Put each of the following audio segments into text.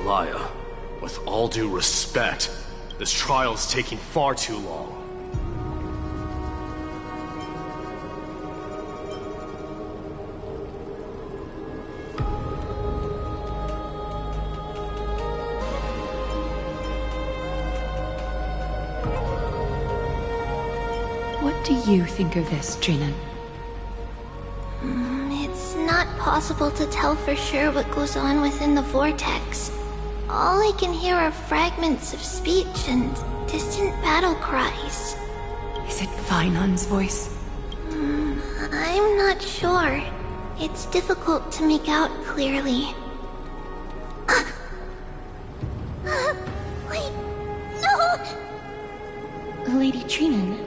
Aglaya, with all due respect, this trial's taking far too long. What do you think of this, Trinan? It's not possible to tell for sure what goes on within the vortex. All I can hear are fragments of speech and distant battle cries. Is it Vainon's voice? I'm not sure. It's difficult to make out clearly. Wait, no! Lady Trinan.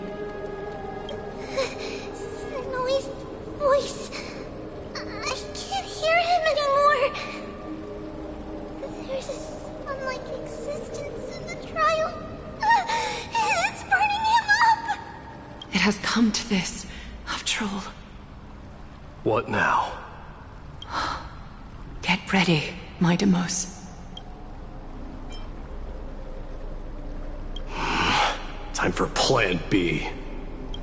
Sennoi's voice. I can't hear him anymore. There's a sun-like existence in the trial. It's burning him up! It has come to this, after all. What now? Get ready, my Demos. Time for Plan B.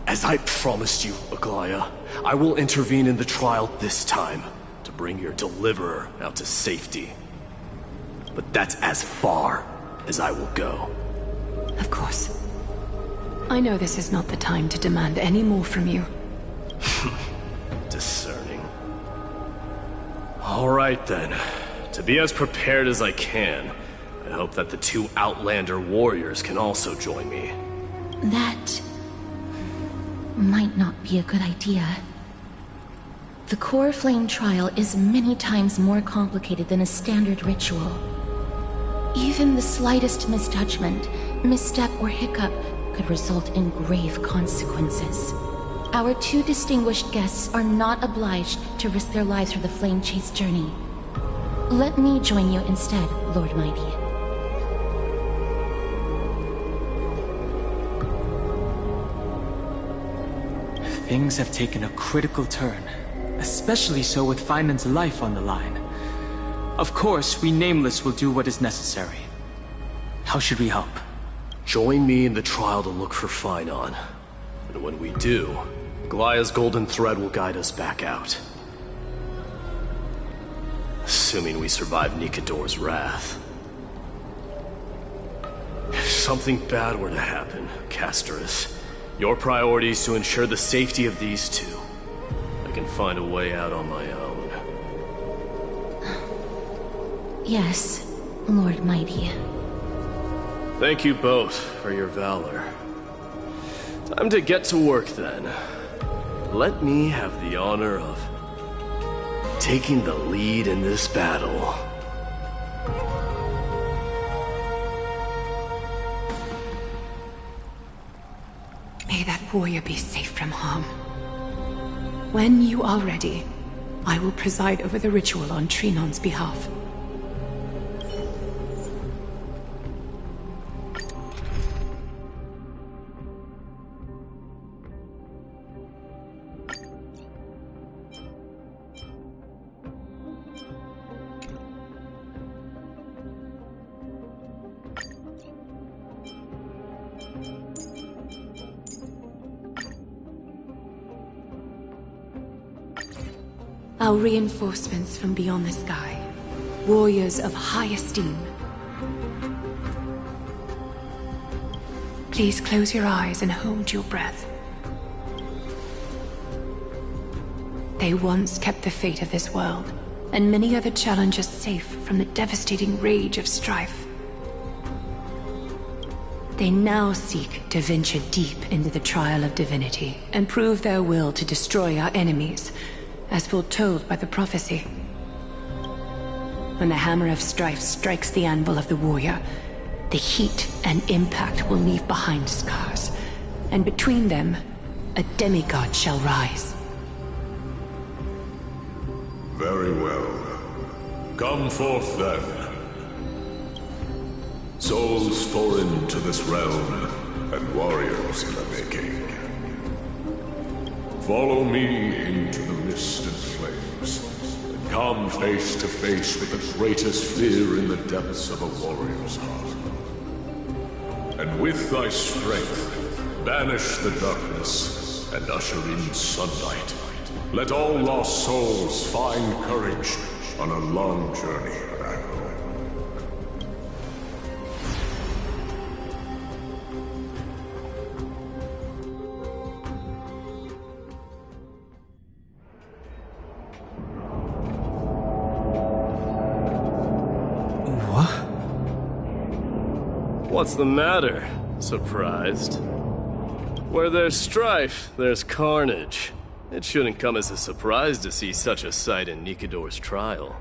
As I promised you, Aglaya, I will intervene in the trial this time to bring your deliverer out to safety. But that's as far as I will go. Of course. I know this is not the time to demand any more from you. Discerning. All right then. To be as prepared as I can, I hope that the two Outlander warriors can also join me. That might not be a good idea. The core flame trial is many times more complicated than a standard ritual. Even the slightest misjudgment, misstep, or hiccup could result in grave consequences. Our two distinguished guests are not obliged to risk their lives for the flame chase journey. Let me join you instead, Lord Mighty. Things have taken a critical turn, especially so with Vainon's life on the line. Of course, we Nameless will do what is necessary. How should we help? Join me in the trial to look for Vainon. And when we do, Aglaya's golden thread will guide us back out. Assuming we survive Nikador's wrath. If something bad were to happen, Casterus, your priority is to ensure the safety of these two. I can find a way out on my own. Yes, Lord Mighty. Thank you both for your valor. Time to get to work then. Let me have the honor of taking the lead in this battle. May that warrior be safe from harm. When you are ready, I will preside over the ritual on Trinon's behalf. Our reinforcements from beyond the sky. Warriors of high esteem. Please close your eyes and hold your breath. They once kept the fate of this world, and many other challenges safe from the devastating rage of strife. They now seek to venture deep into the trial of divinity and prove their will to destroy our enemies, as foretold by the prophecy. When the hammer of strife strikes the anvil of the warrior, the heat and impact will leave behind scars, and between them, a demigod shall rise. Very well. Come forth then. Souls foreign to this realm, and warriors in the making. Follow me into the mist and flames, and Come face to face with the greatest fear in the depths of a warrior's heart. And with thy strength, banish the darkness and usher in sunlight. Let all lost souls find courage on a long journey back home. What's the matter? Surprised? Where there's strife, there's carnage. It shouldn't come as a surprise to see such a sight in Nikidor's trial.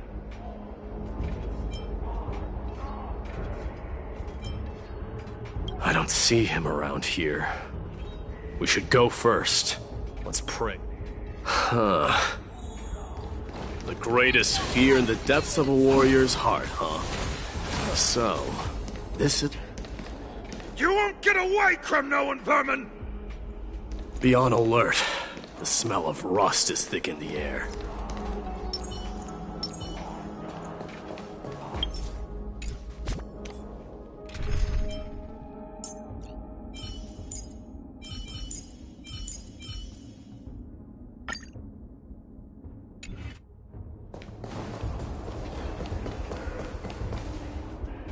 I don't see him around here. We should go first. Let's pray. Huh. The greatest fear in the depths of a warrior's heart, huh? So, this is... You won't get away, Kremnoan vermin! Be on alert. The smell of rust is thick in the air.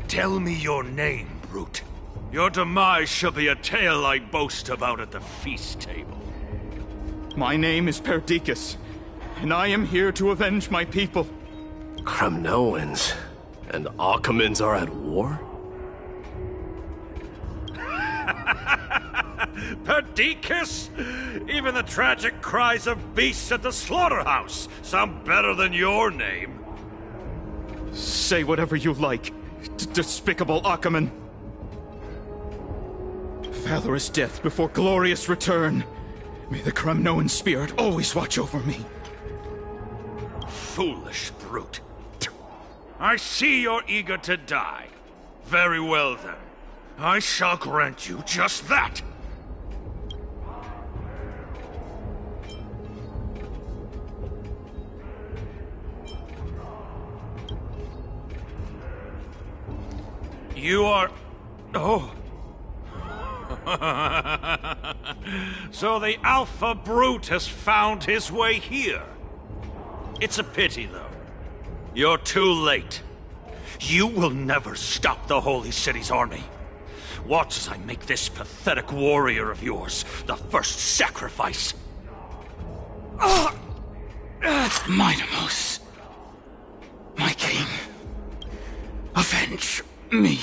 Tell me your name, brute. Your demise shall be a tale I boast about at the feast table. My name is Perdiccas, and I am here to avenge my people. Kremnoans and Akamans are at war? Perdiccas? Even the tragic cries of beasts at the slaughterhouse sound better than your name. Say whatever you like, despicable Akaman. Valorous death before glorious return. May the Kremnoan spirit always watch over me. Foolish brute. I see you're eager to die. Very well then. I shall grant you just that. You are... Oh. So the Alpha Brute has found his way here. It's a pity, though. You're too late. You will never stop the Holy City's army. Watch as I make this pathetic warrior of yours the first sacrifice. Minimos, my king, avenge me.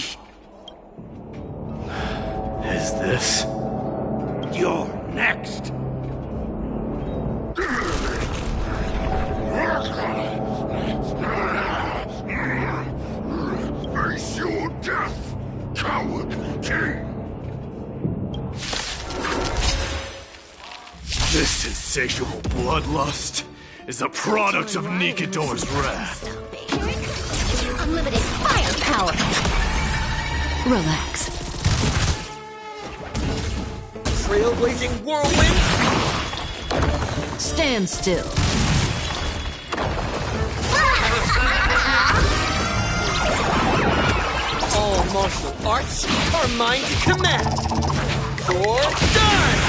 Is this? You're next. Face your death, coward king! This insatiable bloodlust is a product of Nikidor's wrath. Unlimited firepower. Relax. Trailblazing whirlwind? Stand still. All martial arts are mine to command. Or done!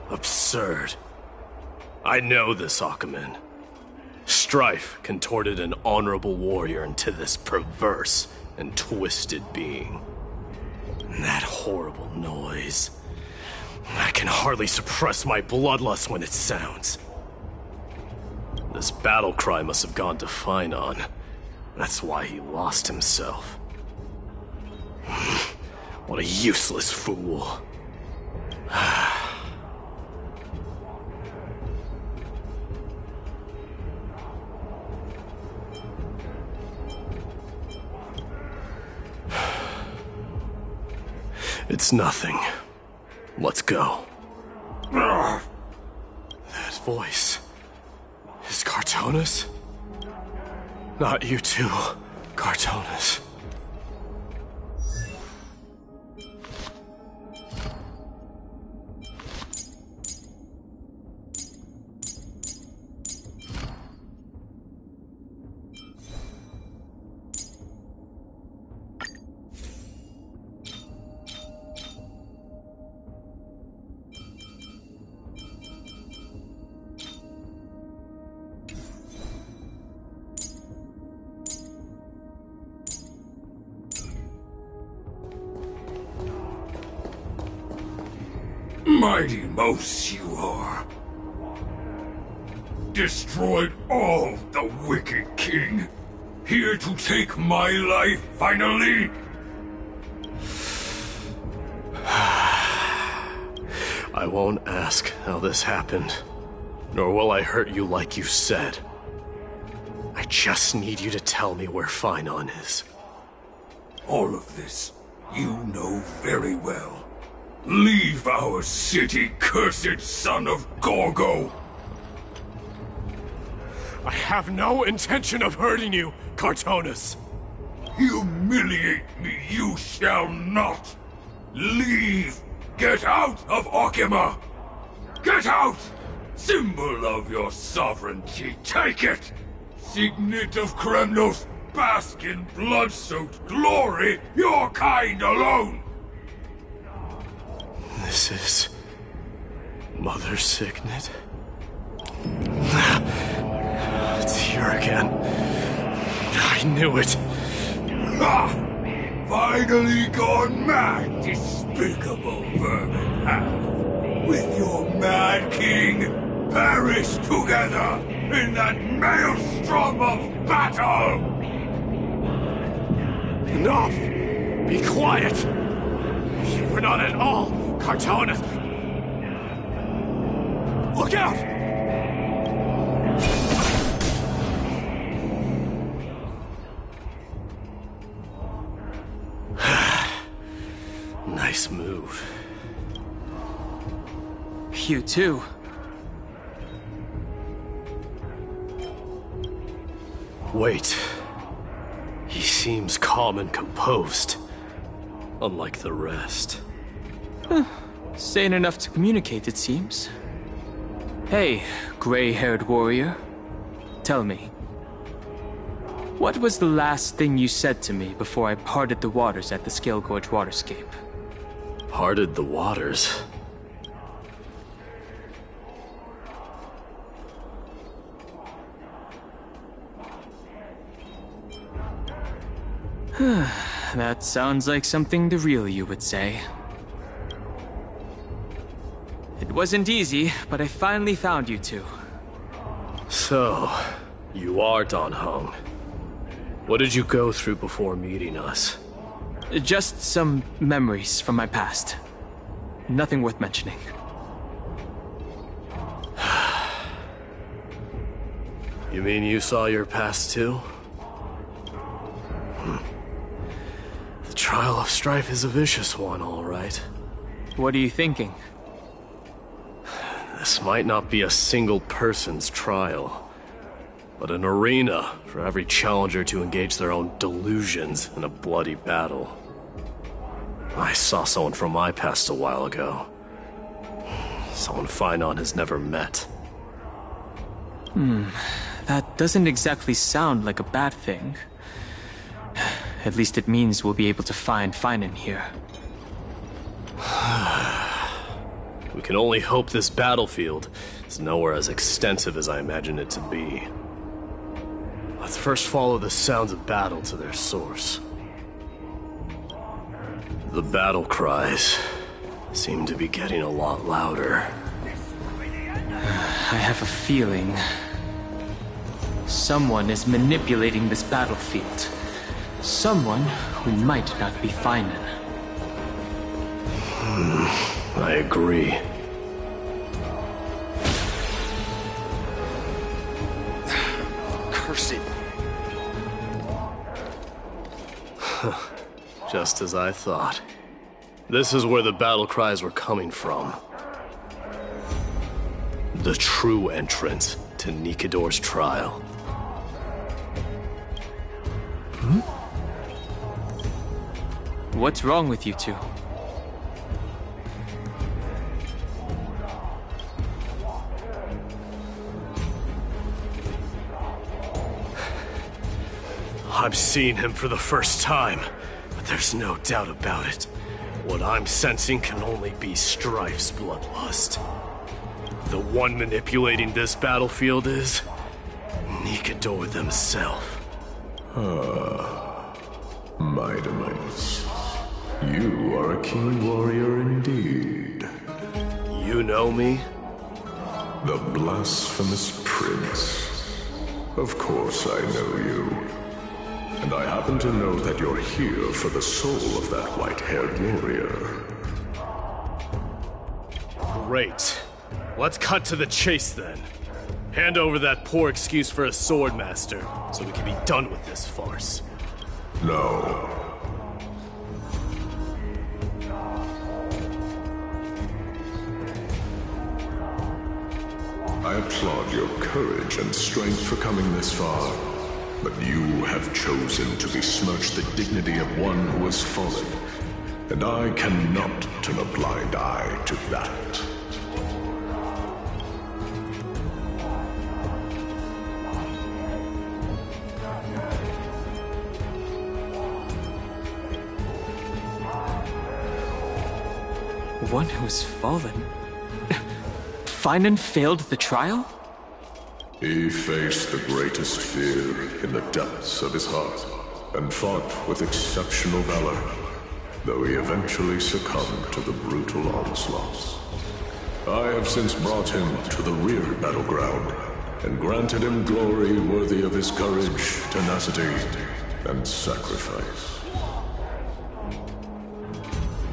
Absurd. I know this Akaman. Strife contorted an honorable warrior into this perverse and twisted being. And that horrible noise. I can hardly suppress my bloodlust when it sounds. This battle cry must have gone to Finon. That's why he lost himself. What a useless fool. It's nothing. Let's go. That voice... is Cartonis? Not you too, Cartonis. mighty mouse you are. Destroyed all the wicked king. Here to take my life finally. I won't ask how this happened, nor will I hurt you like you said. I just need you to tell me where Finon is. All of this, you know very well. Leave our city, cursed son of Gorgo! I have no intention of hurting you, Cartonus! Humiliate me you shall not! Leave! Get out of Okima! Get out! Symbol of your sovereignty, take it! Signet of Kremnos, bask in blood-soaked glory, your kind alone! This is... Mother's signet? It's here again. I knew it. Ha! Finally gone mad, despicable vermin have. With your mad king, perish together in that maelstrom of battle! Enough! Be quiet! You were not at all, Cartonus! Look out! Nice move. You too. Wait. He seems calm and composed. Unlike the rest. Sane enough to communicate, it seems. Hey, gray-haired warrior. Tell me. What was the last thing you said to me before I parted the waters at the Scale Gorge waterscape? Parted the waters? That sounds like something the real you would say. It wasn't easy, but I finally found you two. So, you are Don Hung. What did you go through before meeting us? Just some memories from my past. Nothing worth mentioning. You mean you saw your past too? The trial of strife is a vicious one, all right. What are you thinking? This might not be a single person's trial, but an arena for every challenger to engage their own delusions in a bloody battle. I saw someone from my past a while ago. Someone Finon has never met. That doesn't exactly sound like a bad thing. At least it means we'll be able to find Finon here. We can only hope this battlefield is nowhere as extensive as I imagine it to be. Let's first follow the sounds of battle to their source. The battle cries seem to be getting a lot louder. I have a feeling someone is manipulating this battlefield. Someone who might not be Finon. I agree. Curse it. Just as I thought. This is where the battle cries were coming from. The true entrance to Nikador's trial. What's wrong with you two? I'm seeing him for the first time, but there's no doubt about it. What I'm sensing can only be Strife's bloodlust. The one manipulating this battlefield is Nikador themselves. Mightimus, you are a keen warrior indeed. You know me? The blasphemous prince. Of course I know you. And I happen to know that you're here for the soul of that white-haired warrior. Great. Let's cut to the chase then. Hand over that poor excuse for a swordmaster, so we can be done with this farce. No. I applaud your courage and strength for coming this far, but you have chosen to besmirch the dignity of one who has fallen, and I cannot turn a blind eye to that. One who's fallen? Finan failed the trial? He faced the greatest fear in the depths of his heart, and fought with exceptional valor, though he eventually succumbed to the brutal onslaughts. I have since brought him to the rear battleground, and granted him glory worthy of his courage, tenacity, and sacrifice.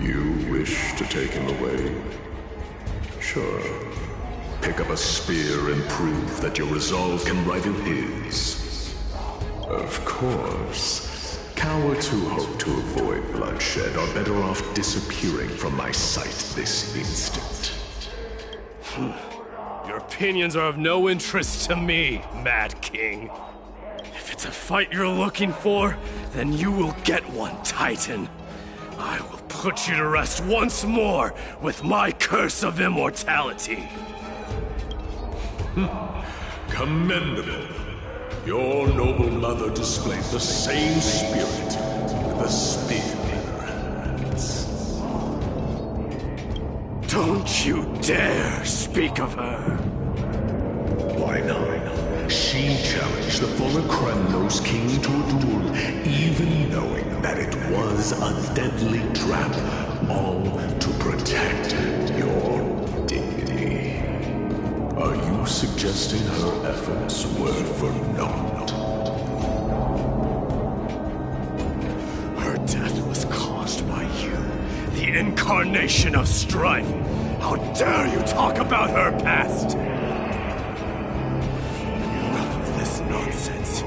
You wish to take him away? Sure. Pick up a spear and prove that your resolve can rival his. Of course. Cowards who hope to avoid bloodshed are better off disappearing from my sight this instant. Your opinions are of no interest to me, Mad King. If it's a fight you're looking for, then you will get one, Titan. I will put you to rest once more with my curse of immortality. Commendable. Your noble mother displayed the same spirit with a spear in her hands. Don't you dare speak of her. Why not? She challenged the former Kremnos king to a duel, even knowing that it was a deadly trap, all to protect your dignity. Are you suggesting her efforts were for naught? Her death was caused by you, the incarnation of strife. How dare you talk about her past? Nonsense.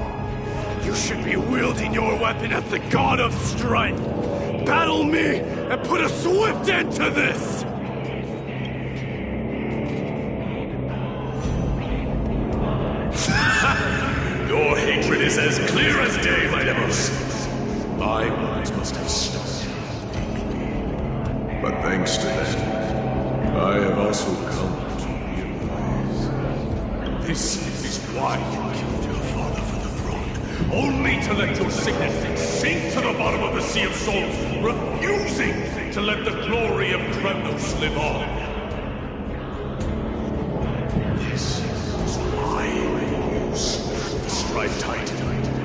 You should be wielding your weapon at the god of strife. Battle me and put a swift end to this! Your hatred is as clear as day, my Demos. My eyes must have stung deeply. But thanks to them, I have also come to realize this is why you killed your father for the throne, only to let your signet sink to the bottom of the Sea of Souls, refusing to let the glory of Kremnos live on. This is why I use the Strife Titan,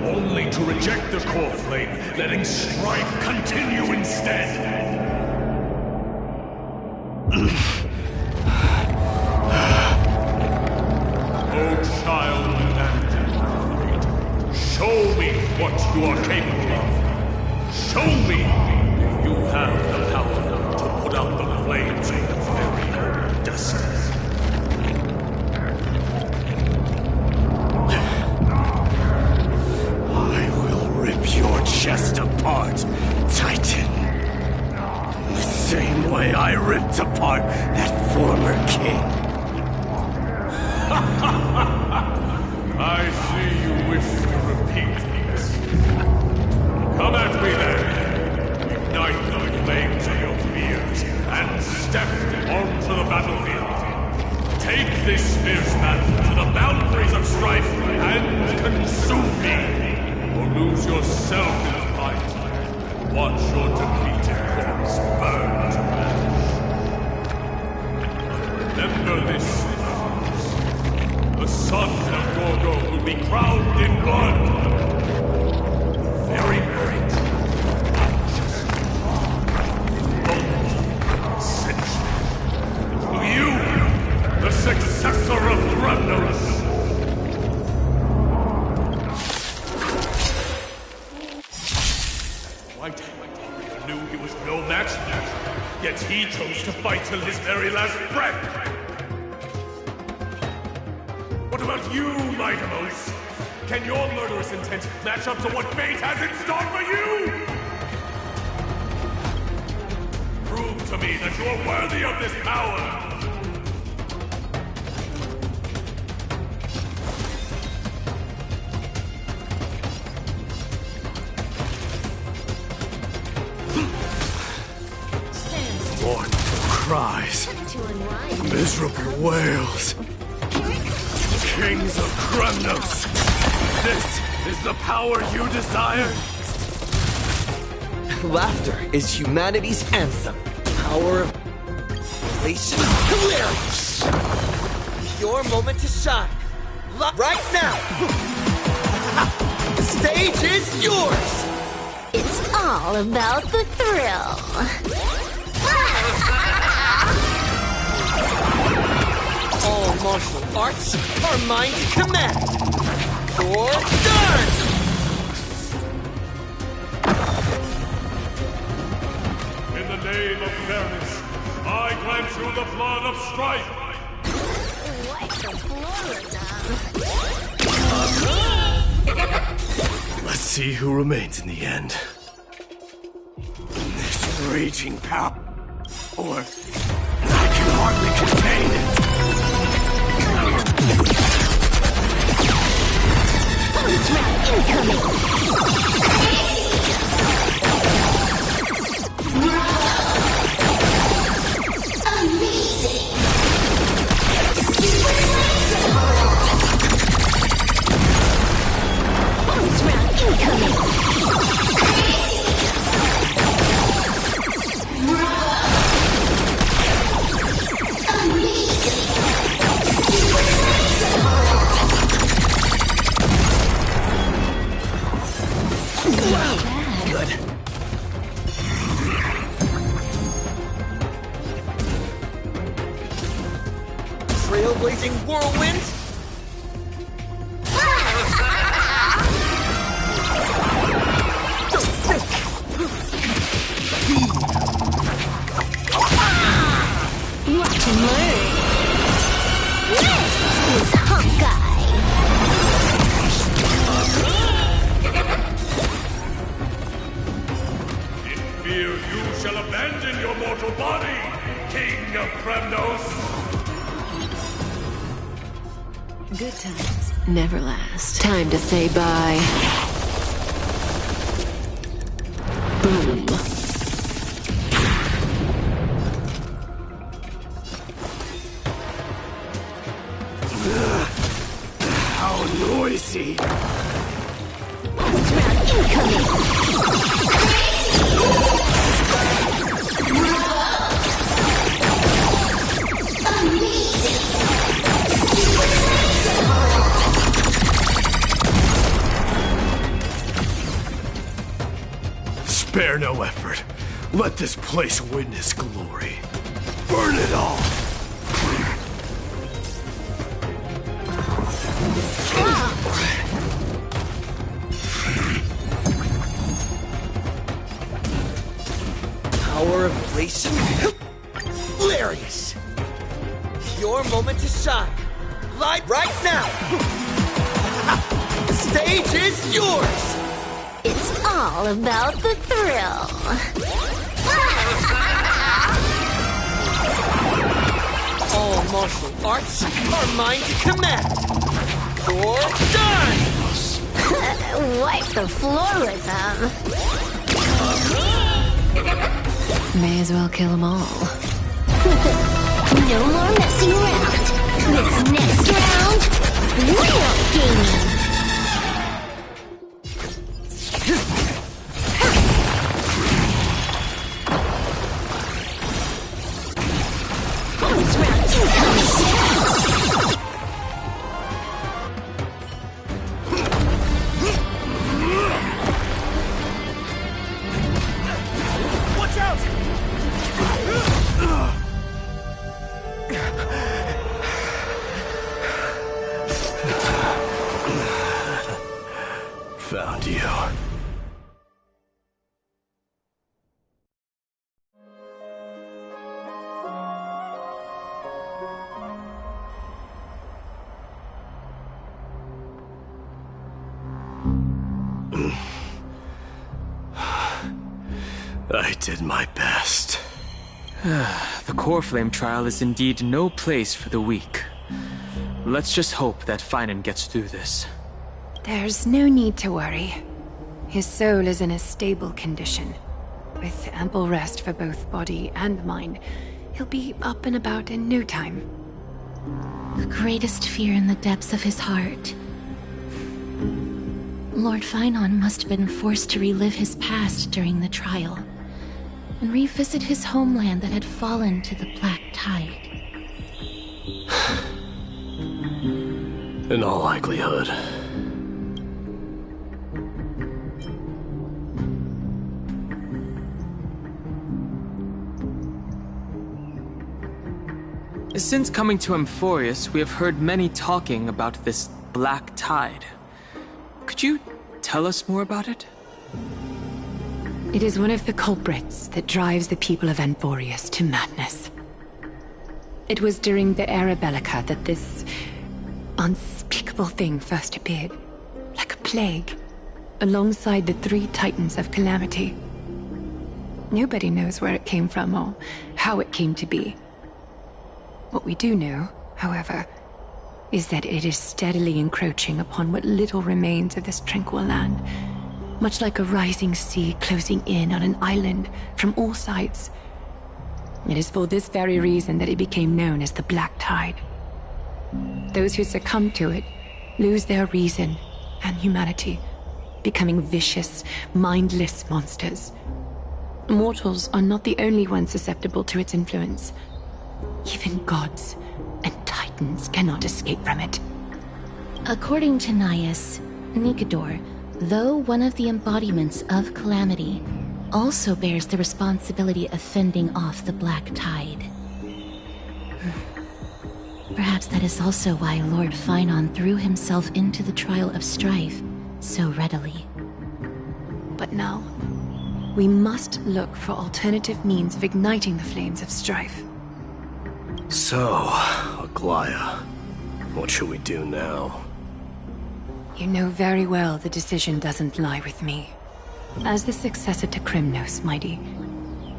only to reject the core flame, letting strife continue instead. Child and show me what you are capable of. Show me if you have the power to put out the flames of the very own destiny. I will rip your chest apart, Titan. The same way I ripped apart that former king. I see you wish to repeat this. Come at me then. Ignite the flames of your fears and step onto the battlefield. Take this fierce battle to the boundaries of strife and consume me. Or lose yourself in the fight and watch your defeated corpse burn to ash. Remember this. The son of Gorgo will be crowned in blood. Very great. Just essential to you. successor of Thramnos! White knew he was no match, yet he chose to fight till his very last breath! What about you, Mightimos? Can your murderous intent match up to what fate has in store for you? Prove to me that you're worthy of this power! Mournful cries, miserable wails. Kings of Kremnos, this is the power you desired? Laughter is humanity's anthem. Power of elation, hilarious. Your moment to shine. Right now. The stage is yours. It's all about the thrill. All martial arts are mine to command. Or done! In the name of fairness, I grant you the blood of strife! Let's see who remains in the end. This raging power, or I can hardly contain it. Bonus round incoming! Amazing! Bonus round incoming! Good. Trailblazing whirlwind? What to learn? This is Honkai! In fear you shall abandon your mortal body, King of Kremnos! Good times never last. Time to say bye. Boom. How noisy! Bonus round incoming! Spare no effort. Let this place witness glory. Burn it all! Power of elation? Hilarious! Your moment to shine. Light right now! The stage is yours! It's all about the thrill. All martial arts are mine to command. Or done! Wipe the floor with them. May as well kill them all. No more messing around. This next round, real gaming. Bonus round incoming. Watch out! found you. I did my best. The core flame trial is indeed no place for the weak. Let's just hope that Finan gets through this. There's no need to worry. His soul is in a stable condition. With ample rest for both body and mind, he'll be up and about in no time. The greatest fear in the depths of his heart. Lord Finan must have been forced to relive his past during the trial, and revisit his homeland that had fallen to the Black Tide. In all likelihood. Since coming to Amphorius, we have heard many talking about this Black Tide. Could you tell us more about it? It is one of the culprits that drives the people of Amphorius to madness. It was during the Era Bellica that this unspeakable thing first appeared, like a plague, alongside the 3 Titans of Calamity. Nobody knows where it came from or how it came to be. What we do know, however, is that it is steadily encroaching upon what little remains of this tranquil land, much like a rising sea closing in on an island from all sides. It is for this very reason that it became known as the Black Tide. Those who succumb to it lose their reason and humanity, becoming vicious, mindless monsters. Mortals are not the only ones susceptible to its influence. Even gods and titans cannot escape from it. According to Naius, Nikador, though one of the embodiments of Calamity, also bears the responsibility of fending off the Black Tide. Perhaps that is also why Lord Finan threw himself into the trial of strife so readily. But now, we must look for alternative means of igniting the flames of strife. So, Aglaya, what should we do now? You know very well the decision doesn't lie with me. As the successor to Krymnos, Mighty,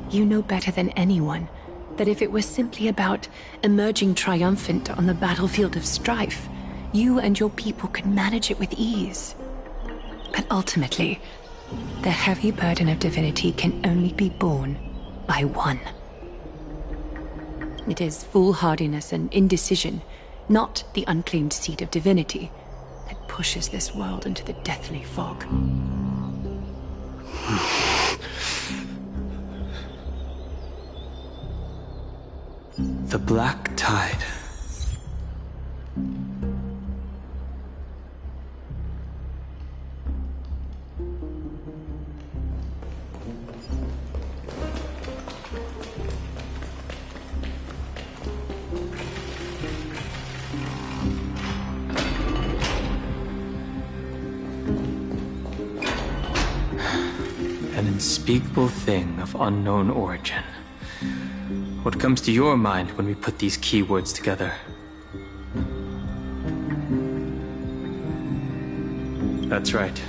you know better than anyone that if it was simply about emerging triumphant on the battlefield of strife, you and your people could manage it with ease. But ultimately, the heavy burden of divinity can only be borne by one. It is foolhardiness and indecision, not the unclaimed seed of divinity, that pushes this world into the deathly fog. The Black Tide. An unspeakable thing of unknown origin. What comes to your mind when we put these keywords together? That's right.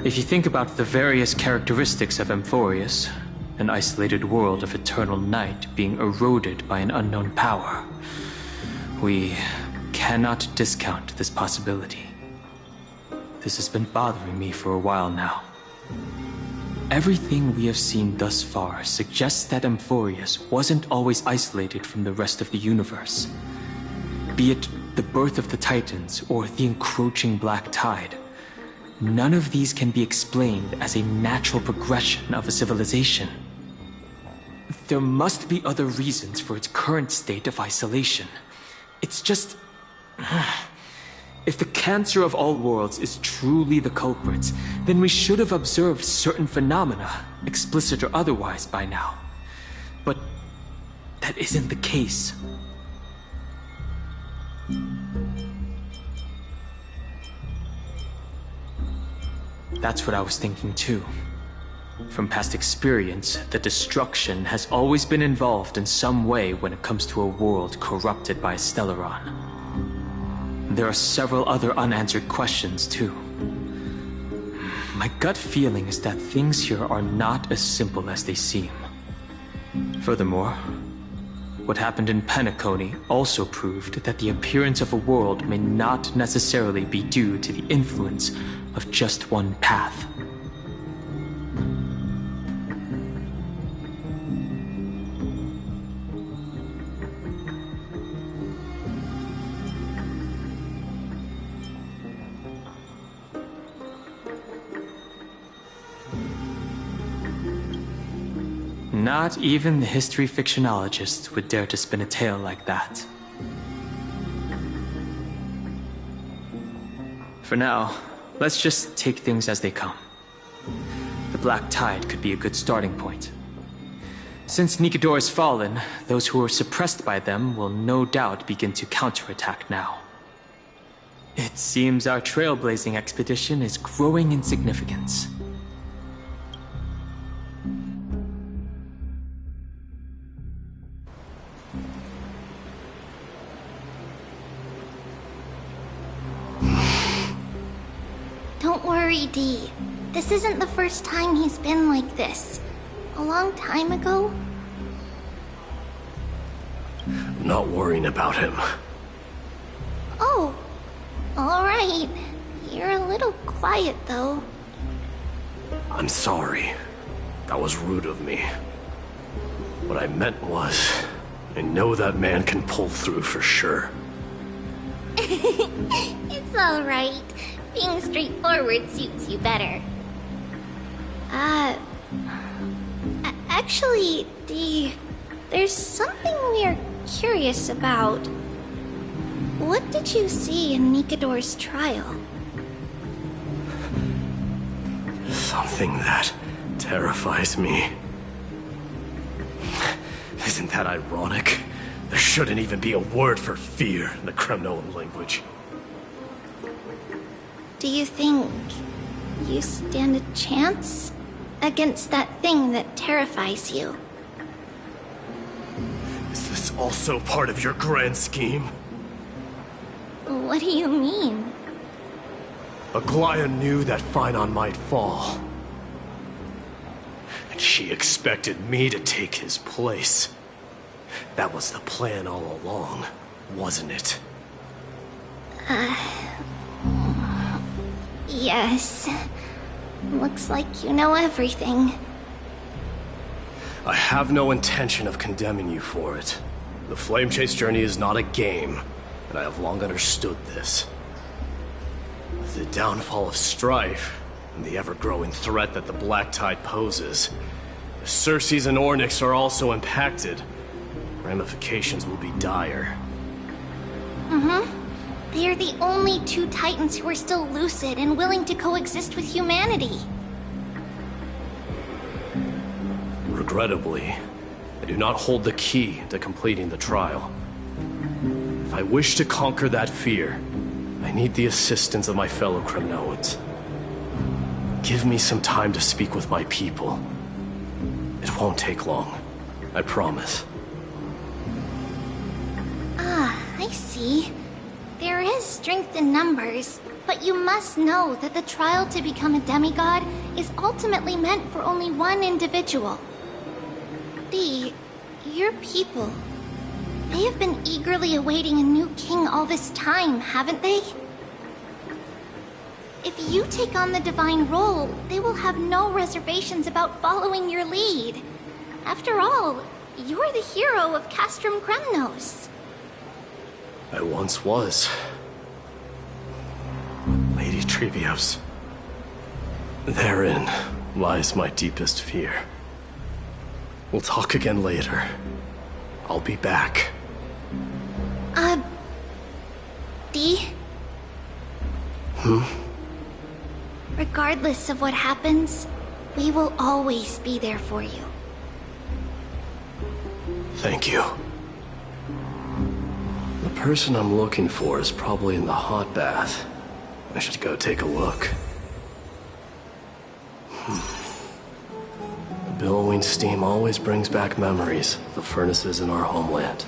If you think about the various characteristics of Amphorius, an isolated world of eternal night being eroded by an unknown power, we cannot discount this possibility. This has been bothering me for a while now. Everything we have seen thus far suggests that Amphorius wasn't always isolated from the rest of the universe. Be it the birth of the Titans or the encroaching Black Tide, none of these can be explained as a natural progression of a civilization. There must be other reasons for its current state of isolation. It's just... If the cancer of all worlds is truly the culprit, then we should have observed certain phenomena, explicit or otherwise, by now. But that isn't the case. That's what I was thinking too. From past experience, the destruction has always been involved in some way when it comes to a world corrupted by Stellaron. There are several other unanswered questions too. My gut feeling is that things here are not as simple as they seem. Furthermore, what happened in Penacony also proved that the appearance of a world may not necessarily be due to the influence of just one path. Not even the history fictionologist would dare to spin a tale like that. For now, let's just take things as they come. The Black Tide could be a good starting point. Since Nikador has fallen, those who were suppressed by them will no doubt begin to counterattack now. It seems our trailblazing expedition is growing in significance. Don't worry, Dee. This isn't the first time he's been like this. A long time ago? I'm not worrying about him. Oh, alright. You're a little quiet, though. I'm sorry. That was rude of me. What I meant was, I know that man can pull through for sure. It's alright. Being straightforward suits you better. Actually, Dee, there's something we're curious about. What did you see in Nikador's trial? Something that terrifies me. Isn't that ironic? There shouldn't even be a word for fear in the Kremnoan language. Do you think you stand a chance against that thing that terrifies you? Is this also part of your grand scheme? What do you mean? Aglaia knew that Phynon might fall. And she expected me to take his place. That was the plan all along, wasn't it? Yes. Looks like you know everything. I have no intention of condemning you for it. The Flame Chase journey is not a game, and I have long understood this. With the downfall of Strife, and the ever-growing threat that the Black Tide poses, if Circes and Ornyx are also impacted, ramifications will be dire. They are the only two Titans who are still lucid and willing to coexist with humanity. Regrettably, I do not hold the key to completing the trial. If I wish to conquer that fear, I need the assistance of my fellow Kremnoans. Give me some time to speak with my people. It won't take long, I promise. I see. There is strength in numbers, but you must know that the trial to become a demigod is ultimately meant for only one individual. Dee, your people, they have been eagerly awaiting a new king all this time, haven't they? If you take on the divine role, they will have no reservations about following your lead. After all, you're the hero of Castrum Kremnos. I once was. Lady Trevios. Therein lies my deepest fear. We'll talk again later. I'll be back. Dee? Regardless of what happens, we will always be there for you. Thank you. The person I'm looking for is probably in the hot bath. I should go take a look. The billowing steam always brings back memories of the furnaces in our homeland.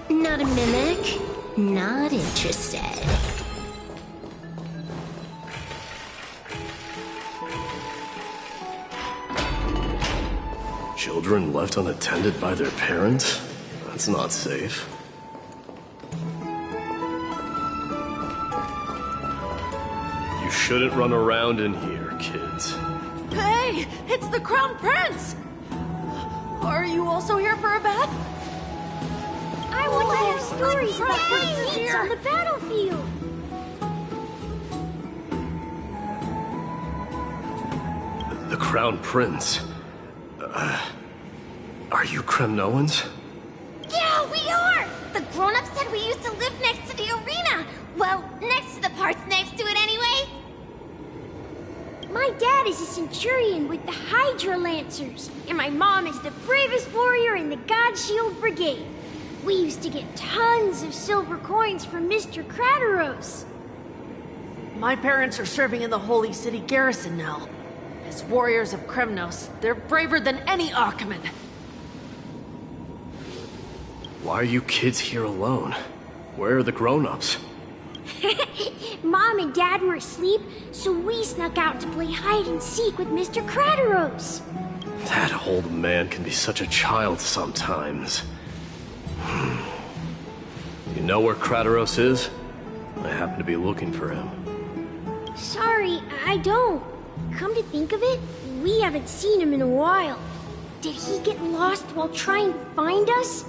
Not a mimic? Not interested. Children left unattended by their parents? That's not safe. You shouldn't run around in here, kids. Hey! It's the Crown Prince! Are you also here for a bath? I want to hear stories Crown about Prince is feats here. on the battlefield. The Crown Prince. Are you Kremnoans? Yeah, we are! The grown-ups said we used to live next to the arena. Well, next to the parts next to it anyway. My dad is a centurion with the Hydra Lancers, and my mom is the bravest warrior in the God Shield Brigade. We used to get tons of silver coins from Mr. Krateros. My parents are serving in the Holy City garrison now. As warriors of Kremnos, they're braver than any Achaemen. Why are you kids here alone? Where are the grown-ups? Mom and Dad were asleep, so we snuck out to play hide and seek with Mr. Krateros. That old man can be such a child sometimes. You know where Krateros is? I happen to be looking for him. Sorry, I don't. Come to think of it, we haven't seen him in a while. Did he get lost while trying to find us?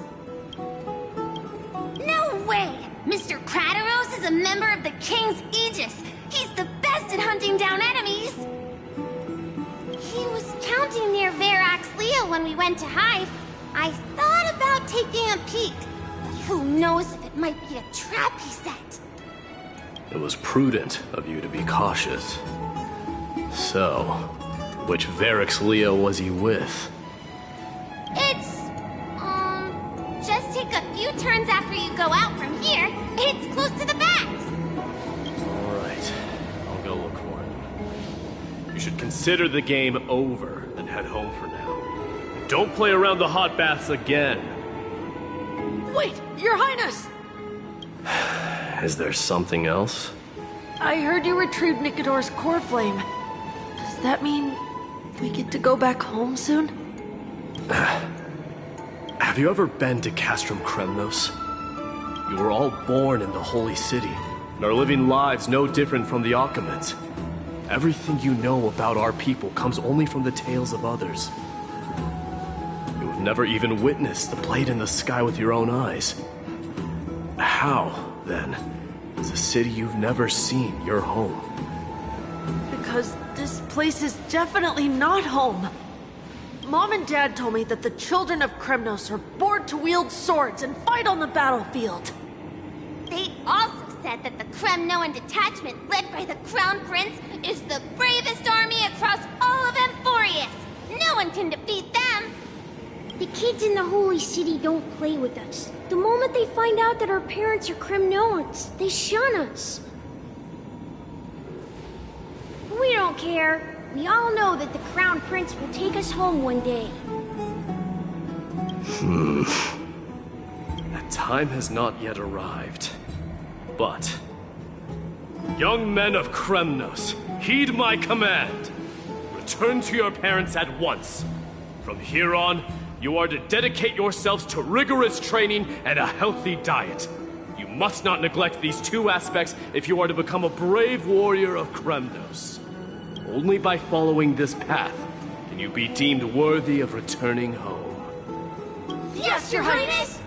No way! Mr. Krateros is a member of the King's Aegis. He's the best at hunting down enemies. He was counting near Verax Leo when we went to hide. I thought about taking a peek, but who knows if it might be a trap he set. It was prudent of you to be cautious. So, which Verax Leo was he with? It's, just take a few turns after you go out from here. It's close to the backs. Alright, I'll go look for him. You should consider the game over and head home for now. And don't play around the hot baths again. Wait, Your Highness! Is there something else? I heard you retrieved Nicodor's core flame. Does that mean we get to go back home soon? Have you ever been to Castrum Kremnos? You were all born in the Holy City, and are living lives no different from the Achaemens. Everything you know about our people comes only from the tales of others. You have never even witnessed the blade in the sky with your own eyes. How, then, is a city you've never seen your home? Because this place is definitely not home. Mom and Dad told me that the children of Kremnos are born to wield swords and fight on the battlefield. They also said that the Kremnoan detachment led by the Crown Prince is the bravest army across all of Amphorius. No one can defeat them. The kids in the Holy City don't play with us. The moment they find out that our parents are Kremnoans, they shun us. We don't care. We all know that the Crown Prince will take us home one day. That time has not yet arrived. But, young men of Kremnos, heed my command. return to your parents at once. From here on, you are to dedicate yourselves to rigorous training and a healthy diet. You must not neglect these two aspects if you are to become a brave warrior of Kremnos. Only by following this path can you be deemed worthy of returning home. Yes, Your Highness!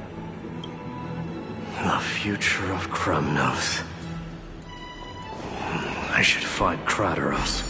The future of Kremnos. I should find Krateros.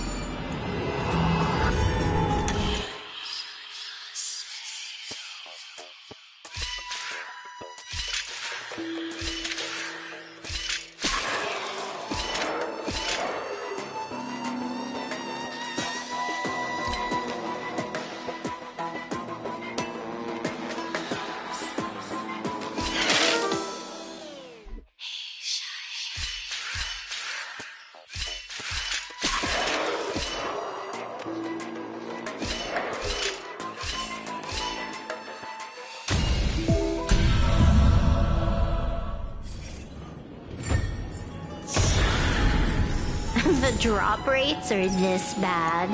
The drop rates are this bad.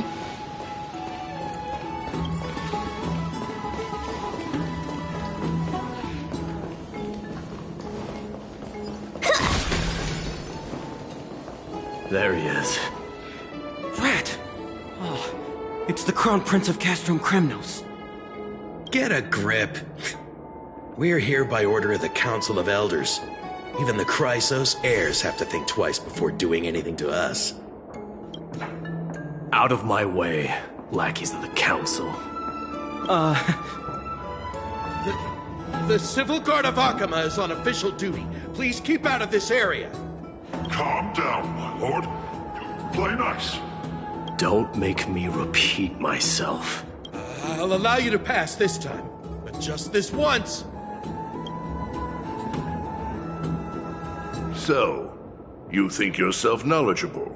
There he is. Rat! Oh, it's the Crown Prince of Castrum Kremnos. Get a grip. We're here by order of the Council of Elders. Even the Chrysos heirs have to think twice before doing anything to us. Out of my way, lackeys of the Council. The Civil Guard of Akama is on official duty. Please keep out of this area. Calm down, my lord. Play nice. Don't make me repeat myself. I'll allow you to pass this time, but just this once. So, you think yourself knowledgeable?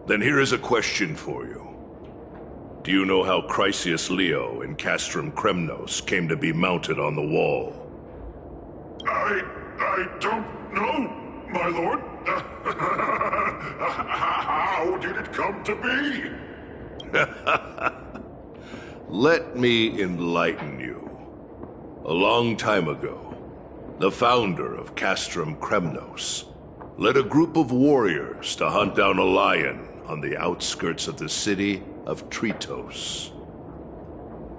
Then here is a question for you. Do you know how Chrysius Leo in Castrum Kremnos came to be mounted on the wall? I don't know, my lord. How did it come to be? Let me enlighten you. A long time ago, the founder of Castrum Kremnos led a group of warriors to hunt down a lion on the outskirts of the city of Tritos.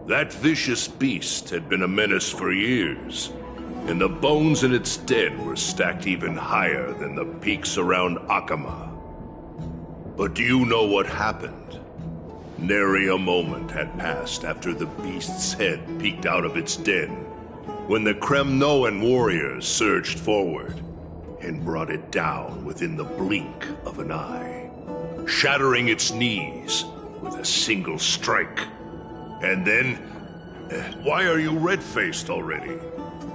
That vicious beast had been a menace for years, and the bones in its den were stacked even higher than the peaks around Akama. But do you know what happened? Nary a moment had passed after the beast's head peeked out of its den, when the Kremnoan warriors surged forward and brought it down within the blink of an eye, shattering its knees with a single strike. And then, why are you red-faced already?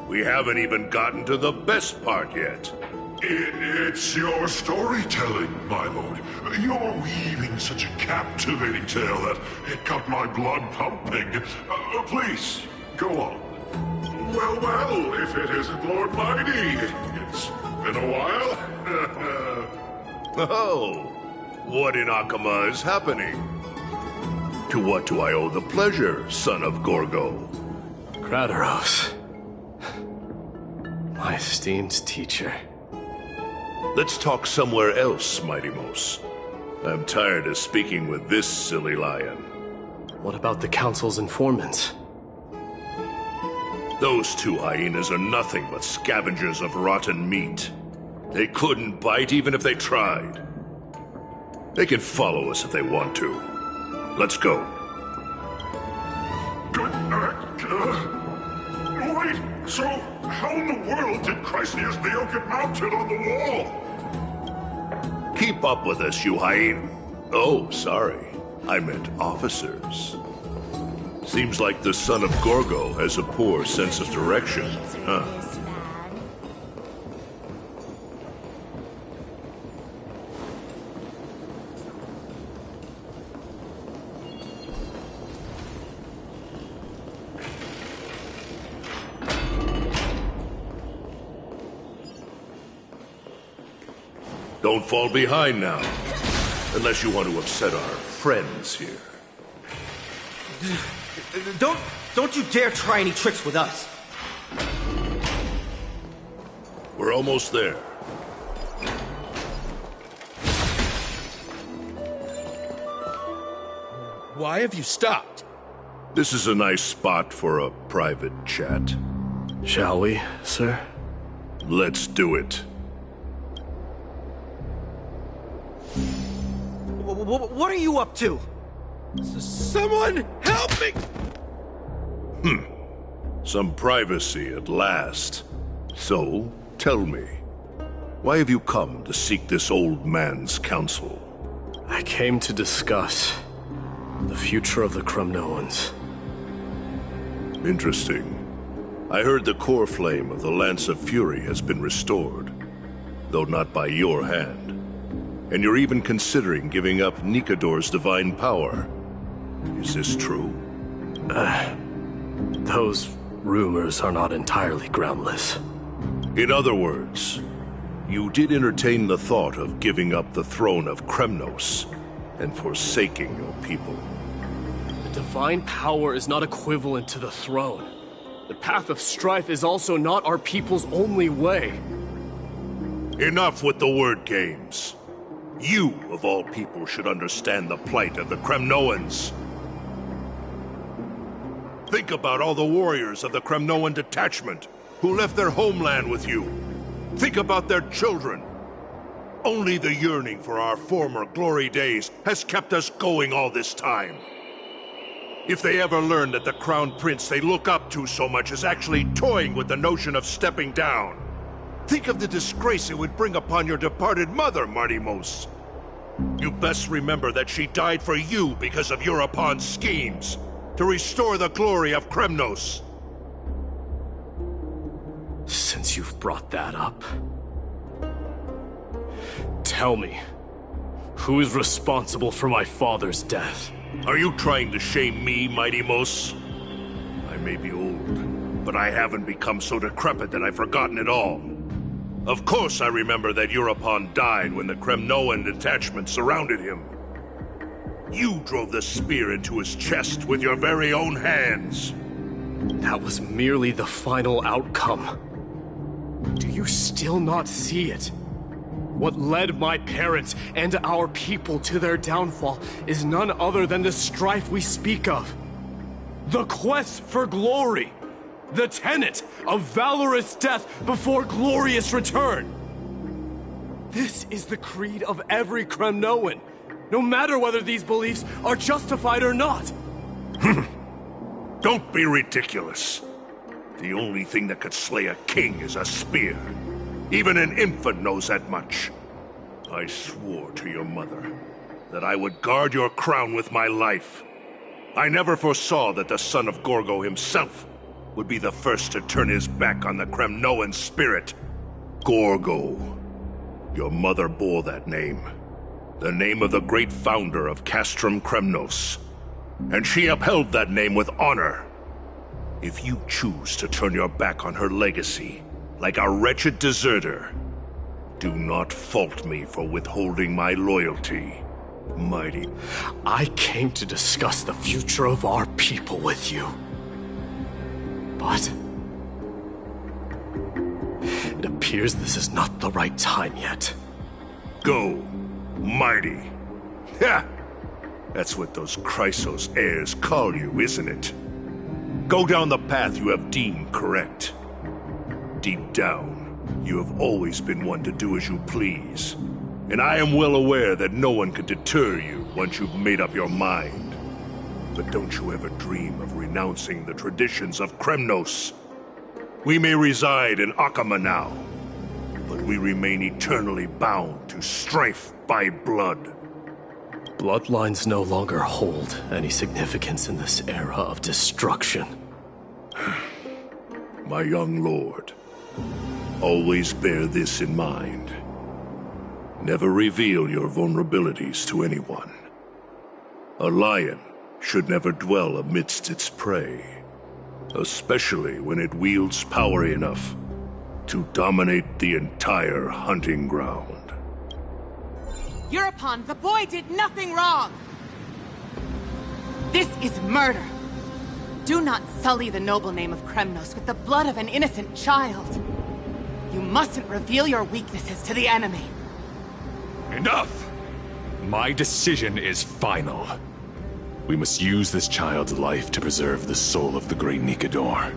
We haven't even gotten to the best part yet. It's your storytelling, my lord. You're weaving such a captivating tale that it got my blood pumping. Please, go on. Well, if it isn't Lord Mighty. It's been a while. Oh, what in Akama is happening? To what do I owe the pleasure, son of Gorgo? Krateros. My esteemed teacher. Let's talk somewhere else, Mighty Mos. I'm tired of speaking with this silly lion. What about the Council's informants? Those two hyenas are nothing but scavengers of rotten meat. They couldn't bite even if they tried. They can follow us if they want to. Let's go. Wait, so how in the world did Chrysius Leo get mounted on the wall? Keep up with us, you hyena. Oh, sorry. I meant officers. Seems like the son of Gorgo has a poor sense of direction, huh? Don't fall behind now. Unless you want to upset our friends here. Don't you dare try any tricks with us. We're almost there. Why have you stopped? This is a nice spot for a private chat. Shall we, sir? Let's do it. What are you up to? Someone help me! Some privacy at last. So, tell me, why have you come to seek this old man's counsel? I came to discuss the future of the Kremnoans. Interesting. I heard the core flame of the Lance of Fury has been restored, though not by your hand. And you're even considering giving up Nikador's divine power. Is this true? Those rumors are not entirely groundless. In other words, you did entertain the thought of giving up the throne of Kremnos and forsaking your people. The divine power is not equivalent to the throne. The path of strife is also not our people's only way. Enough with the word games. You, of all people, should understand the plight of the Kremnoans. Think about all the warriors of the Kremnoan detachment who left their homeland with you. Think about their children. Only the yearning for our former glory days has kept us going all this time. If they ever learn that the crown prince they look up to so much is actually toying with the notion of stepping down, think of the disgrace it would bring upon your departed mother, Martimos. You best remember that she died for you because of Europon's schemes to restore the glory of Kremnos. Since you've brought that up, tell me, who is responsible for my father's death? Are you trying to shame me, Martimos? I may be old, but I haven't become so decrepit that I've forgotten it all. Of course I remember that Europon died when the Kremnoan detachment surrounded him. You drove the spear into his chest with your very own hands. That was merely the final outcome. Do you still not see it? What led my parents and our people to their downfall is none other than the strife we speak of. The quest for glory. The tenet of valorous death before glorious return. This is the creed of every Kremnoan, no matter whether these beliefs are justified or not. Don't be ridiculous. The only thing that could slay a king is a spear. Even an infant knows that much. I swore to your mother that I would guard your crown with my life. I never foresaw that the son of Gorgo himself would be the first to turn his back on the Kremnoan spirit. Gorgo. Your mother bore that name. The name of the great founder of Castrum Kremnos. And she upheld that name with honor. If you choose to turn your back on her legacy, like a wretched deserter, do not fault me for withholding my loyalty, mighty. I came to discuss the future of our people with you. But it appears this is not the right time yet. Go, mighty. Ha! That's what those Chrysos heirs call you, isn't it? Go down the path you have deemed correct. Deep down, you have always been one to do as you please. And I am well aware that no one can deter you once you've made up your mind. But don't you ever dream of renouncing the traditions of Kremnos. We may reside in Akama now, but we remain eternally bound to strife by blood. Bloodlines no longer hold any significance in this era of destruction. My young lord, always bear this in mind. Never reveal your vulnerabilities to anyone. A lion should never dwell amidst its prey, especially when it wields power enough to dominate the entire hunting ground. Europon, the boy did nothing wrong! This is murder. Do not sully the noble name of Kremnos with the blood of an innocent child. You mustn't reveal your weaknesses to the enemy. Enough! My decision is final. We must use this child's life to preserve the soul of the great Nikador.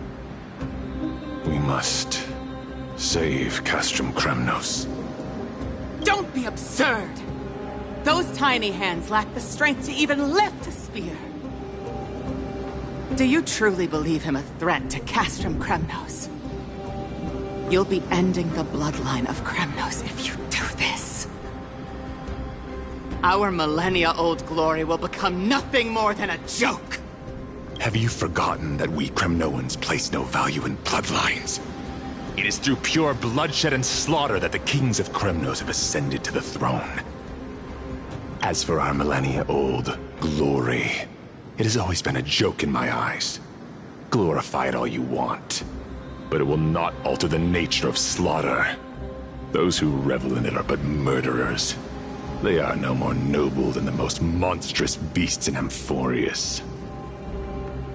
We must save Castrum Kremnos. Don't be absurd! Those tiny hands lack the strength to even lift a spear. Do you truly believe him a threat to Castrum Kremnos? You'll be ending the bloodline of Kremnos if you do this. Our millennia-old glory will become nothing more than a joke. Have you forgotten that we Kremnoans place no value in bloodlines? It is through pure bloodshed and slaughter that the kings of Kremnos have ascended to the throne. As for our millennia-old glory, it has always been a joke in my eyes. Glorify it all you want, but it will not alter the nature of slaughter. Those who revel in it are but murderers. They are no more noble than the most monstrous beasts in Amphorius.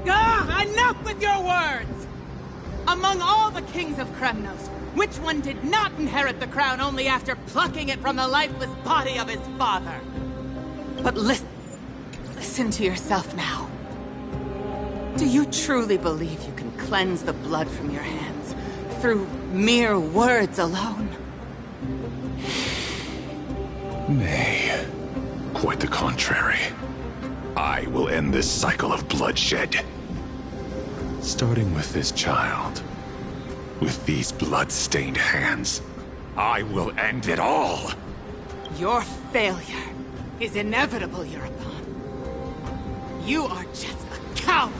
Ah, enough with your words! Among all the kings of Kremnos, which one did not inherit the crown only after plucking it from the lifeless body of his father? But listen to yourself now. Do you truly believe you can cleanse the blood from your hands through mere words alone? Nay, quite the contrary. I will end this cycle of bloodshed. Starting with this child. With these blood-stained hands, I will end it all! Your failure is inevitable, Eurepon. You are just a coward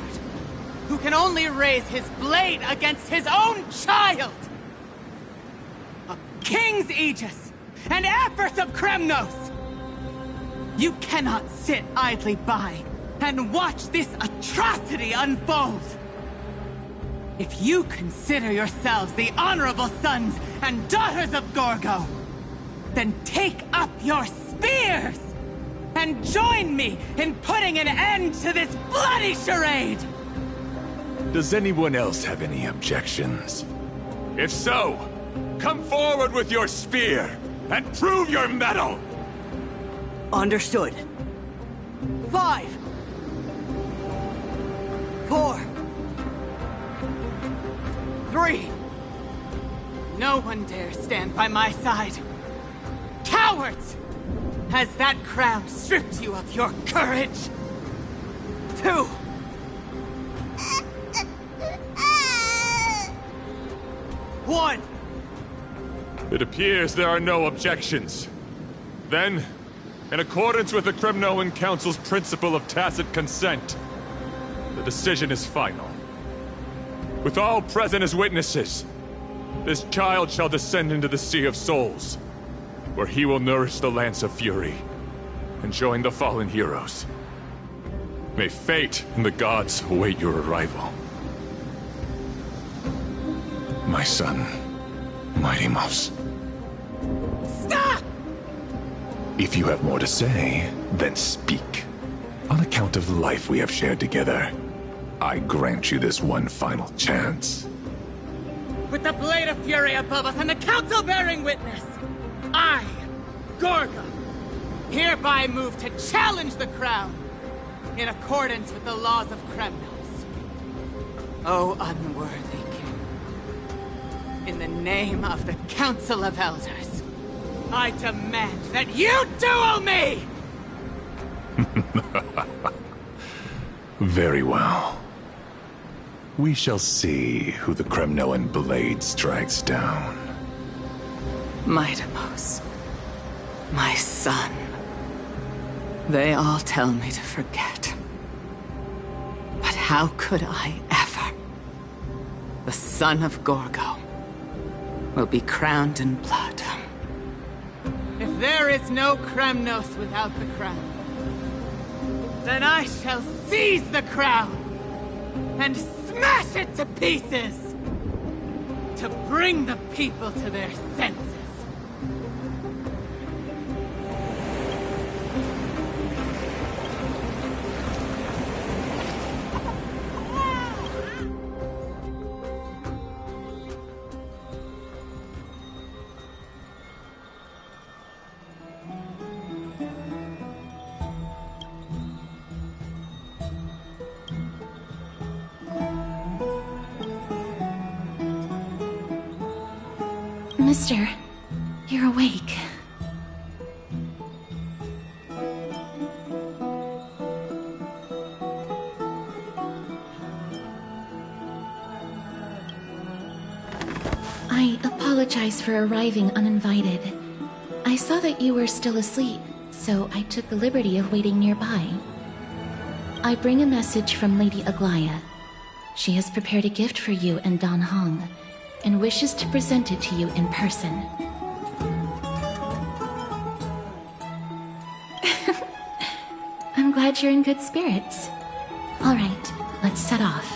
who can only raise his blade against his own child! A king's aegis and Aphros of Kremnos! You cannot sit idly by and watch this atrocity unfold! If you consider yourselves the honorable sons and daughters of Gorgo, then take up your spears and join me in putting an end to this bloody charade! Does anyone else have any objections? If so, come forward with your spear and prove your mettle! Understood. 5, 4, 3. No one dare stand by my side. Cowards! Has that crown stripped you of your courage? 2. 1. It appears there are no objections. Then, in accordance with the Kremnoan Council's principle of tacit consent, the decision is final. With all present as witnesses, this child shall descend into the Sea of Souls, where he will nourish the Lance of Fury and join the fallen heroes. May fate and the gods await your arrival. My son, Mighty-Mos. Stop! If you have more to say, then speak. On account of the life we have shared together, I grant you this one final chance. With the Blade of Fury above us and the Council bearing witness, I, Gorgo, hereby move to challenge the crown in accordance with the laws of Kremnos. O unworthy king, in the name of the Council of Elders, I demand that you duel me! Very well. We shall see who the Kremnoan blade strikes down. Mighty-Mos, my son. They all tell me to forget. But how could I ever? The son of Gorgo will be crowned in blood. If there is no Kremnos without the crown, then I shall seize the crown and smash it to pieces to bring the people to their senses. Mister, you're awake. I apologize for arriving uninvited. I saw that you were still asleep, so I took the liberty of waiting nearby. I bring a message from Lady Aglaya. She has prepared a gift for you and Dan Hong, and wishes to present it to you in person. I'm glad you're in good spirits. All right, let's set off.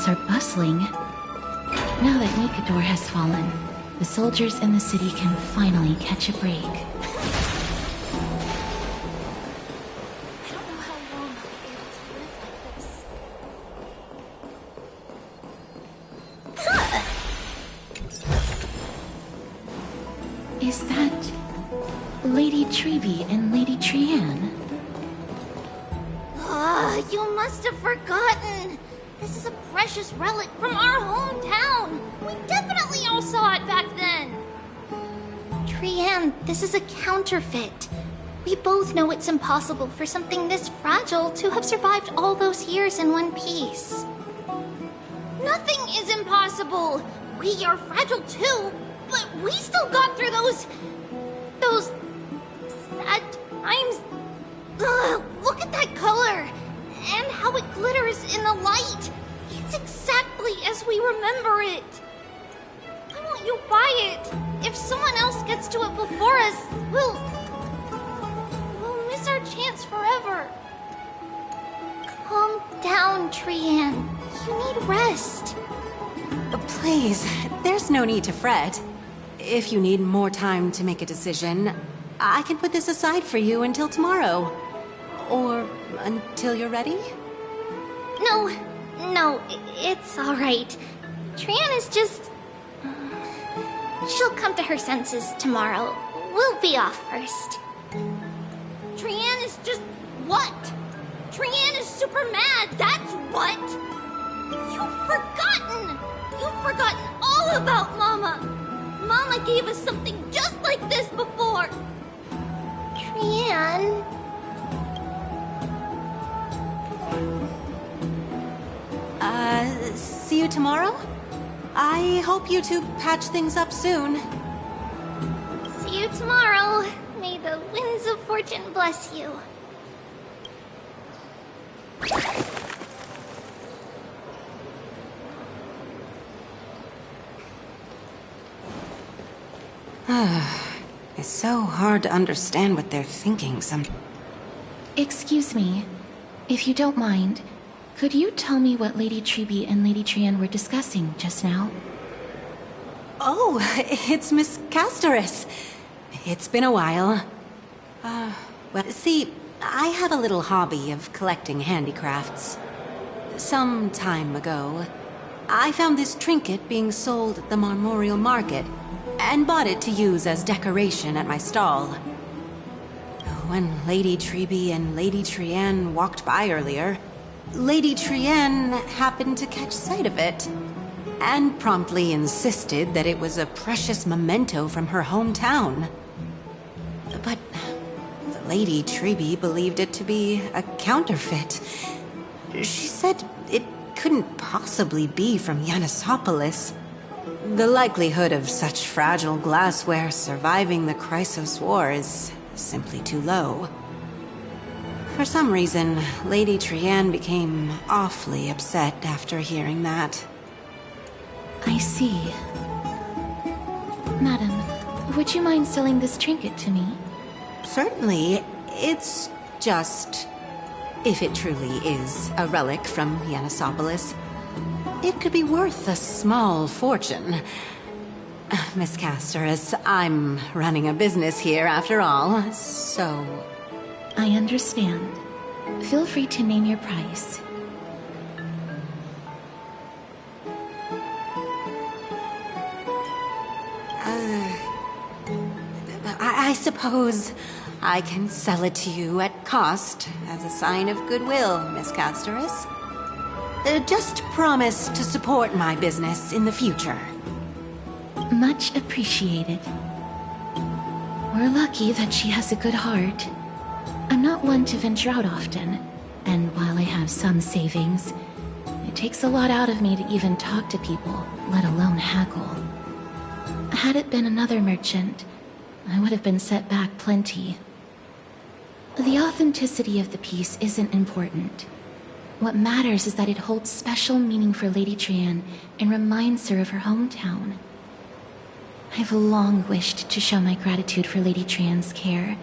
Are bustling. Now that Nikador has fallen, the soldiers in the city can finally catch a break. I don't know how long I'll be able to live like this. Is that Lady Treby and Lady Trianne? You must have forgotten. This is a precious relic from our hometown. We definitely all saw it back then. Trianne, this is a counterfeit. We both know it's impossible for something this fragile to have survived all those years in one piece. Nothing is impossible. We are fragile too, but we still got through those sad times. Ugh, look at that color. And how it glitters in the light. It's exactly as we remember it. Why won't you buy it? If someone else gets to it before us, we'll miss our chance forever. Calm down, Trianne. You need rest. Please, there's no need to fret. If you need more time to make a decision, I can put this aside for you until tomorrow. Or until you're ready? No, it's all right. Trianne is just... She'll come to her senses tomorrow. We'll be off first. Trianne is just... what? Trianne is super mad, that's what! You've forgotten all about Mama! Mama gave us something just like this before! Trianne... See you tomorrow? I hope you two patch things up soon. See you tomorrow. May the winds of fortune bless you. It's so hard to understand what they're thinking Excuse me, if you don't mind, could you tell me what Lady Treby and Lady Trianne were discussing just now? Oh, it's Miss Castoris. It's been a while. Well, see, I have a little hobby of collecting handicrafts. Some time ago, I found this trinket being sold at the Memorial Market, and bought it to use as decoration at my stall. When Lady Treby and Lady Trianne walked by earlier, Lady Trianne happened to catch sight of it, and promptly insisted that it was a precious memento from her hometown. But Lady Treby believed it to be a counterfeit. She said it couldn't possibly be from Yanisopolis. The likelihood of such fragile glassware surviving the Chrysos War is simply too low. For some reason, Lady Trianne became awfully upset after hearing that. I see. Madam, would you mind selling this trinket to me? Certainly. It's just... if it truly is a relic from Yanisopolis, it could be worth a small fortune. Miss Casterus, I'm running a business here after all, so... I understand. Feel free to name your price. I suppose I can sell it to you at cost as a sign of goodwill, Miss Casterus. Just promise to support my business in the future. Much appreciated. We're lucky that she has a good heart. I'm not one to venture out often, and while I have some savings, it takes a lot out of me to even talk to people, let alone haggle. Had it been another merchant, I would have been set back plenty. The authenticity of the piece isn't important. What matters is that it holds special meaning for Lady Trian and reminds her of her hometown. I've long wished to show my gratitude for Lady Trian's care,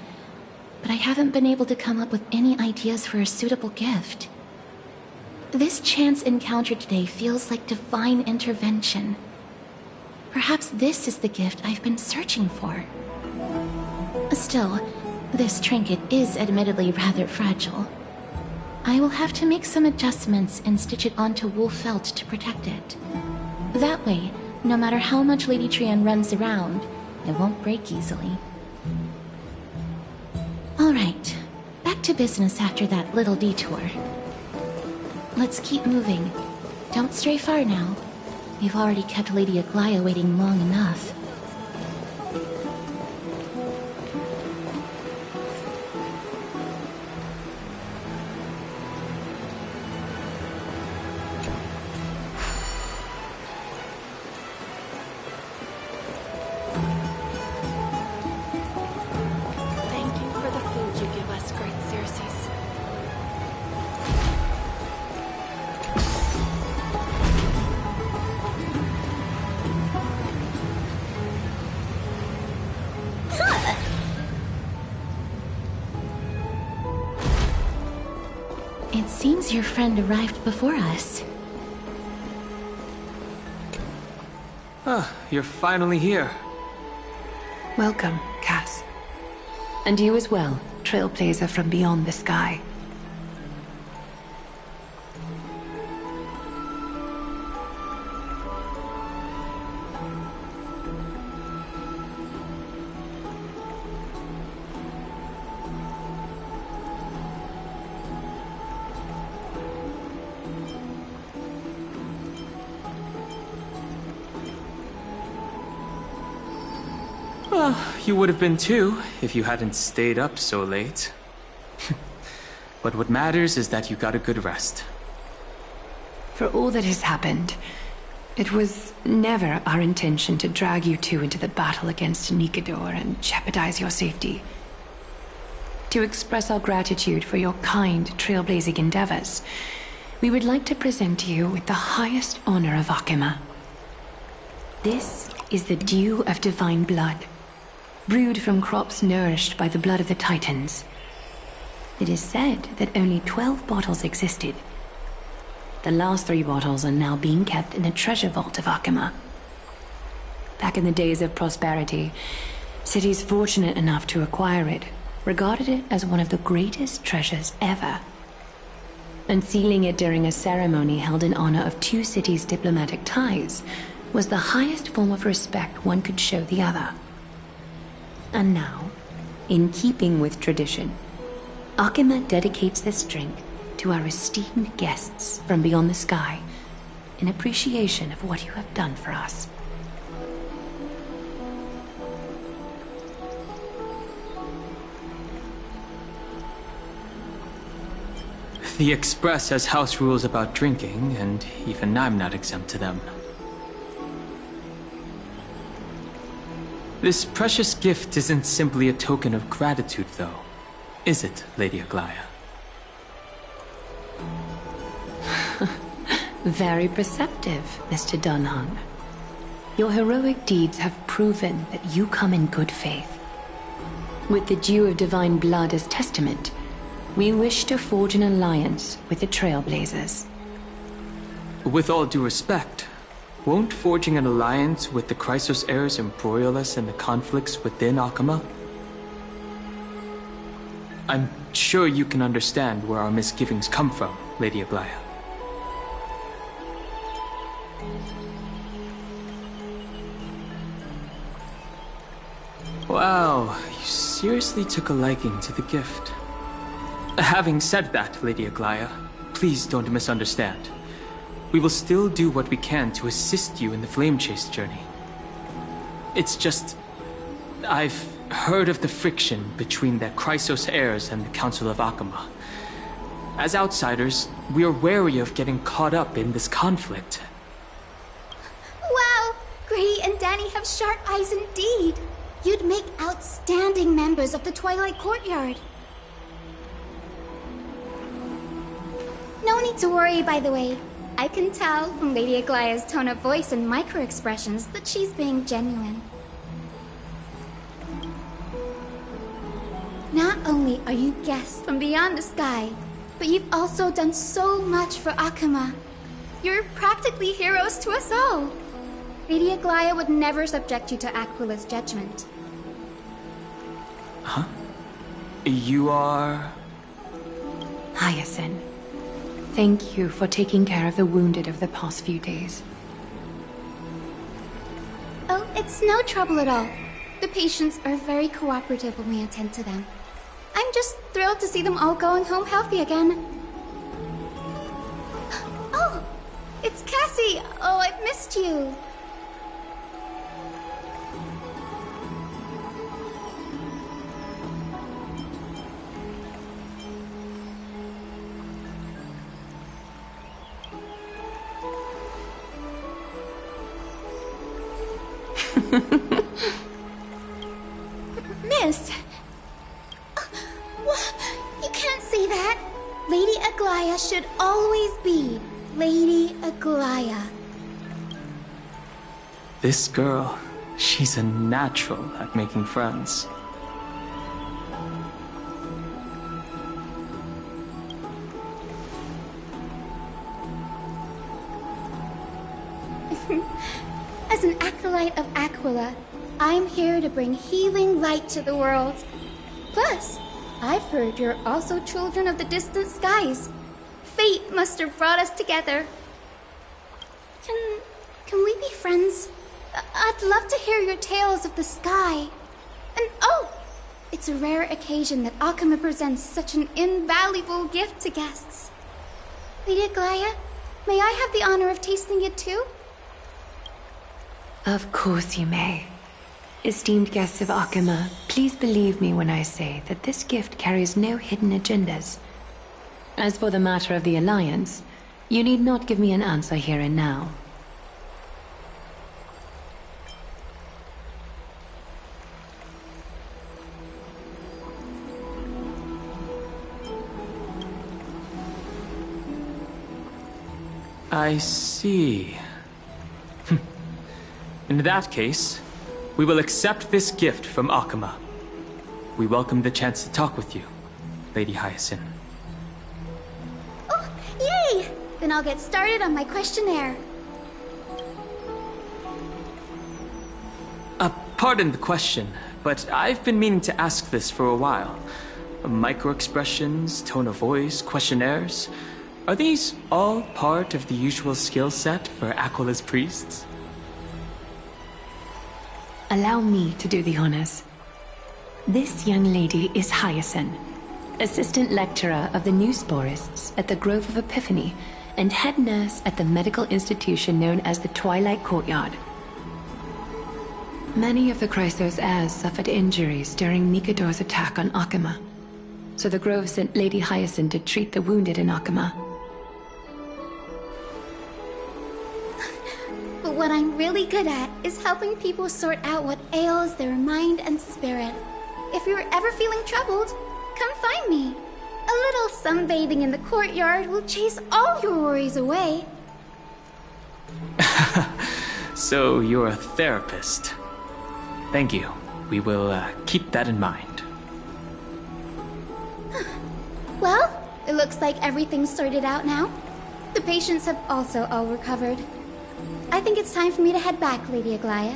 but I haven't been able to come up with any ideas for a suitable gift. This chance encounter today feels like divine intervention. Perhaps this is the gift I've been searching for. Still, this trinket is admittedly rather fragile. I will have to make some adjustments and stitch it onto wool felt to protect it. That way, no matter how much Lady Trian runs around, it won't break easily. Alright, back to business after that little detour. Let's keep moving. Don't stray far now. We've already kept Lady Aglaia waiting long enough. It seems your friend arrived before us. Ah, you're finally here. Welcome, Cass. And you as well, trailblazer from beyond the sky. Well, you would have been too, if you hadn't stayed up so late. But what matters is that you got a good rest. For all that has happened, it was never our intention to drag you two into the battle against Nikador and jeopardize your safety. To express our gratitude for your kind trailblazing endeavors, we would like to present you with the highest honor of Akima. This is the Dew of Divine Blood, brewed from crops nourished by the blood of the Titans. It is said that only 12 bottles existed. The last 3 bottles are now being kept in the treasure vault of Akima. Back in the days of prosperity, cities fortunate enough to acquire it regarded it as one of the greatest treasures ever. Unsealing it during a ceremony held in honor of 2 cities' diplomatic ties was the highest form of respect one could show the other. And now, in keeping with tradition, Akima dedicates this drink to our esteemed guests from beyond the sky in appreciation of what you have done for us. The Express has house rules about drinking, and even I'm not exempt to them. This precious gift isn't simply a token of gratitude, though, is it, Lady Aglaia? Very perceptive, Mr. Dunhung. Your heroic deeds have proven that you come in good faith. With the Dew of Divine Blood as testament, we wish to forge an alliance with the Trailblazers. With all due respect, Won't forging an alliance with the Chrysos heirs embroil us in the conflicts within Akama? I'm sure you can understand where our misgivings come from, Lady Aglaya. Wow, you seriously took a liking to the gift. Having said that, Lady Aglaya, please don't misunderstand. We will still do what we can to assist you in the Flame Chase journey. It's just... I've heard of the friction between the Chrysos heirs and the Council of Akama. As outsiders, we are wary of getting caught up in this conflict. Wow! Gray and Danny have sharp eyes indeed. You'd make outstanding members of the Twilight Courtyard. No need to worry, by the way. I can tell from Lady Aglaya's tone of voice and micro-expressions that she's being genuine. Not only are you guests from beyond the sky, but you've also done so much for Akama. You're practically heroes to us all. Lady Aglaya would never subject you to Aquila's judgment. Huh? You are... Hyacinth. Thank you for taking care of the wounded of the past few days. Oh, it's no trouble at all. The patients are very cooperative when we attend to them. I'm just thrilled to see them all going home healthy again. Oh, it's Cassie! Oh, I've missed you. Miss! You can't say that! Lady Aglaya should always be Lady Aglaya. This girl, she's a natural at making friends. As an acolyte of Aquila, I'm here to bring healing light to the world. Plus, I've heard you're also children of the distant skies. Fate must have brought us together. Can we be friends? I'd love to hear your tales of the sky. And oh, it's a rare occasion that Akama presents such an invaluable gift to guests. Lady Aglaya, may I have the honor of tasting it too? Of course you may. Esteemed guests of Akama, please believe me when I say that this gift carries no hidden agendas. As for the matter of the Alliance, you need not give me an answer here and now. I see. In that case, we will accept this gift from Akama. We welcome the chance to talk with you, Lady Hyacinth. Oh, yay! Then I'll get started on my questionnaire. Pardon the question, but I've been meaning to ask this for a while. Micro-expressions, tone of voice, questionnaires... Are these all part of the usual skill set for Aquila's priests? Allow me to do the honors. This young lady is Hyacinth, assistant lecturer of the new sporists at the Grove of Epiphany and head nurse at the medical institution known as the Twilight Courtyard. Many of the Chrysos heirs suffered injuries during Mikado's attack on Akama, so the Grove sent Lady Hyacinth to treat the wounded in Akama. But what I'm really good at is helping people sort out what ails their mind and spirit. If you're ever feeling troubled, come find me. A little sunbathing in the courtyard will chase all your worries away. So you're a therapist. Thank you. We will keep that in mind. Well, it looks like everything's sorted out now. The patients have also all recovered. I think it's time for me to head back, Lady Aglaya.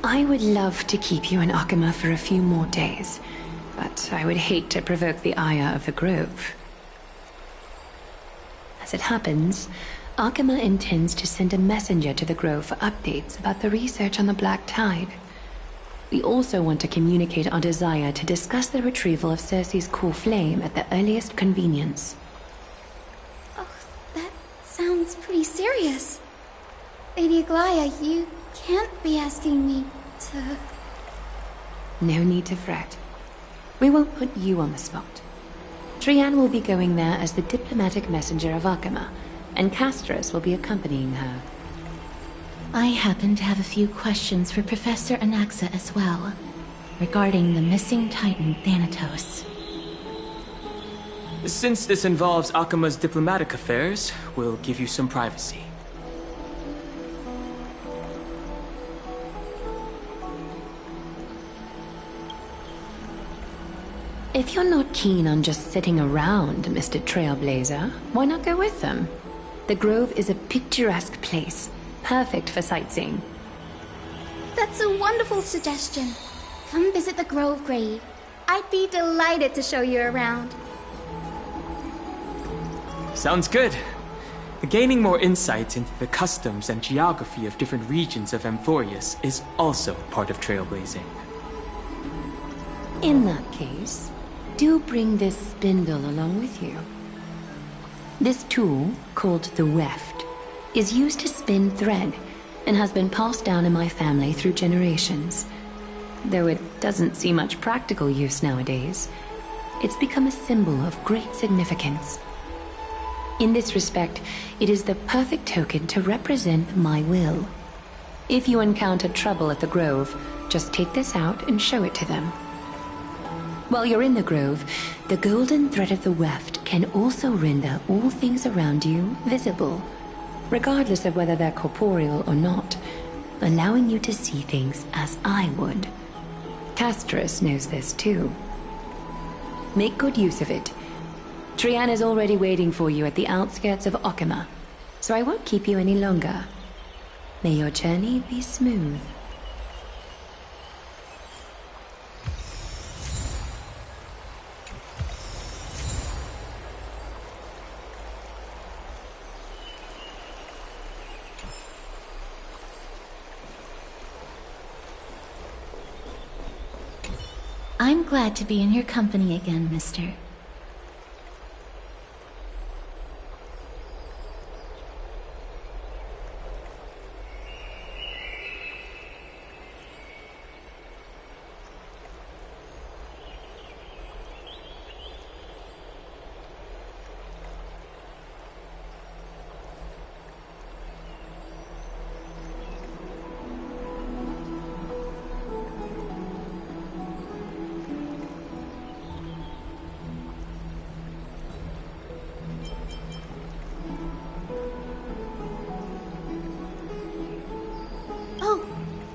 I would love to keep you in Akama for a few more days, but I would hate to provoke the ire of the Grove. As it happens, Akama intends to send a messenger to the Grove for updates about the research on the Black Tide. We also want to communicate our desire to discuss the retrieval of Circe's core flame at the earliest convenience. Oh, that sounds pretty serious. Lady Aglaya, you can't be asking me to... No need to fret. We won't put you on the spot. Trian will be going there as the diplomatic messenger of Akama, and Castris will be accompanying her. I happen to have a few questions for Professor Anaxa as well, regarding the missing Titan Thanatos. Since this involves Akama's diplomatic affairs, we'll give you some privacy. If you're not keen on just sitting around, Mr. Trailblazer, why not go with them? The Grove is a picturesque place, perfect for sightseeing. That's a wonderful suggestion. Come visit the Grove Grave. I'd be delighted to show you around. Sounds good. Gaining more insights into the customs and geography of different regions of Amphorius is also part of trailblazing. In that case, do bring this spindle along with you. This tool, called the weft, is used to spin thread and has been passed down in my family through generations. Though it doesn't see much practical use nowadays, it's become a symbol of great significance. In this respect, it is the perfect token to represent my will. If you encounter trouble at the Grove, just take this out and show it to them. While you're in the Grove, the golden thread of the weft can also render all things around you visible, regardless of whether they're corporeal or not, allowing you to see things as I would. Castris knows this too. Make good use of it. Trian is already waiting for you at the outskirts of Akama, so I won't keep you any longer. May your journey be smooth. I'm glad to be in your company again, mister.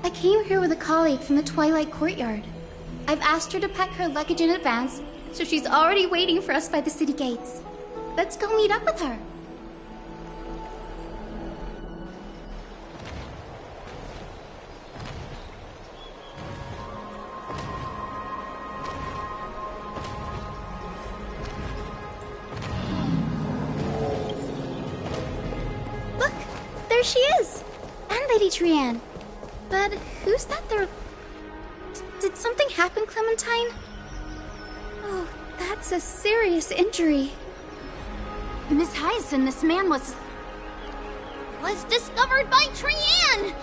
I came here with a colleague from the Twilight Courtyard. I've asked her to pack her luggage in advance, so she's already waiting for us by the city gates. Let's go meet up with her. Look, there she is! And Lady Trian. But who's that there? Did something happen, Clementine? Oh, that's a serious injury. Miss Hyacinth, this man was discovered by Trian!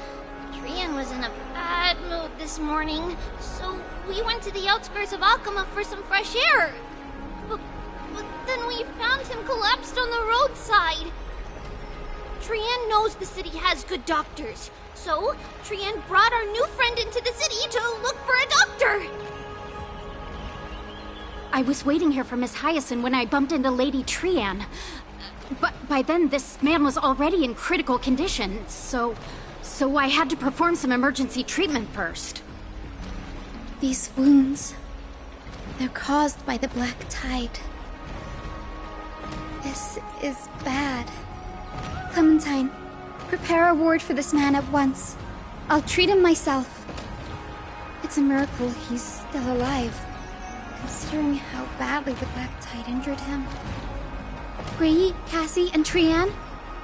Trian was in a bad mood this morning, so we went to the outskirts of Akama for some fresh air. But then we found him collapsed on the roadside. Trian knows the city has good doctors. So, Trian brought our new friend into the city to look for a doctor! I was waiting here for Miss Hyacinth when I bumped into Lady Trian. But by then, this man was already in critical condition, so I had to perform some emergency treatment first. These wounds, they're caused by the Black Tide. This is bad. Clementine, Prepare a ward for this man at once. I'll treat him myself. It's a miracle he's still alive, considering how badly the Black Tide injured him. Grey, Cassie, and Trianne,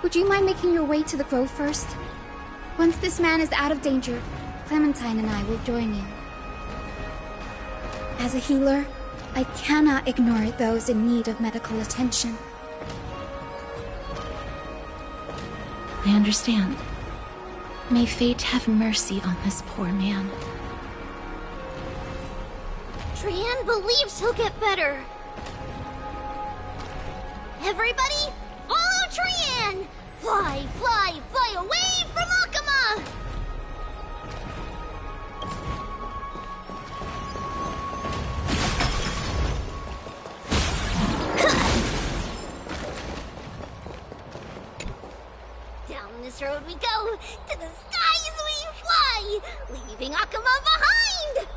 would you mind making your way to the grove first? Once this man is out of danger, Clementine and I will join you. As a healer, I cannot ignore those in need of medical attention. I understand. May fate have mercy on this poor man. Trianne believes he'll get better. Everybody, follow Trianne! Fly, fly, fly away from Akama! Down this road we go, to the skies we fly, leaving Akama behind!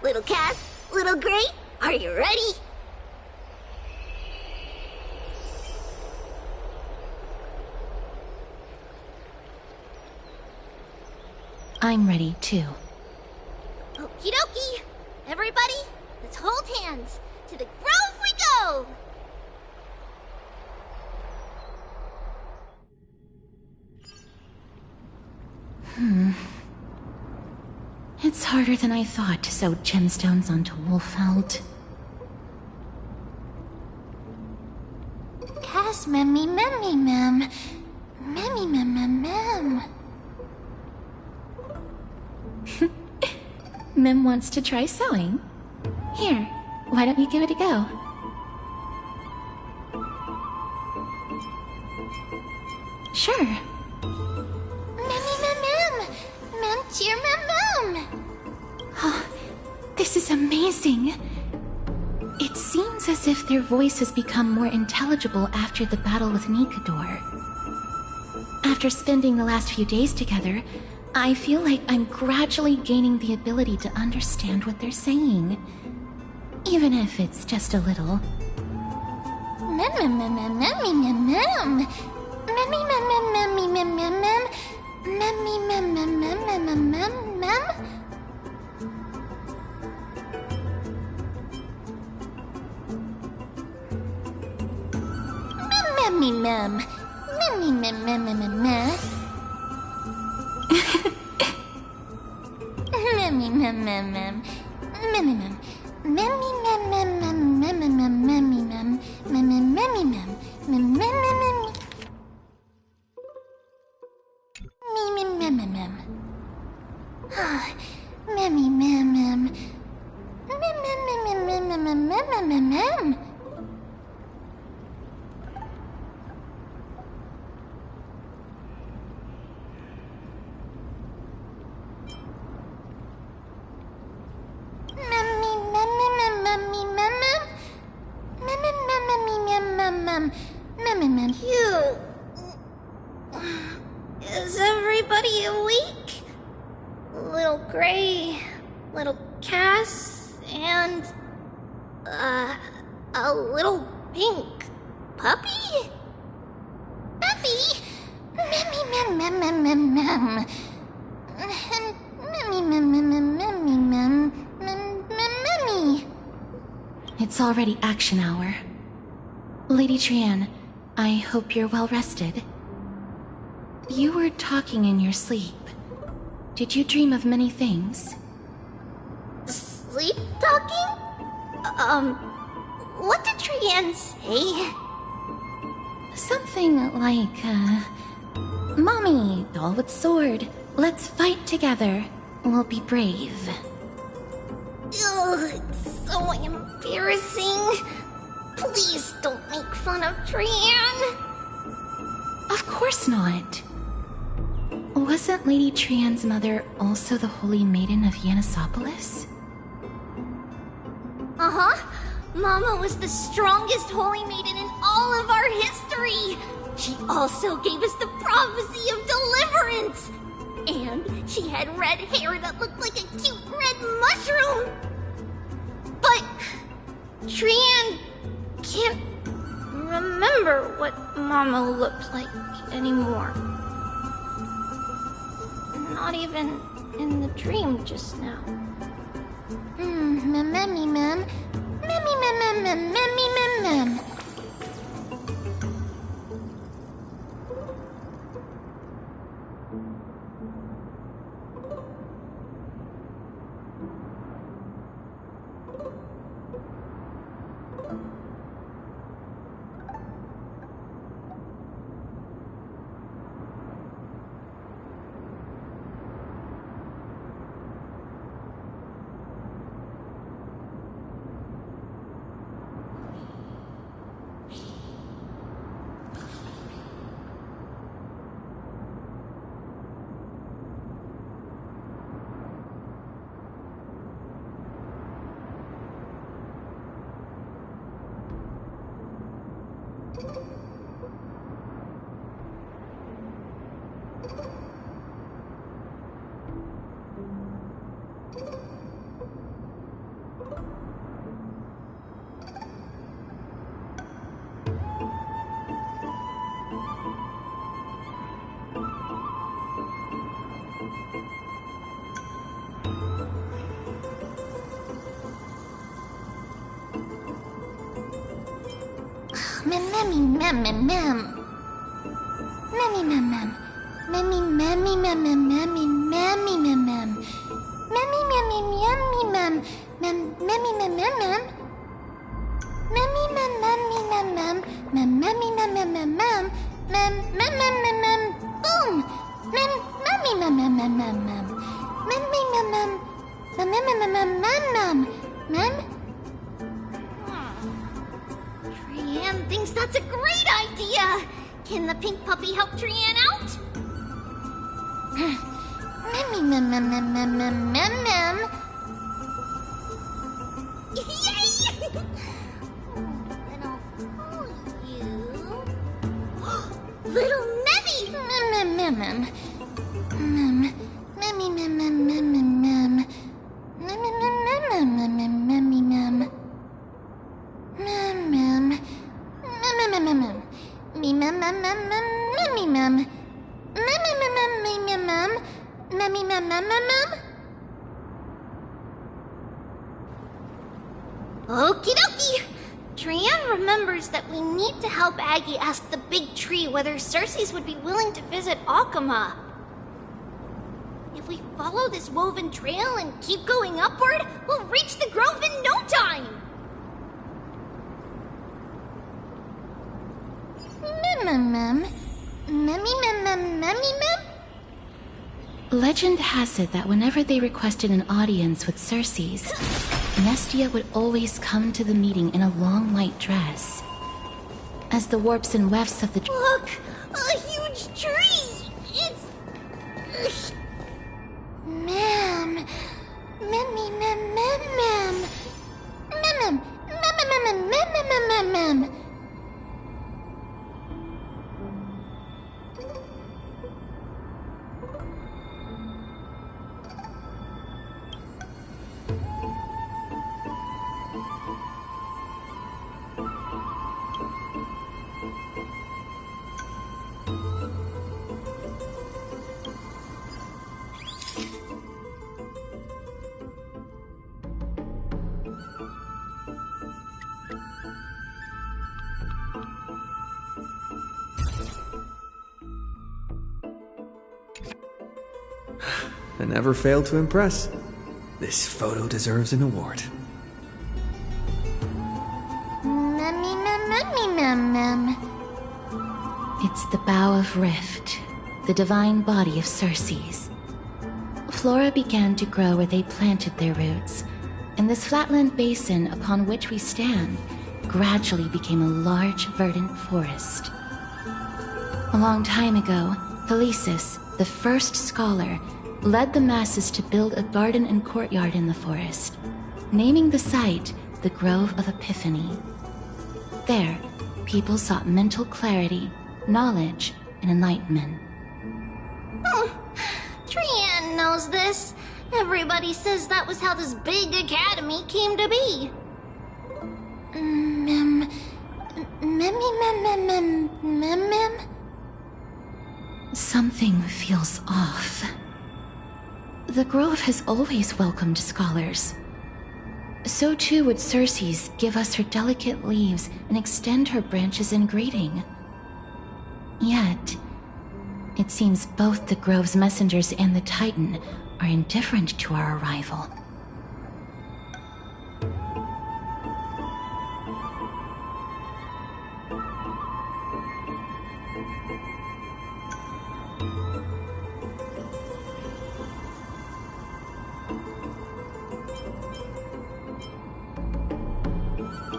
Little Cass, little Grey, are you ready? I'm ready, too. Okie dokie! Everybody, let's hold hands. To the grove we go! It's harder than I thought to sew gemstones onto Wolfeld. Cass, memmy, memmy, mem. Memmy, mem, mem, mem. Mem wants to try sewing. Here, why don't you give it a go? Sure. Memmy, mem, mem. Mem, cheer, mem, mem. Oh, this is amazing. It seems as if their voice has become more intelligible after the battle with Nikador. After spending the last few days together, I feel like I'm gradually gaining the ability to understand what they're saying. Even if it's just a little. Mem, mem, mem, mem, memmy, mem, mem. Memmy, mem, mem, memmy, mem, mem, mem. Memmy, mem, mem, mem, mem, mem, mem, mem. Memmy, mem. Memmy, mem, mem, mem, mem, mem. Memmy, mem, mem, mem. Memmy, mem. Memmy, mem, mem, mem, memmy, mem, memmy, mem. Memmy, memmy, mem. Mem, mem, mem, mem. Meme, mem, mem, mem. Memmy, mem, mem. Mem, mem, mem, mem, mem, mem, mem, mem, mem. Is everybody awake? Little Grey, little Cass, and a little pink puppy? Puppy? Memmy, mem, mem, mem, mem, mem. Memmy, mem, mem, mem, memmy, mem, mem, mem, memmy. It's already action hour. Lady Trianne, I hope you're well rested. You were talking in your sleep. Did you dream of many things? Sleep talking? What did Trianne say? Something like, Mommy, doll with sword, let's fight together. We'll be brave. Ugh, it's so embarrassing. Please don't make fun of Trianne. Of course not. Wasn't Lady Trianne's mother also the Holy Maiden of Yanisopolis? Uh-huh. Mama was the strongest Holy Maiden in all of our history. She also gave us the prophecy of deliverance. And she had red hair that looked like a cute red mushroom. But Trianne can't remember what Mama looked like anymore. Not even in the dream just now. Mammy, mem. Mammy, mem, mem, mammy, mem, mem. Mammy, mem, mem, mem. Mammy, mem, mem. Mammy, mammy, mem, mem, mammy, mammy, mem, mem. Mammy, mammy, mammy, mem. Mem, mammy, mem, mem, mem. Mammy, mem, mammy, mem, mem. Mem, mammy, mem, mem, mem, mem. Mem, mem, mem, mem, mem. Boom. Mem, mammy, mem, mem, mem, mem, mem. Mammy, mem, mem. Mem, mem, mem, mem, mem, mem. Mem. Trian thinks that's a great idea! Can the pink puppy help Trian out? Mammy, mem, mem, mem, mem, mem, mem, mem. Yay! Then I'll call you... Little Memmy! Mem, mem, mem, mem. Mem, memmy, mem, mem, mem, mem, mem. Mem, mem, mem, mem, mem, mem, memmy, mem. Mem, mem. Mem, mem, mem, mem. Me, mem, mem, mem, mem, memmy, mem. Mem, mem, mem, mem, mem, mem. Memmy, mem, mem, mem, mem. Okie dokie! Trian remembers that we need to help Aggie ask the big tree whether Circes would be willing to visit Akama. If we follow this woven trail and keep going upward, we'll reach the grove in no time! Mem, mem. Memmy, mem, mem, memmy, mem. Legend has it that whenever they requested an audience with Circes, Nestia would always come to the meeting in a long white dress. As the warps and wefts of the... Look! A huge tree! It's... Ma'am. Memmy, mem, mem, mem. Mem, mem, mem, mem, mem, mem, mem. I never failed to impress. This photo deserves an award. Memmy, mem, memmy, mem, mem. It's the Bow of Rift, the divine body of Circes. Flora began to grow where they planted their roots, and this flatland basin upon which we stand gradually became a large, verdant forest. A long time ago, Thelesis, the first scholar, led the masses to build a garden and courtyard in the forest, naming the site the Grove of Epiphany. There, people sought mental clarity, knowledge, and enlightenment. Trian knows this. Everybody says that was how this big academy came to be. Mem? Something feels off. The Grove has always welcomed scholars. So too would Circe's give us her delicate leaves and extend her branches in greeting. Yet, it seems both the Grove's messengers and the Titan are indifferent to our arrival.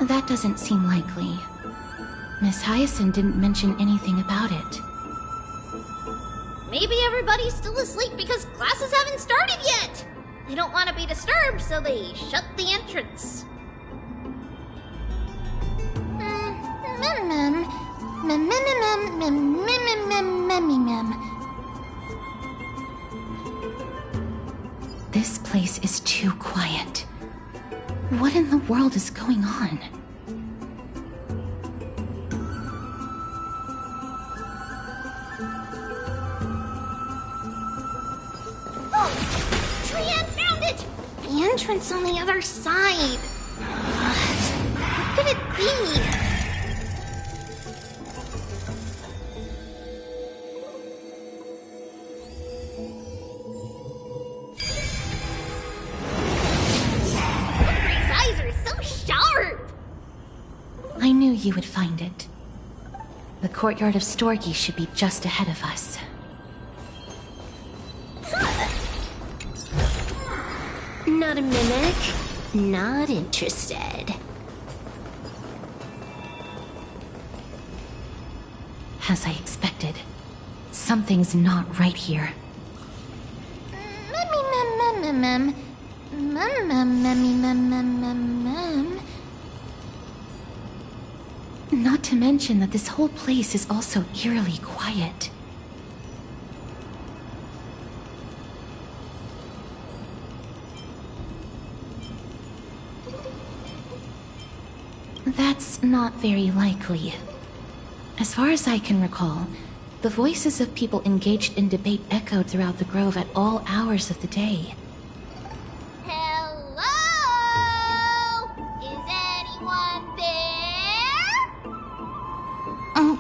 That doesn't seem likely. Miss Hyacinth didn't mention anything about it. Maybe everybody's still asleep because classes haven't started yet. They don't want to be disturbed, so they shut the entrance. This place is too quiet. What in the world is going on? Oh! Trian found it! The entrance on the other side. What could it be? I knew you would find it. The courtyard of Storgi should be just ahead of us. Not a mimic. Not interested. As I expected, something's not right here. Not to mention that this whole place is also eerily quiet. That's not very likely. As far as I can recall, the voices of people engaged in debate echoed throughout the grove at all hours of the day. Hello? Is anyone there? Oh,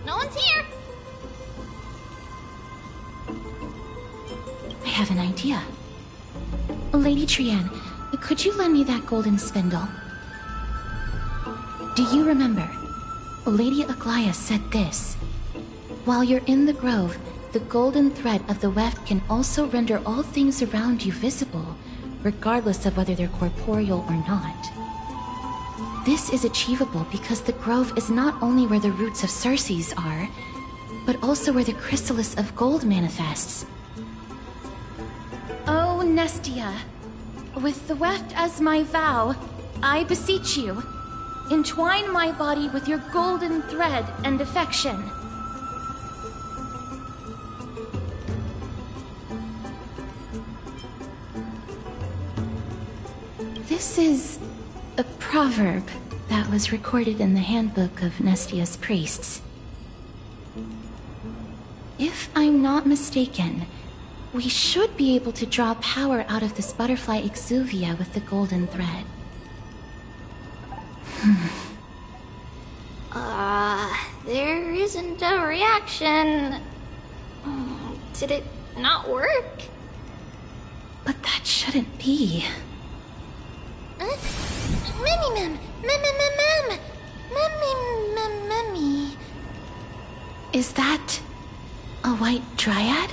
no one's here. I have an idea. Lady Trian, could you lend me that golden spindle? Do you remember? Lady Aglaia said this. While you're in the grove, the golden thread of the weft can also render all things around you visible, regardless of whether they're corporeal or not. This is achievable because the grove is not only where the roots of Circe's are, but also where the chrysalis of gold manifests. Oh, Nestia, with the weft as my vow, I beseech you, entwine my body with your golden thread and affection. This is a proverb that was recorded in the handbook of Nestia's priests. If I'm not mistaken, we should be able to draw power out of this butterfly exuvia with the golden thread. There isn't a reaction. Did it not work? But that shouldn't be. Mummy. Is that a white dryad?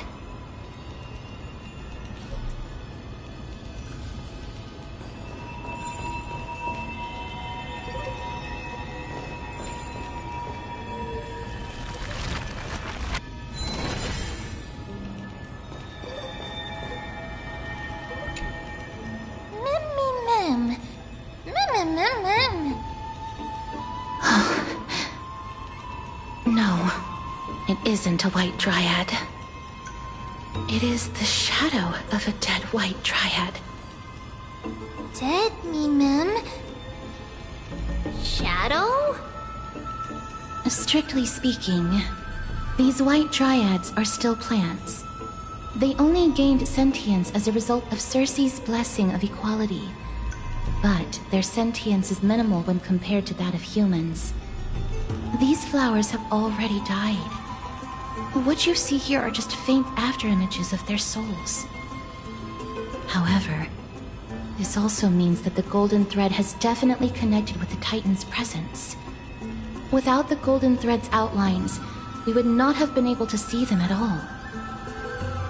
No, it isn't a white dryad. It is the shadow of a dead white dryad. Dead, Mimim? shadow? Strictly speaking, these white dryads are still plants. They only gained sentience as a result of Circe's blessing of equality. But their sentience is minimal when compared to that of humans. These flowers have already died. What you see here are just faint afterimages of their souls. However, this also means that the golden thread has definitely connected with the Titan's presence. Without the golden thread's outlines, we would not have been able to see them at all.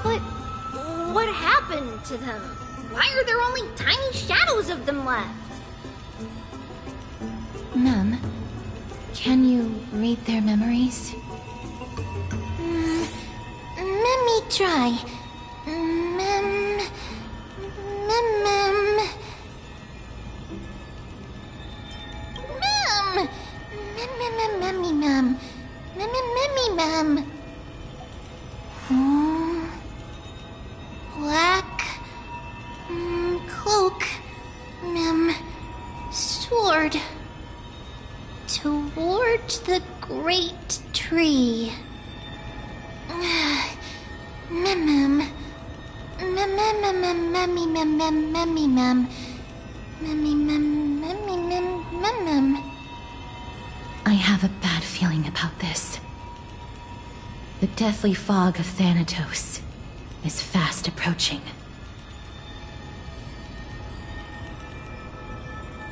But what happened to them? Why are there only tiny shadows of them left? Mem, can you read their memories? Let me try. Mem. Black cloak, sword toward the great tree. I have a bad feeling about this. The deathly fog of Thanatos is fast approaching.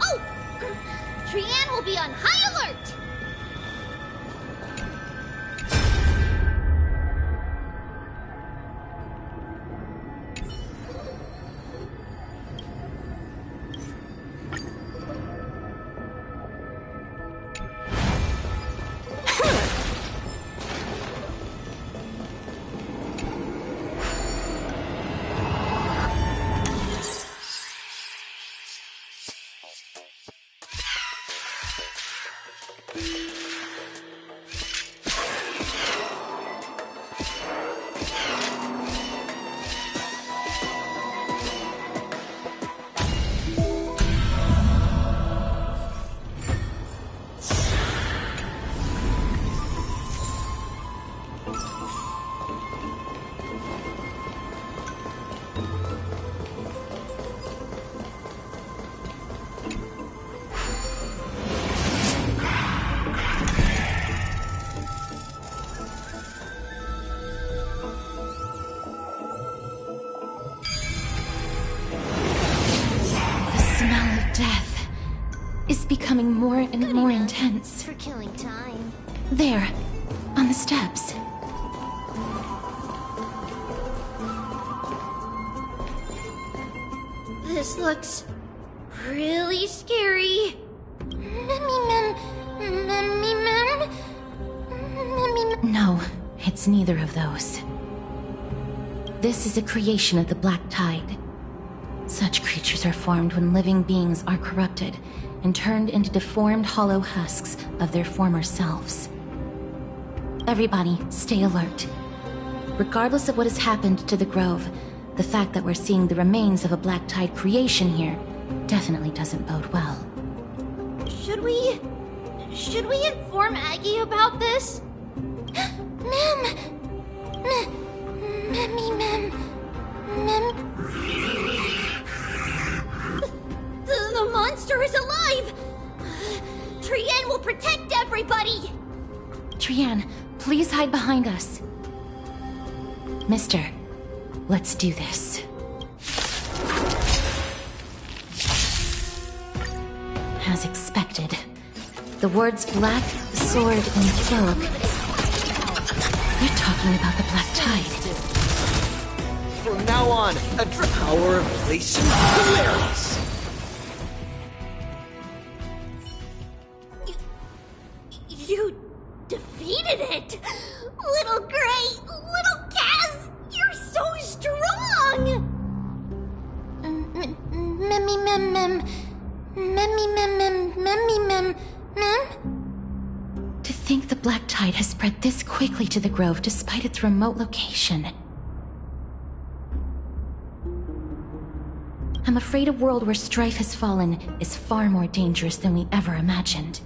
Oh! Trianne will be on high alert! Becoming more and more intense. For killing time. There, on the steps. This looks really scary. No, it's neither of those. This is a creation of the Black Tide. Such creatures are formed when living beings are corrupted and turned into deformed hollow husks of their former selves. Everybody, stay alert. Regardless of what has happened to the Grove, the fact that we're seeing the remains of a Black Tide creation here definitely doesn't bode well. Should we inform Aggie about this? The monster is alive! Trianne will protect everybody! Trianne, please hide behind us. Mister, let's do this. As expected, the words black, sword, and cloak. They're talking about the Black Tide. From now on, power of place hilarious. You defeated it! Little Gray! Little Kaz! You're so strong! To think the Black Tide has spread this quickly to the Grove despite its remote location. I'm afraid a world where strife has fallen is far more dangerous than we ever imagined.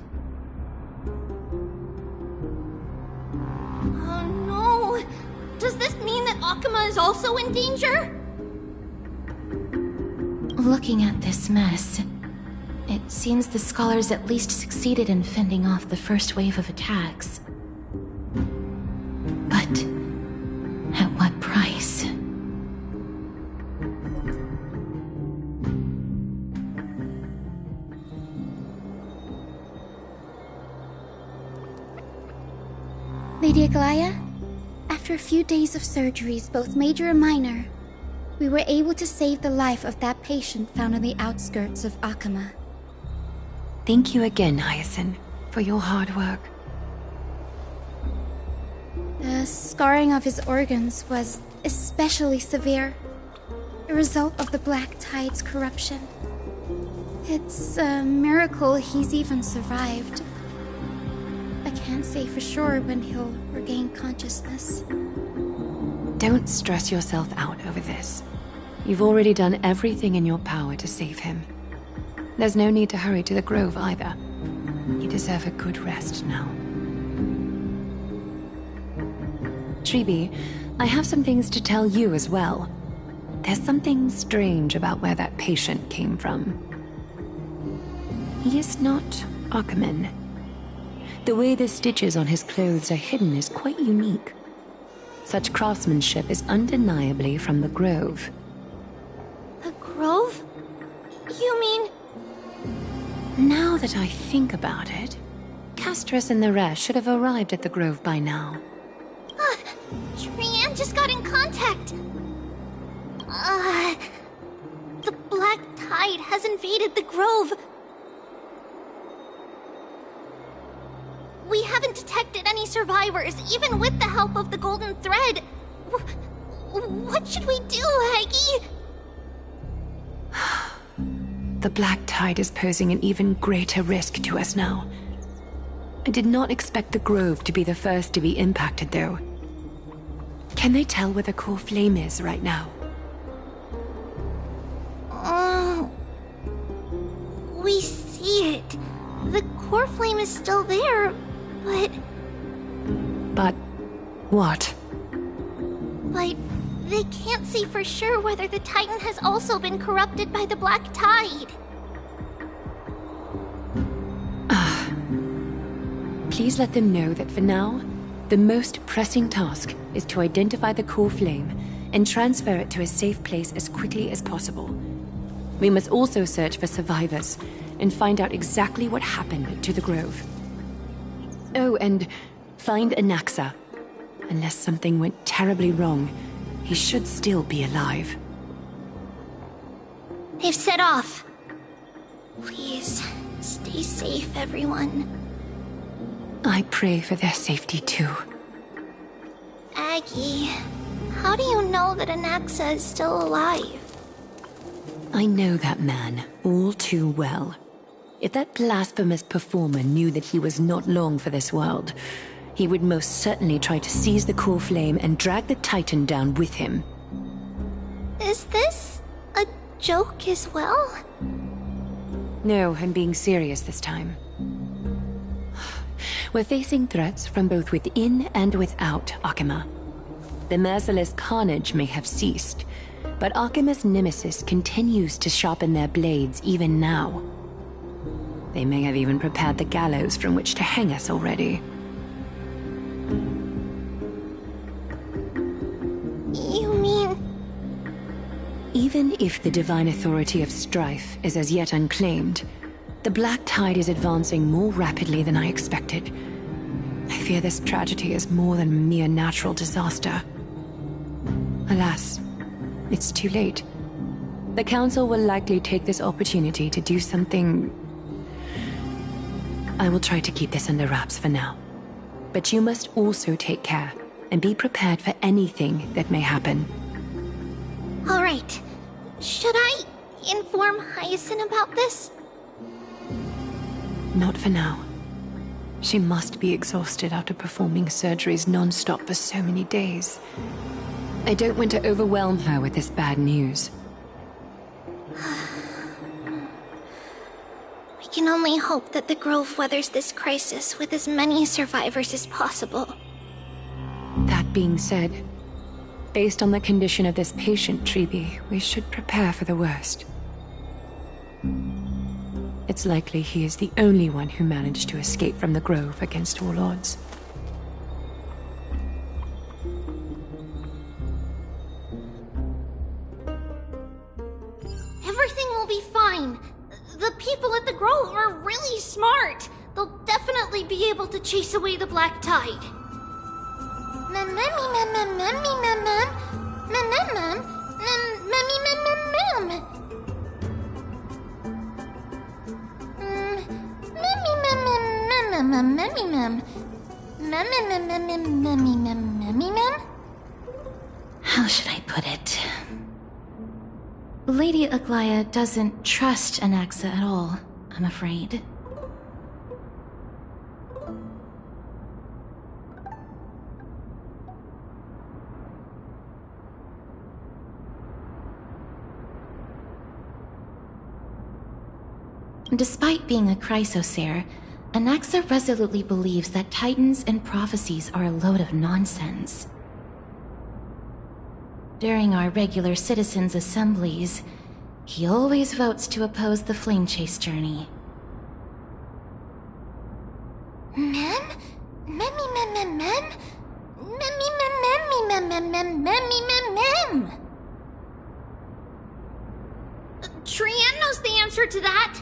also in danger? Looking at this mess, it seems the scholars at least succeeded in fending off the first wave of attacks. But at what price? Lady Aglaya, after a few days of surgeries, both major and minor, we were able to save the life of that patient found on the outskirts of Akama. Thank you again, Hyacinth, for your hard work. The scarring of his organs was especially severe, a result of the Black Tide's corruption. It's a miracle he's even survived. I can't say for sure when he'll regain consciousness. Don't stress yourself out over this. You've already done everything in your power to save him. There's no need to hurry to the Grove either. You deserve a good rest now. Tribi, I have some things to tell you as well. There's something strange about where that patient came from. He is not Akaman. The way the stitches on his clothes are hidden is quite unique. Such craftsmanship is undeniably from the Grove. The Grove? You mean... Now that I think about it, Castorus and the rest should have arrived at the Grove by now. Trianne just got in contact! The Black Tide has invaded the Grove. We haven't detected any survivors, even with the help of the Golden Thread. What should we do, Aggie? The Black Tide is posing an even greater risk to us now. I did not expect the Grove to be the first to be impacted, though. Can they tell where the core flame is right now? We see it. The core flame is still there, but... But what? But they can't say for sure whether the Titan has also been corrupted by the Black Tide. Please let them know that for now, the most pressing task is to identify the core flame and transfer it to a safe place as quickly as possible. We must also search for survivors and find out exactly what happened to the Grove. Oh, and find Anaxa. Unless something went terribly wrong, he should still be alive. They've set off. Please, stay safe, everyone. I pray for their safety too. Aggie, how do you know that Anaxa is still alive? I know that man all too well. If that blasphemous performer knew that he was not long for this world, he would most certainly try to seize the core flame and drag the Titan down with him. Is this a joke as well? No, I'm being serious this time. We're facing threats from both within and without Akama. The merciless carnage may have ceased, but Akima's nemesis continues to sharpen their blades even now. They may have even prepared the gallows from which to hang us already. You mean... Even if the divine authority of strife is as yet unclaimed, the Black Tide is advancing more rapidly than I expected. I fear this tragedy is more than a mere natural disaster. Alas, it's too late. The Council will likely take this opportunity to do something... I will try to keep this under wraps for now. But you must also take care and be prepared for anything that may happen. All right. Should I inform Hyacinth about this? Not for now. She must be exhausted after performing surgeries non-stop for so many days. I don't want to overwhelm her with this bad news. We can only hope that the Grove weathers this crisis with as many survivors as possible. That being said, Based on the condition of this patient, Treeby, we should prepare for the worst. It's likely he is the only one who managed to escape from the Grove against all odds. Everything will be fine. The people at the Grove are really smart. They'll definitely be able to chase away the Black Tide. How should I put it? Lady Aglaya doesn't trust Anaxa at all, I'm afraid. Despite being a Chrysosaur, Anaxa resolutely believes that Titans and prophecies are a load of nonsense. During our regular citizens' assemblies, he always votes to oppose the Flame Chase journey. Mem? Trian knows the answer to that.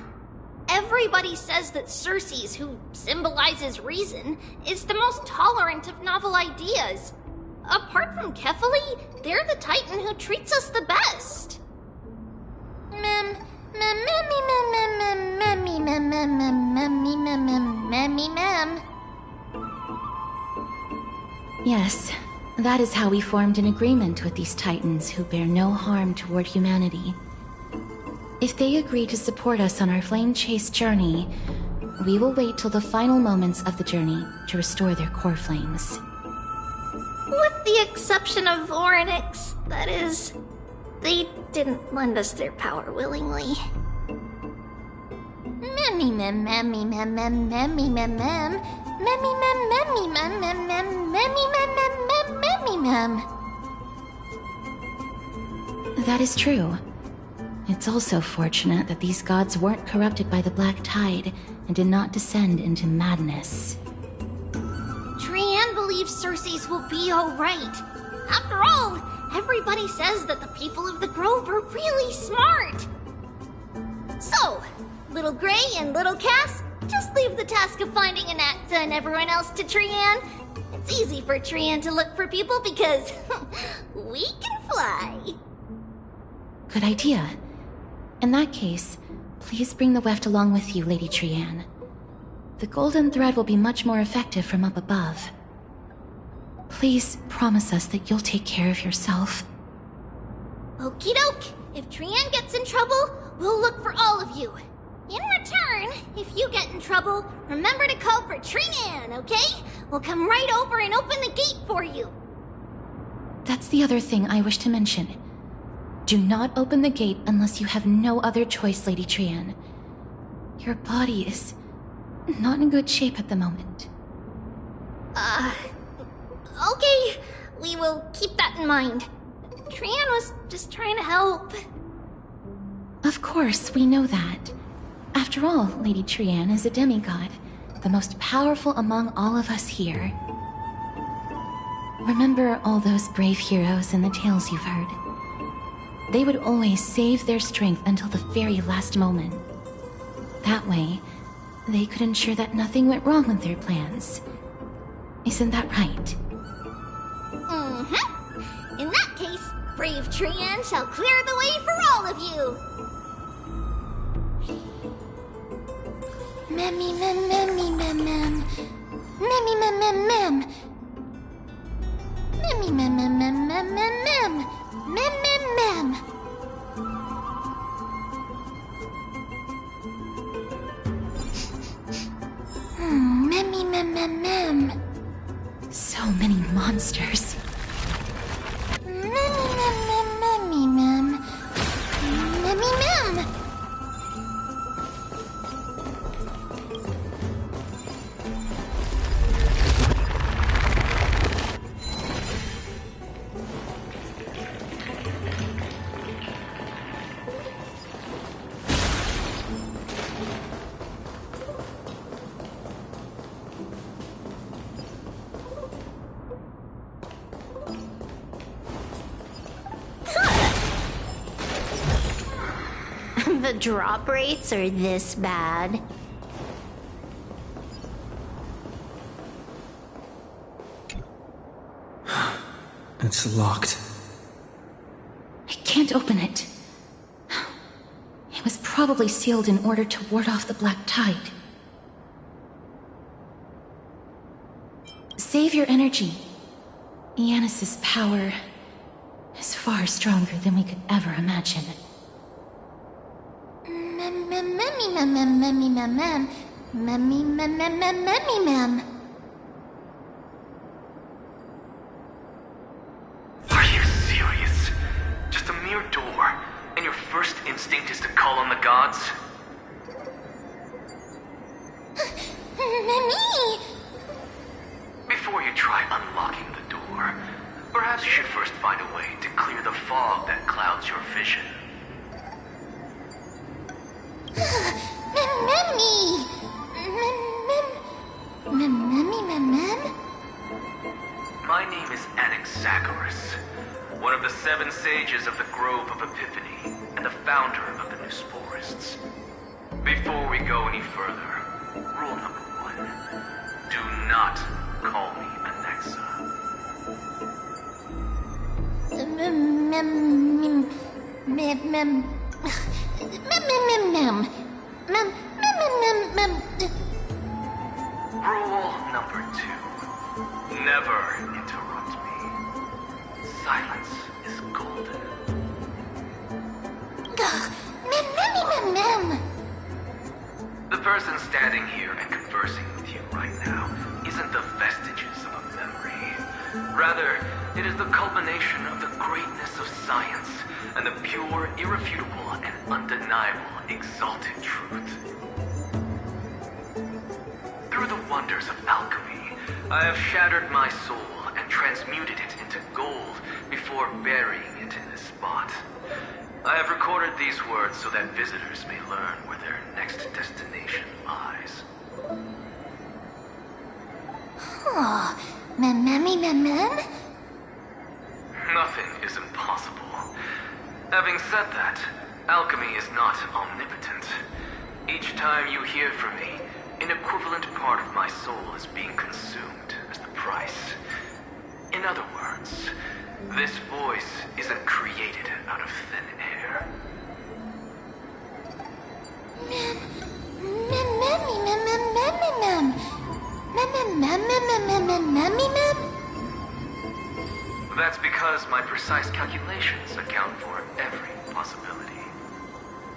Everybody says that Circes, who symbolizes reason, is the most tolerant of novel ideas. Apart from Kefali, they're the Titan who treats us the best. Yes, that is how we formed an agreement with these Titans who bear no harm toward humanity. If they agree to support us on our Flame Chase journey, we will wait till the final moments of the journey to restore their core flames. With the exception of Orynyx, that is. They didn't lend us their power willingly. That is true. It's also fortunate that these gods weren't corrupted by the Black Tide and did not descend into madness. Trian believes Circes will be alright. After all, everybody says that the people of the Grove are really smart. So, Little Gray and Little Cass, just leave the task of finding Anaxa and everyone else to Trian. It's easy for Trian to look for people because we can fly. Good idea. In that case, please bring the weft along with you, Lady Trian. The golden thread will be much more effective from up above. Please promise us that you'll take care of yourself. Okie doke. If Trian gets in trouble, we'll look for all of you. In return, if you get in trouble, remember to call for Trian, okay? We'll come right over and open the gate for you. That's the other thing I wish to mention. Do not open the gate unless you have no other choice, Lady Trian. Your body is not in good shape at the moment. Okay. We will keep that in mind. Trian was just trying to help. Of course, we know that. After all, Lady Trian is a demigod, the most powerful among all of us here. Remember all those brave heroes in the tales you've heard. They would always save their strength until the very last moment. That way, they could ensure that nothing went wrong with their plans. Isn't that right? Mm-hmm. In that case, brave Trian shall clear the way for all of you. Memmy mem memmy mem mem. Memmy mem mem mem. Memmy mem mem mem mem mem mem. Mem mem mem. Memmy mem mem mem. So many monsters. Memmy mem mem memmy mem. Memmy mem. The drop rates are this bad. It's locked. I can't open it. It was probably sealed in order to ward off the black tide. Save your energy. Yanis's power is far stronger than we could ever imagine. Are you serious? Just a mere door, and your first instinct is to call on the gods? Before you try unlocking the door, perhaps you should first find a way to clear the fog that clouds your vision. My name is Anaxagoras, one of the 7 sages of the Grove of Epiphany, and the founder of the New Sporists. Before we go any further, rule number 1, do not call me Anaxa. Rule number 2, never interrupt me. Silence is golden. The person standing here and conversing with you right now isn't the vestiges of a memory. Rather, it is the culmination of the greatness of science and the pure, irrefutable, and undeniable exalted truth. Through the wonders of alchemy, I have shattered my soul and transmuted it into gold before burying it in this spot. I have recorded these words so that visitors may learn where their next destination lies. Nothing is impossible. Having said that, alchemy is not omnipotent. Each time you hear from me, an equivalent part of my soul is being consumed as the price. In other words, this voice isn't created out of thin air. That's because my precise calculations account for every possibility.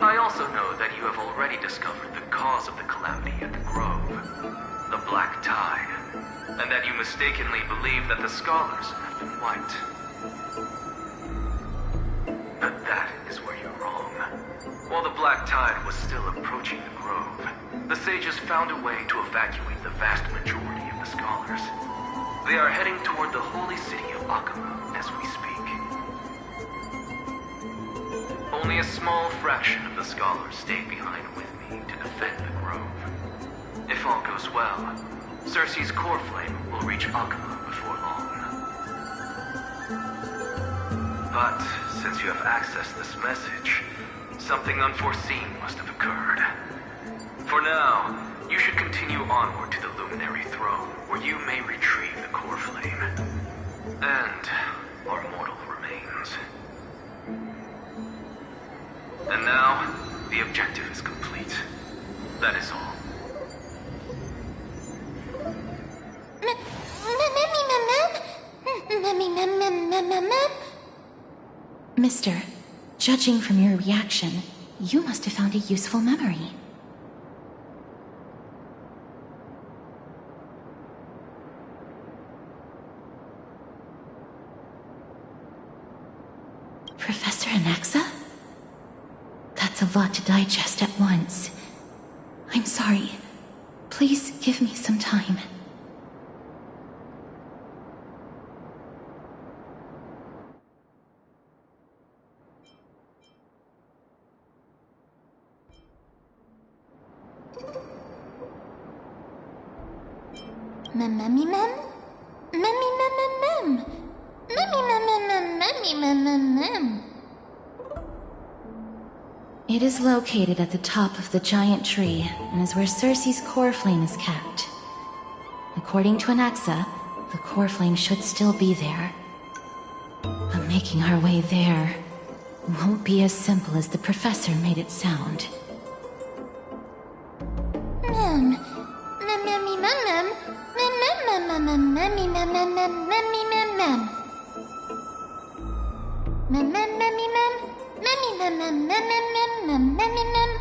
I also know that you have already discovered the cause of the calamity at the Grove, the Black Tide, and that you mistakenly believe that the scholars have been wiped. But that is where you're wrong. While the Black Tide was still approaching the Grove, the sages found a way to evacuate the vast majority of the scholars. They are heading toward the holy city of Akama as we speak. Only a small fraction of the scholars stayed behind with me to defend the Grove. If all goes well, Cersei's core flame will reach Akama before long. But since you have accessed this message, something unforeseen must have occurred. For now, you should continue onward to the Luminary Throne, where you may retrieve the core flame. And our mortal remains. And now, the objective is complete. That is all. Mister, judging from your reaction, you must have found a useful memory. Professor Anaxa? That's a lot to digest at once. I'm sorry. Please give me some time. It is located at the top of the giant tree, and is where Circe's core flame is kept. According to Anaxa, the core flame should still be there. But making our way there won't be as simple as the professor made it sound.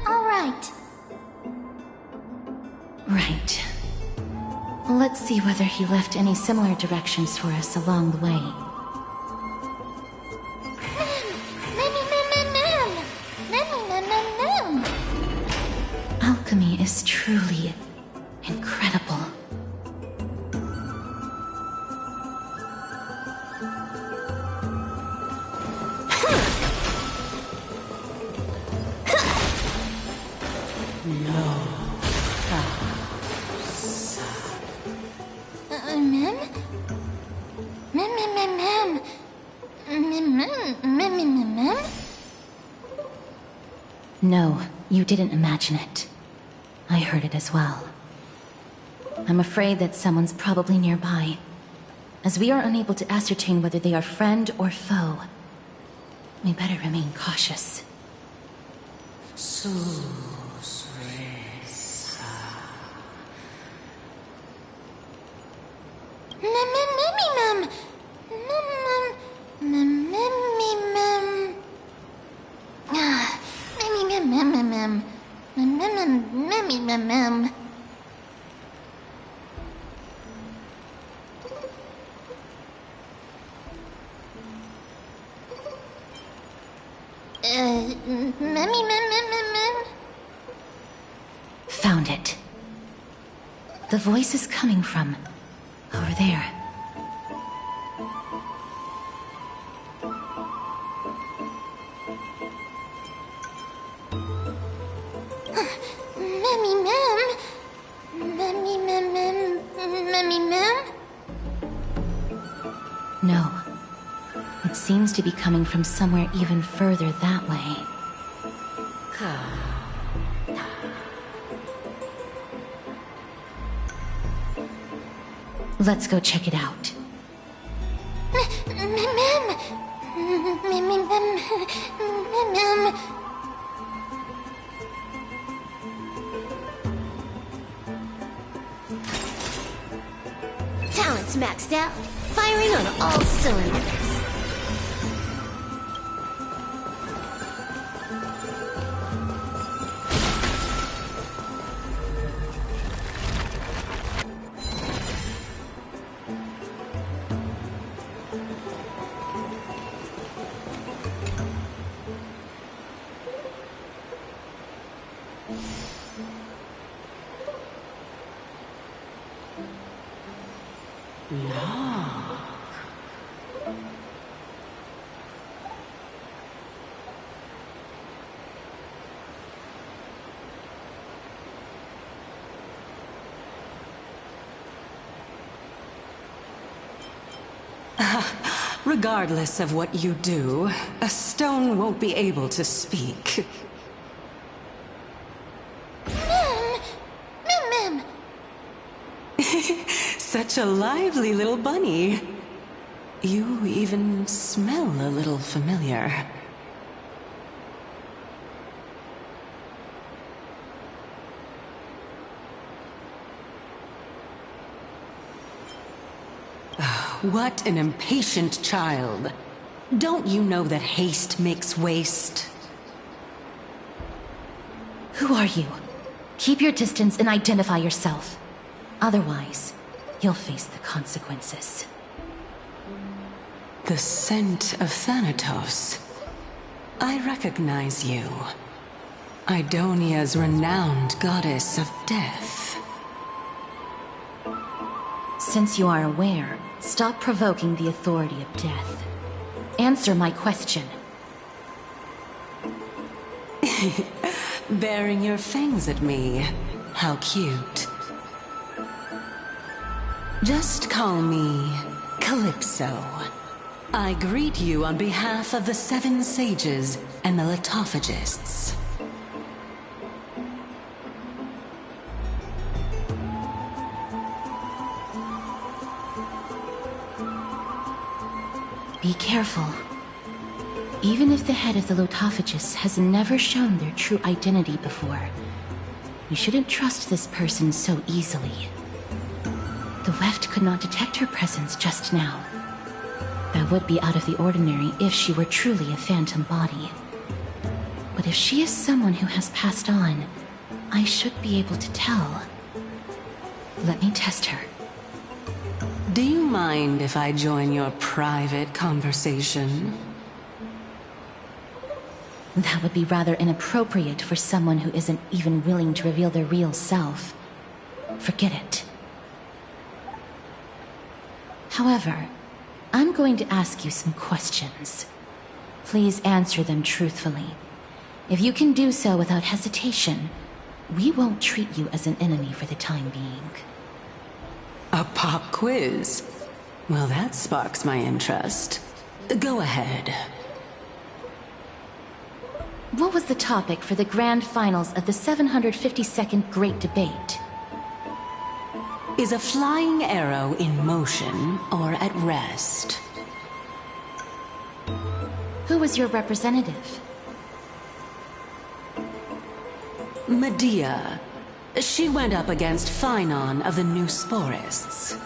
All right. Right. Let's see whether he left any similar directions for us along the way. Alchemy is truly incredible. No, you didn't imagine it. I heard it as well. I'm afraid that someone's probably nearby, as we are unable to ascertain whether they are friend or foe. We better remain cautious. Found it. The voice is coming from over there. No. It seems to be coming from somewhere even further that way. Let's go check it out. Talent's maxed out. Firing on all cylinders. Regardless of what you do, a stone won't be able to speak. Such a lively little bunny. You even smell a little familiar. What an impatient child. Don't you know that haste makes waste? Who are you? Keep your distance and identify yourself. Otherwise, you'll face the consequences. The scent of Thanatos. I recognize you. Idonia's renowned goddess of death. Since you are aware, stop provoking the authority of death. Answer my question. Baring your fangs at me. How cute. Just call me Calypso. I greet you on behalf of the 7 sages and the Litophagists. Be careful. Even if the head of the Lotophagus has never shown their true identity before, you shouldn't trust this person so easily. The Weft could not detect her presence just now. That would be out of the ordinary if she were truly a phantom body. But if she is someone who has passed on, I should be able to tell. Let me test her. Do you mind if I join your private conversation? That would be rather inappropriate for someone who isn't even willing to reveal their real self. Forget it. However, I'm going to ask you some questions. Please answer them truthfully. If you can do so without hesitation, we won't treat you as an enemy for the time being. A pop quiz? Well, that sparks my interest. Go ahead. What was the topic for the grand finals of the 752nd Great Debate? Is a flying arrow in motion or at rest? Who was your representative? Medea. She went up against Phainon of the New Sporists.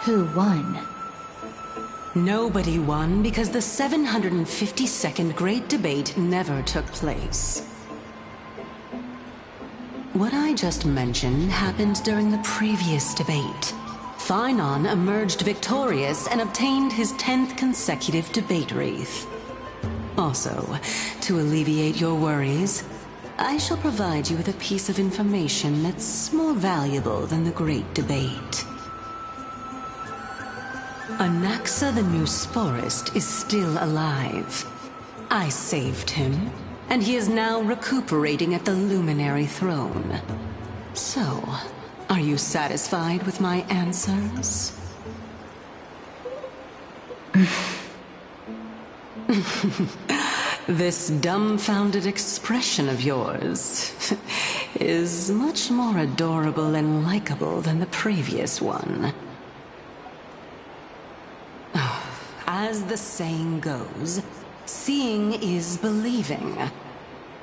Who won? Nobody won because the 752nd Great Debate never took place. What I just mentioned happened during the previous debate. Phainon emerged victorious and obtained his 10th consecutive debate wreath. Also, to alleviate your worries, I shall provide you with a piece of information that's more valuable than the Great Debate. Anaxa the New Sporist is still alive. I saved him, and he is now recuperating at the Luminary Throne. So, are you satisfied with my answers? This dumbfounded expression of yours is much more adorable and likable than the previous one. As the saying goes, seeing is believing.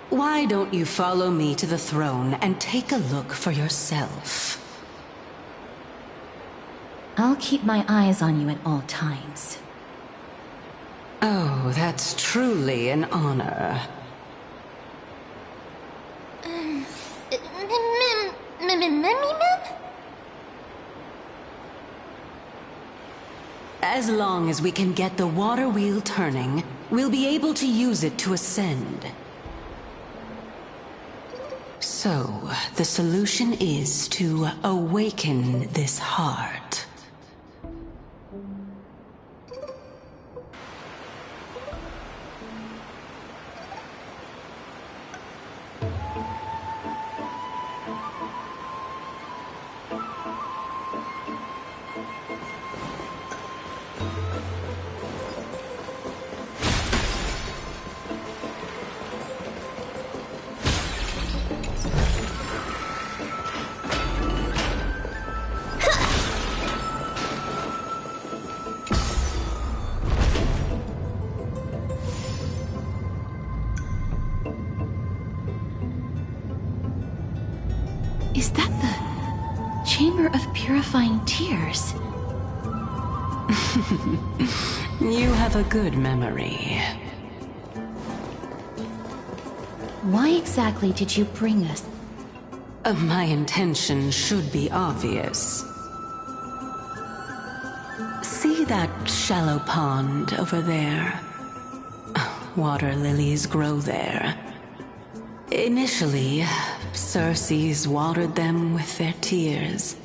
Why don't you follow me to the throne and take a look for yourself? I'll keep my eyes on you at all times. Oh, that's truly an honor. As long as we can get the water wheel turning, we'll be able to use it to ascend. So, the solution is to awaken this heart. Is that the Chamber of Purifying Tears? You have a good memory. Why exactly did you bring us? My intention should be obvious. See that shallow pond over there? Water lilies grow there. Initially, Circes watered them with their tears,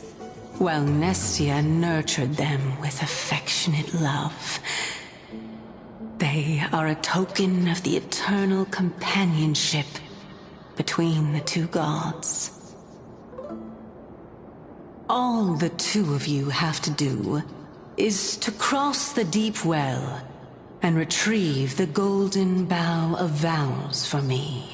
while Nestia nurtured them with affectionate love. They are a token of the eternal companionship between the two gods. All the two of you have to do is to cross the deep well and retrieve the golden bough of vows for me.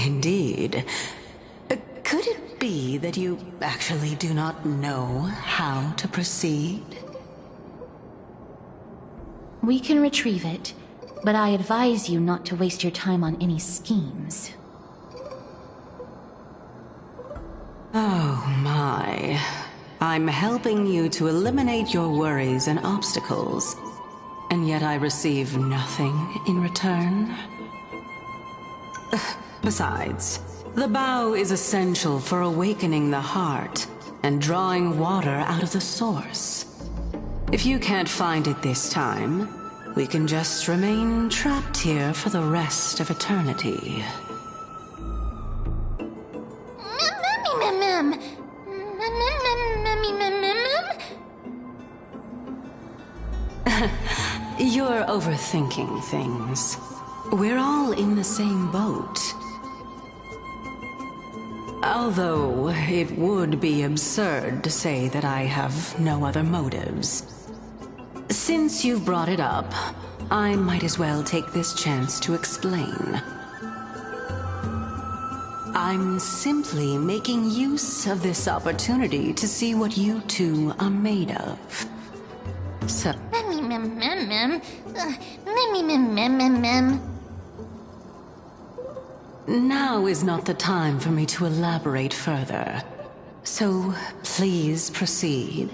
Indeed. Could it be that you actually do not know how to proceed? We can retrieve it, but I advise you not to waste your time on any schemes. Oh my. I'm helping you to eliminate your worries and obstacles, and yet I receive nothing in return? Besides, the bow is essential for awakening the heart and drawing water out of the source. If you can't find it this time, we can just remain trapped here for the rest of eternity. You're overthinking things. We're all in the same boat. Although, it would be absurd to say that I have no other motives. Since you've brought it up, I might as well take this chance to explain. I'm simply making use of this opportunity to see what you two are made of. So... Now is not the time for me to elaborate further. So, please proceed.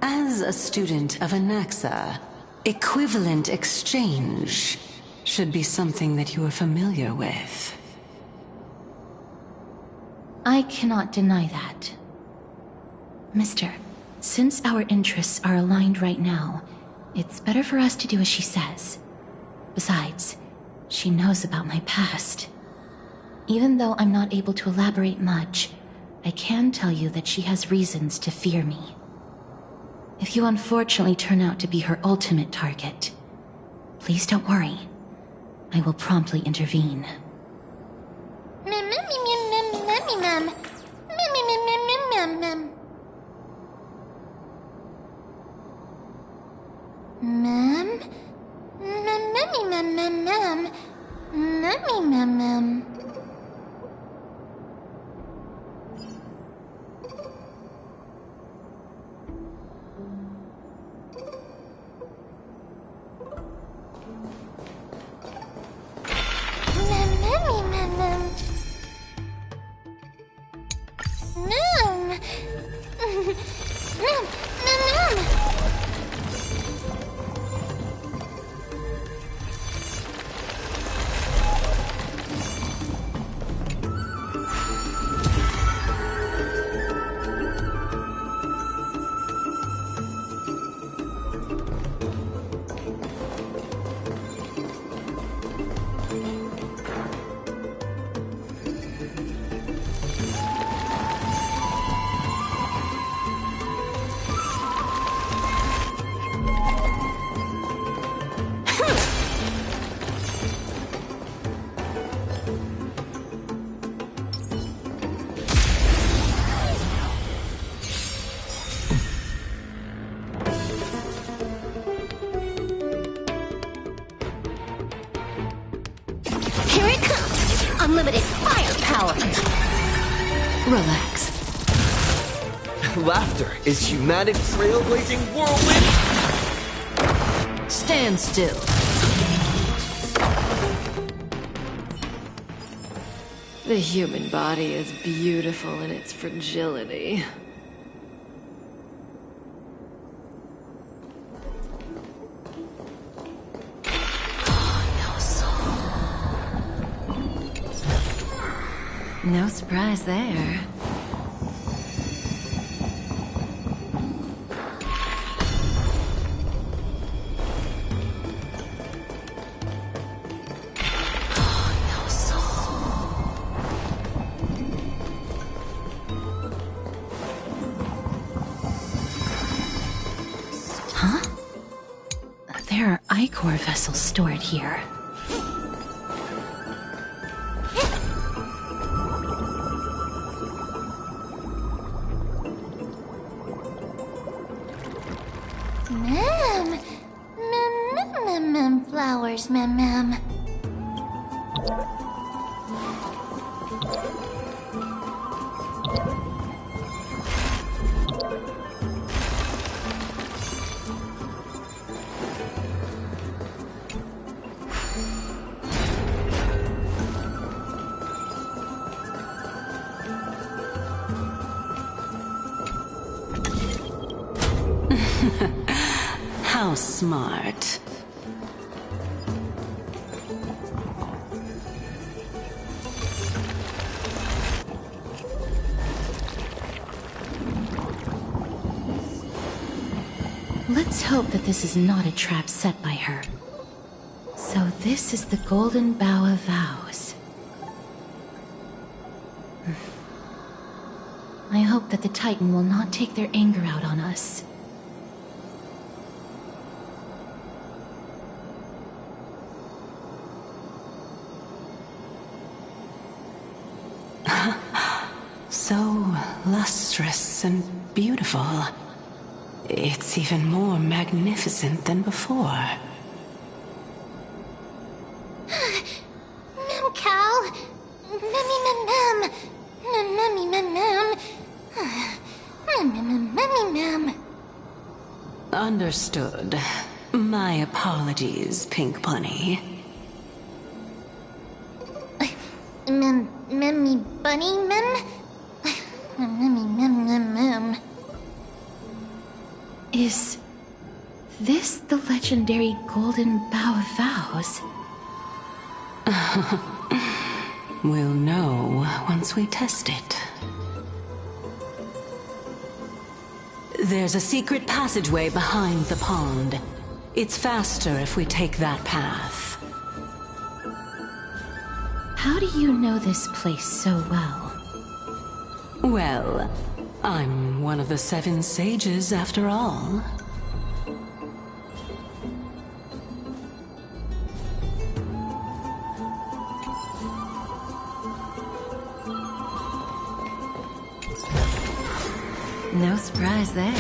As a student of Anaxa, equivalent exchange should be something that you are familiar with. I cannot deny that. Mister, since our interests are aligned right now, it's better for us to do as she says. Besides, she knows about my past. Even though I'm not able to elaborate much, I can tell you that she has reasons to fear me. If you unfortunately turn out to be her ultimate target, please don't worry. I will promptly intervene. Unlimited firepower! Relax. Laughter is humanity's trailblazing whirlwind! Stand still. The human body is beautiful in its fragility. No surprise there. Huh? There are Ichor vessels stored here. Flowers, ma'am. How smart. Let's hope that this is not a trap set by her. So this is the Golden Bough of Vows. I hope that the Titan will not take their anger out on us. So lustrous and beautiful. It's even more magnificent than before. Mem Cal. Memmy mem mem. Memmy mem mem. Memmy mem. Understood. My apologies, Pink Bunny. Memmy bunny mem? Memmy mem mem mem. Is this the legendary Golden Bough of Vows? We'll know once we test it. There's a secret passageway behind the pond. It's faster if we take that path. How do you know this place so well? Well, I'm one of the 7 sages after all. No surprise there.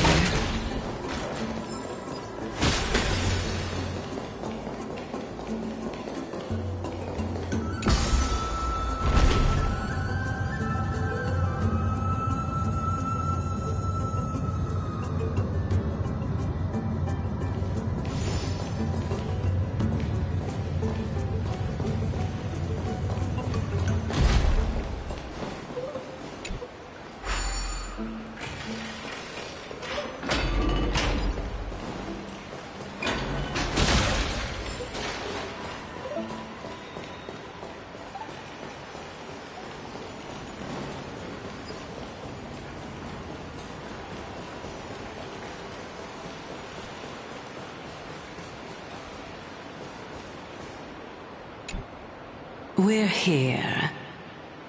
We're here.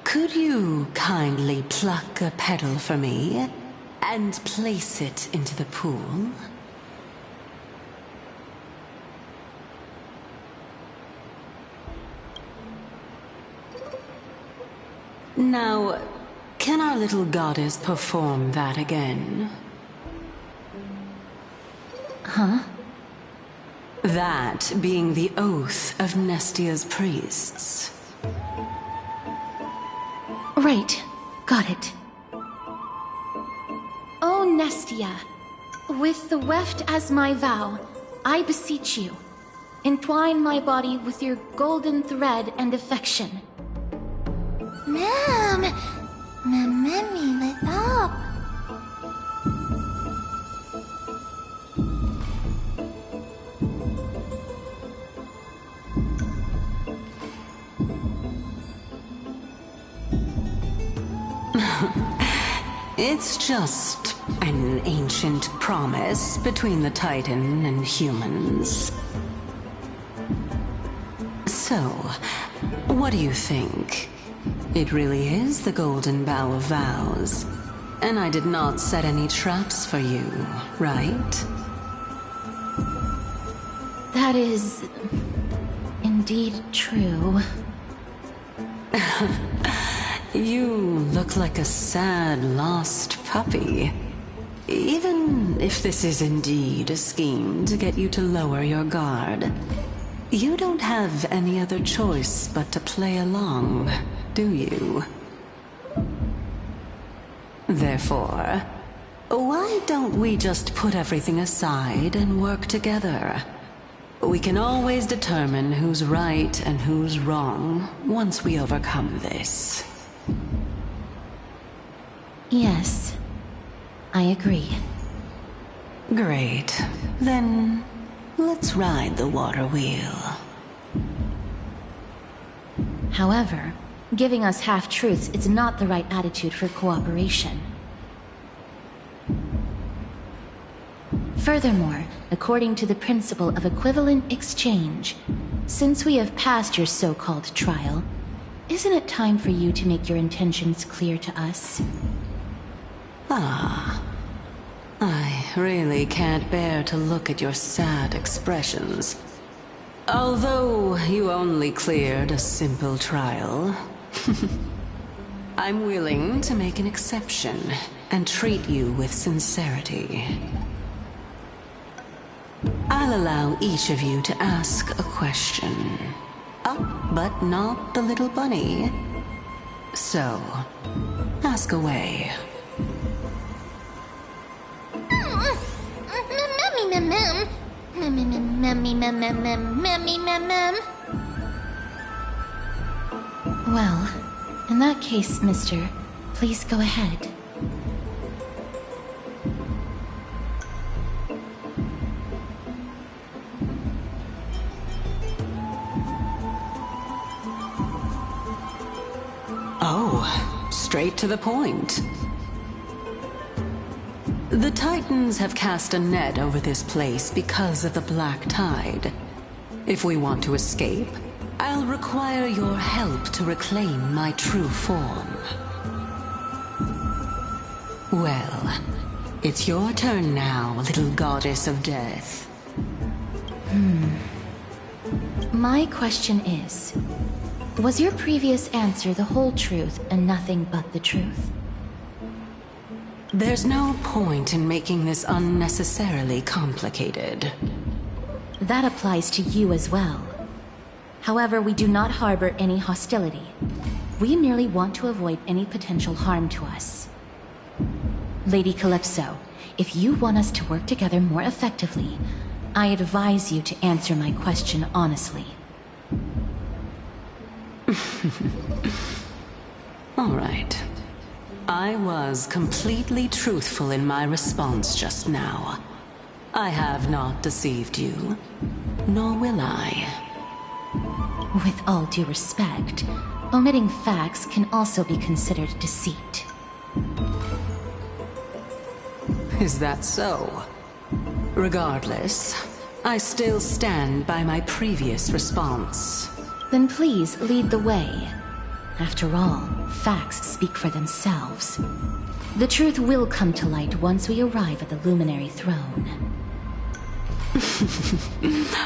Could you kindly pluck a petal for me and place it into the pool? Now, can our little goddess perform that again? Huh? That being the oath of Nestia's priests. Right. Got it. O Nestia, with the weft as my vow, I beseech you, entwine my body with your golden thread and affection. Ma'am! Memmy, let up! It's just an ancient promise between the Titan and humans. So, what do you think? It really is the Golden Bough of Vows. And I did not set any traps for you, right? That is indeed true. You look like a sad, lost puppy. Even if this is indeed a scheme to get you to lower your guard, you don't have any other choice but to play along, do you? Therefore, why don't we just put everything aside and work together? We can always determine who's right and who's wrong once we overcome this. Yes, I agree. Great. Then, let's ride the water wheel. However, giving us half-truths is not the right attitude for cooperation. Furthermore, according to the principle of equivalent exchange, since we have passed your so-called trial, isn't it time for you to make your intentions clear to us? Ah. I really can't bear to look at your sad expressions. Although you only cleared a simple trial, I'm willing to make an exception and treat you with sincerity. I'll allow each of you to ask a question. Up, but not the little bunny. So, ask away. Well, in that case, mister, please go ahead. Oh, straight to the point. The Titans have cast a net over this place because of the black tide. If we want to escape, I'll require your help to reclaim my true form. Well, it's your turn now, little goddess of death. My question is, was your previous answer the whole truth and nothing but the truth? There's no point in making this unnecessarily complicated. That applies to you as well. However, we do not harbor any hostility. We merely want to avoid any potential harm to us. Lady Calypso, if you want us to work together more effectively, I advise you to answer my question honestly. All right. I was completely truthful in my response just now. I have not deceived you, nor will I. With all due respect, omitting facts can also be considered deceit. Is that so? Regardless, I still stand by my previous response. Then please lead the way. After all, facts speak for themselves. The truth will come to light once we arrive at the Luminary Throne.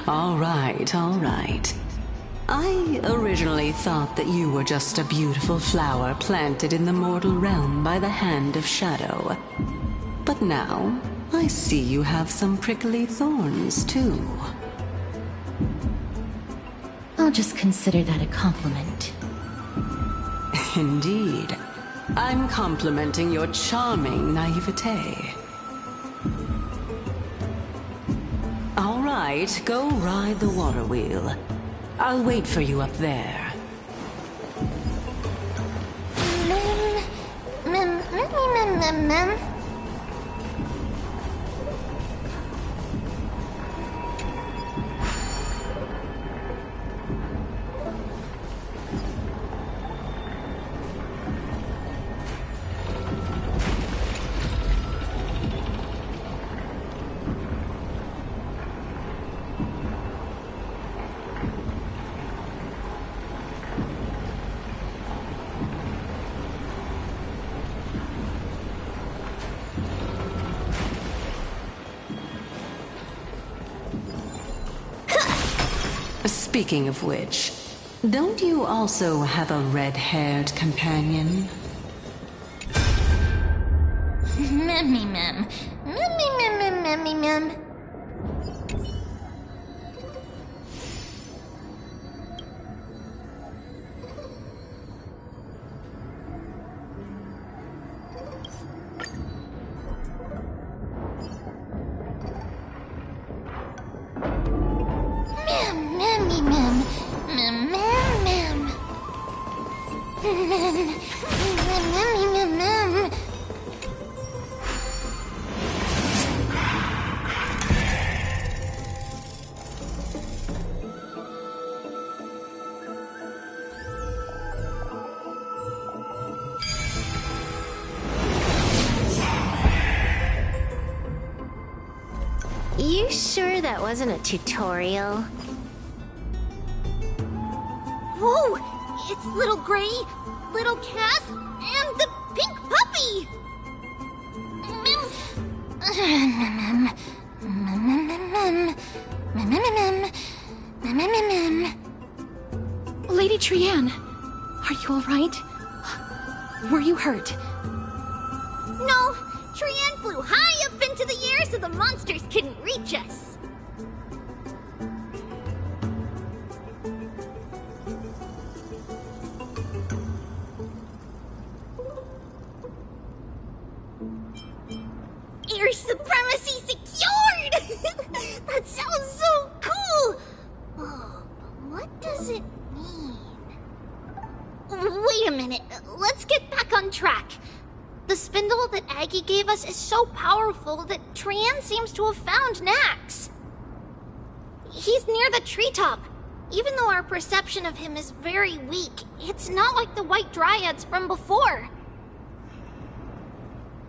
All right, all right. I originally thought that you were just a beautiful flower planted in the mortal realm by the hand of Shadow. But now, I see you have some prickly thorns, too. I'll just consider that a compliment. Indeed. I'm complimenting your charming naivete. All right, go ride the water wheel. I'll wait for you up there. Speaking of which, don't you also have a red-haired companion? Mem. You sure that wasn't a tutorial? Whoa! It's Little Gray, Little Cass, and the pink puppy! Lady Trianne, are you alright? Were you hurt? No, Trianne flew high up into the air so the monsters couldn't reach us. Air supremacy secured! That sounds so cool! Oh, but what does it mean? Wait a minute, let's get back on track. The spindle that Aggie gave us is so powerful that Trianne seems to have found Nax. He's near the treetop. Even though our perception of him is very weak, it's not like the White Dryads from before.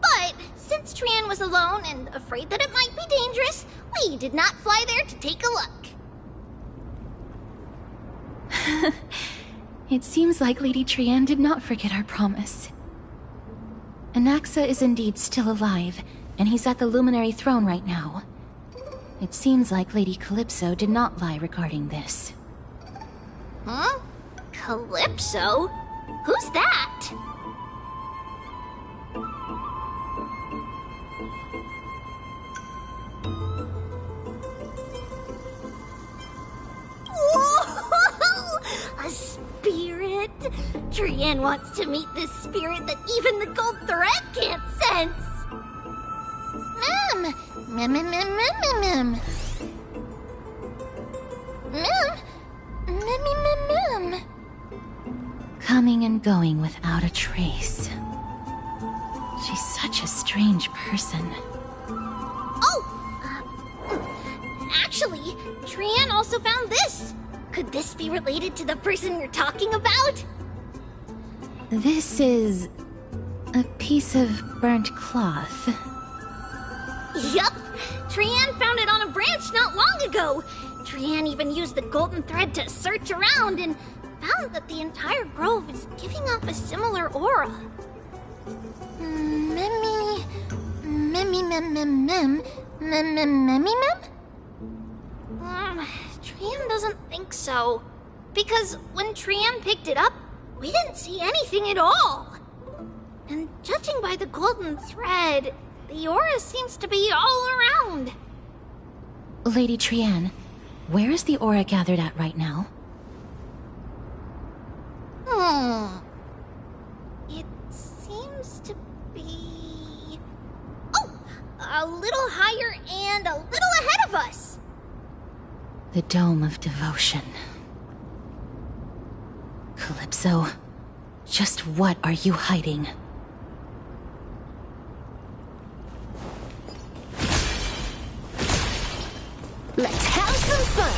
But since Trianne was alone and afraid that it might be dangerous, we did not fly there to take a look. It seems like Lady Trianne did not forget our promise. Anaxa is indeed still alive, and he's at the Luminary Throne right now. It seems like Lady Calypso did not lie regarding this. Huh? Calypso? Who's that? Whoa! A spirit? Trianne wants to meet this spirit that even the gold thread can't sense. Mem, mem, mem, mem, mem, mem. Mem. Coming and going without a trace. She's such a strange person. Actually, Trianne also found this. Could this be related to the person you're talking about? This is a piece of burnt cloth. Yup! Trianne found it on a branch not long ago. Trianne even used the golden thread to search around and found that the entire grove is giving off a similar aura. Trianne doesn't think so. Because when Trianne picked it up, we didn't see anything at all. And judging by the golden thread, the aura seems to be all around. Lady Trianne, where is the aura gathered at right now? It seems to be... Oh! A little higher and a little ahead of us! The Dome of Devotion. Calypso, just what are you hiding? Let's have some fun!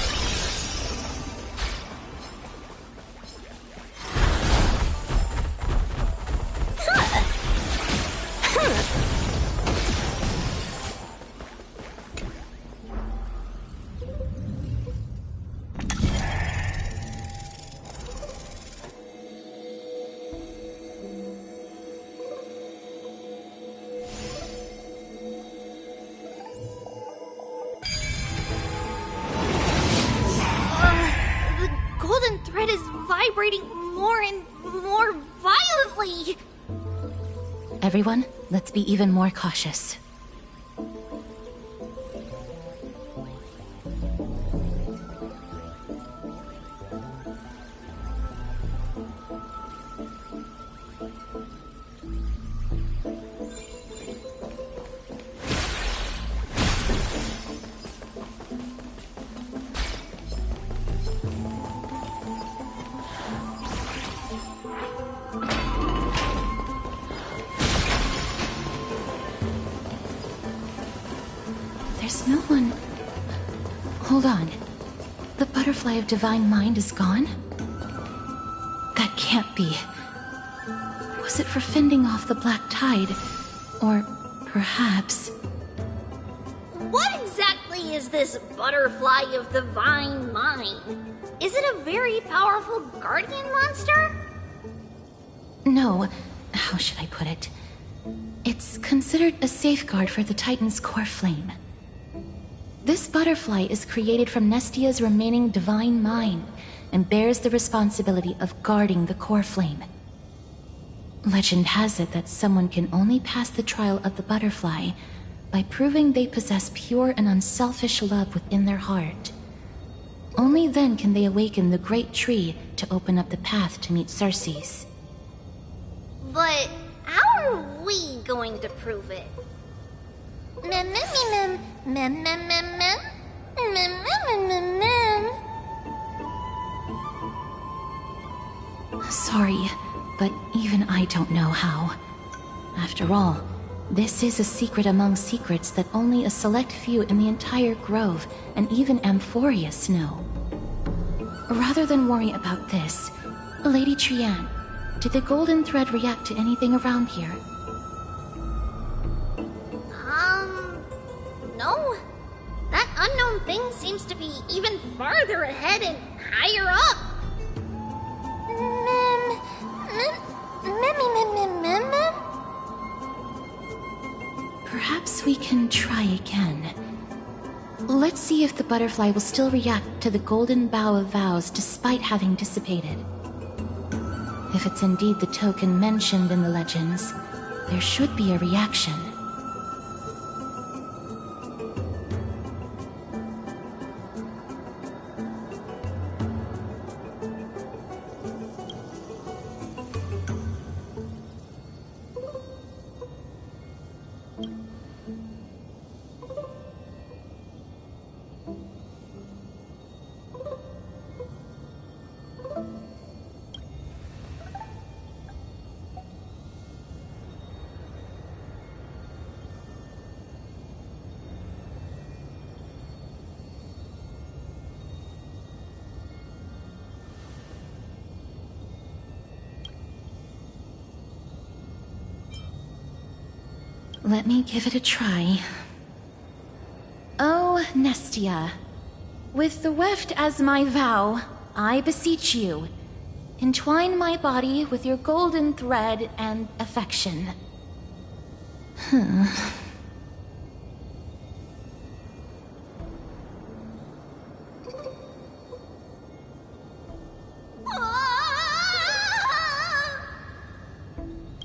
Vibrating more and more violently. Everyone, let's be even more cautious. There's no one... Hold on. The butterfly of divine mind is gone? That can't be. Was it for fending off the black tide? Or perhaps... What exactly is this butterfly of the divine mind? Is it a very powerful guardian monster? No, how should I put it? It's considered a safeguard for the Titan's core flame. This butterfly is created from Nestia's remaining divine mind and bears the responsibility of guarding the core flame. Legend has it that someone can only pass the trial of the butterfly by proving they possess pure and unselfish love within their heart. Only then can they awaken the great tree to open up the path to meet Circes. But how are we going to prove it? Mem mem mem mem mem mem mem mem mem mem mem. Sorry, but even I don't know how. After all, this is a secret among secrets that only a select few in the entire grove and even Amphorius know. Rather than worry about this, Lady Trianne, did the golden thread react to anything around here? No. That unknown thing seems to be even farther ahead and higher up. Mem. Perhaps we can try again. Let's see if the butterfly will still react to the golden bough of vows despite having dissipated. If it's indeed the token mentioned in the legends, there should be a reaction. Let me give it a try. Oh, Nestia. With the weft as my vow, I beseech you, entwine my body with your golden thread and affection.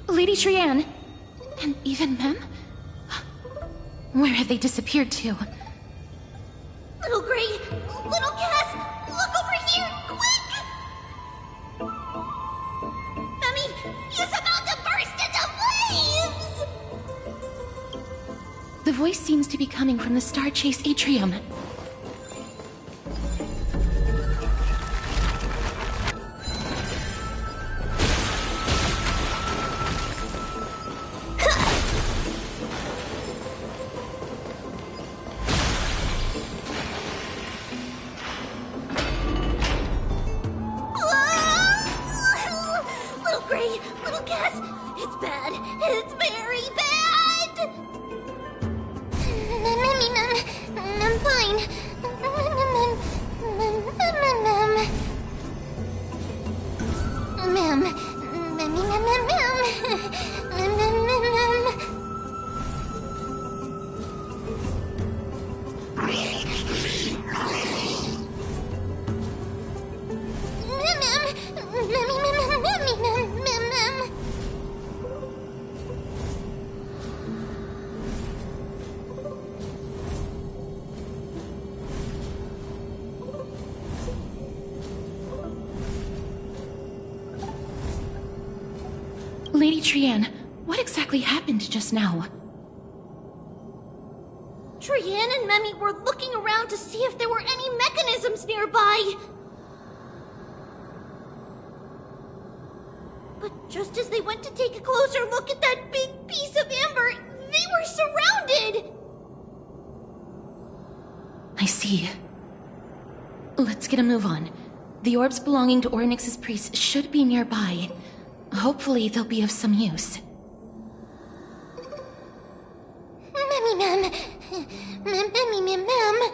Lady Trianne, and even Mem? Where have they disappeared to? Little Gray, little Cass, look over here, quick! Mummy, he's about to burst into flames! The voice seems to be coming from the Star Chase atrium. Little Gray, little Cass, it's bad. It's very bad! I'm fine. Lady Trianne, what exactly happened just now? Trianne and Memmy were looking around to see if there were any mechanisms nearby. But just as they went to take a closer look at that big piece of amber, they were surrounded! I see. Let's get a move on. The orbs belonging to Ornyx's priests should be nearby. Hopefully they'll be of some use. Memmy Mem.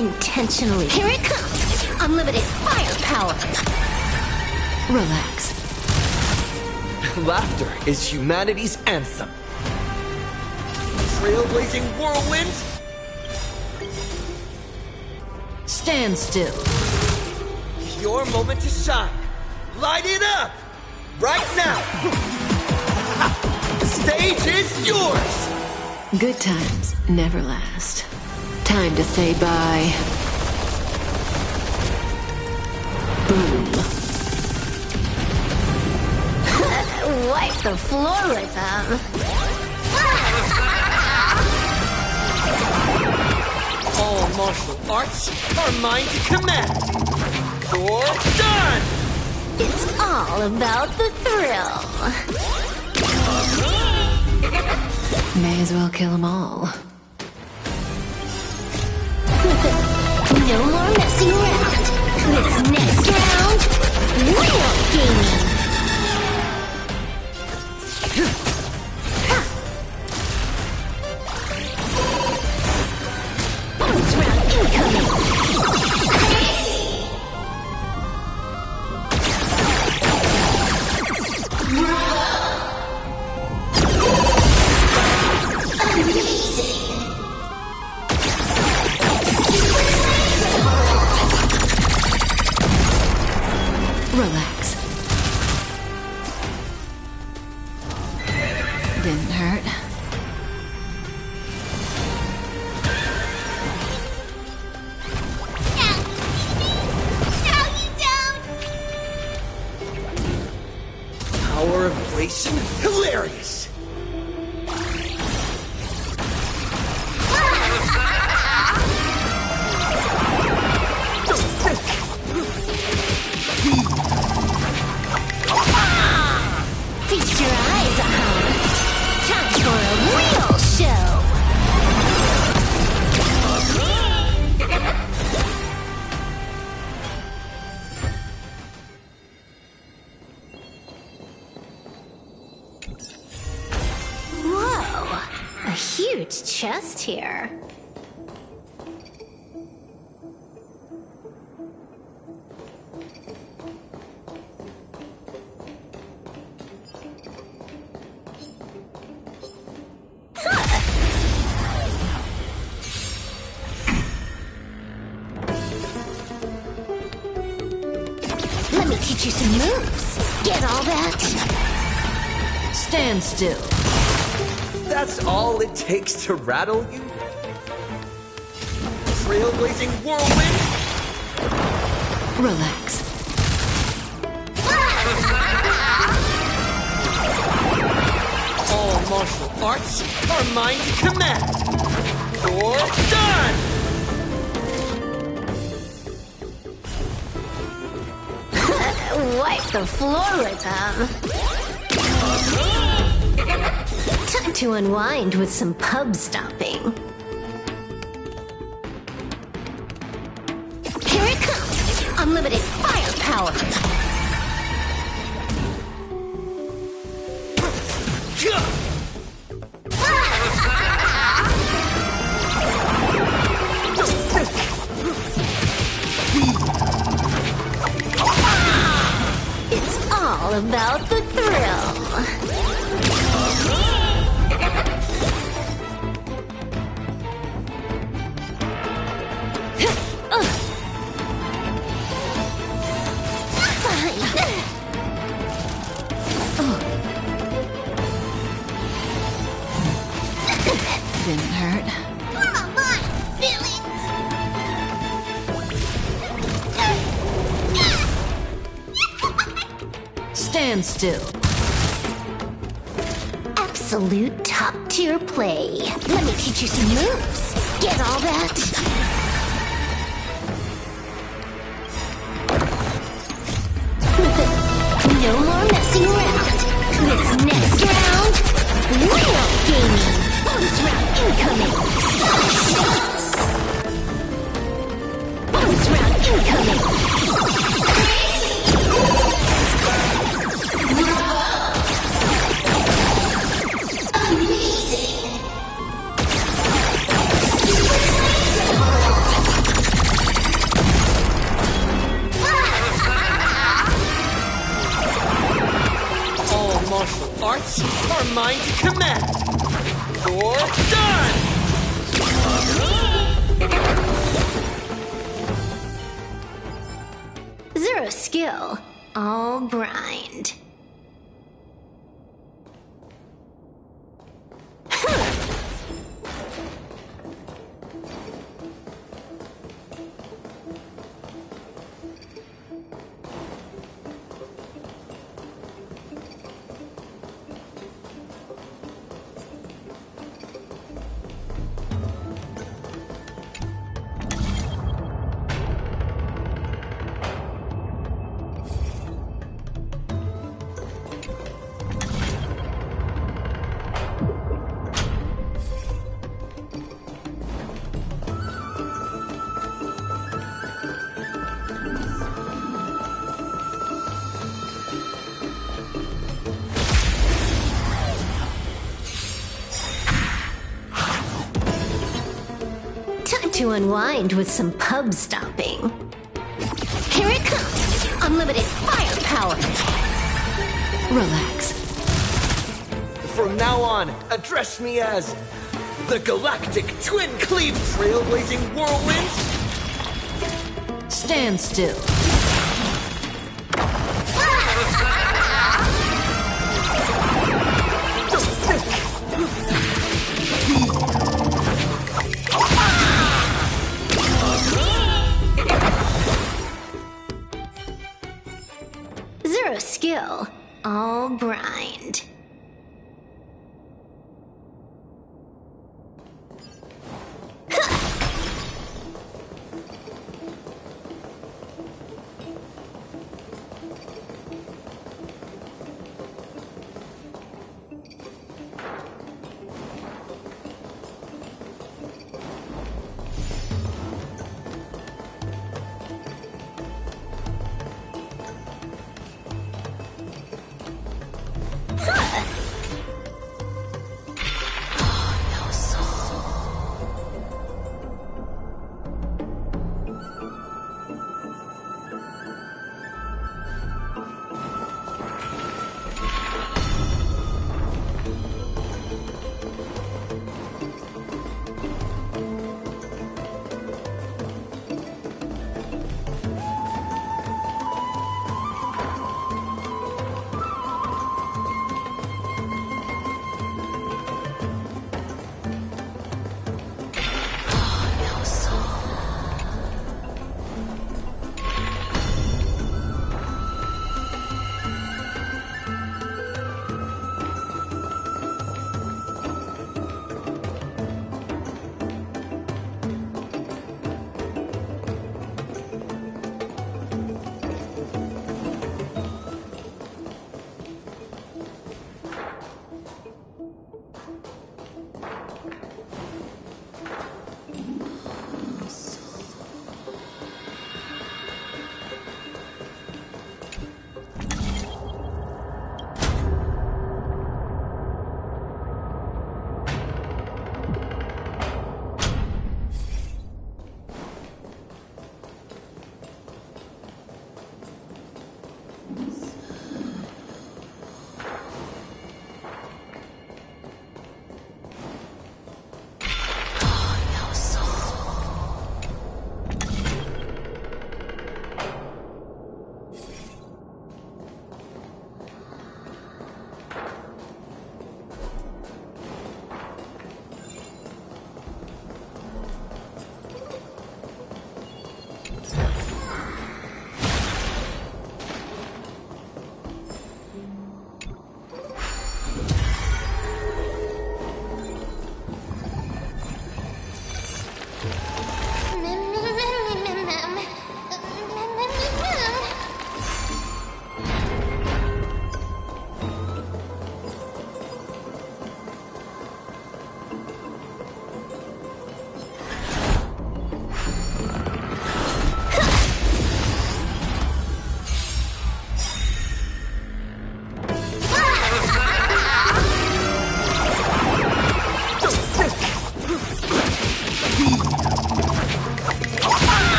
Intentionally. Here it comes! Unlimited firepower! Relax. Laughter is humanity's anthem. Trailblazing whirlwind? Stand still. Your moment to shine. Light it up! Right now! The stage is yours! Good times never last. Time to say bye. Boom. Wipe the floor with them. All martial arts are mine to command. You're done! It's all about the thrill. May as well kill them all. No more messing around. This next round, real gaming. Bonus round incoming. Relax. Didn't hurt. Power of elation? Hilarious! Feast your eyes, time for a real show. Whoa, a huge chest here. Let me teach you some moves. Get all that? Stand still. That's all it takes to rattle you? Trailblazing whirlwind? Relax. All martial arts are mine to command. You're done! Wipe the floor with them. Time to unwind with some pub stomping. Here it comes! Unlimited firepower! It's all about the thrill. Didn't hurt. Stand still. Absolute top-tier play. Let me teach you some moves. Get all that? No more messing around. This next round, real gaming. Bonus round incoming. Bonus round incoming. mine to command. You're done! Zero skill, all grind. To unwind with some pub stomping. Here it comes! Unlimited firepower! Relax. From now on, address me as the Galactic Twin Cleave Trailblazing Whirlwind. Stand still. Zero skill, all grind.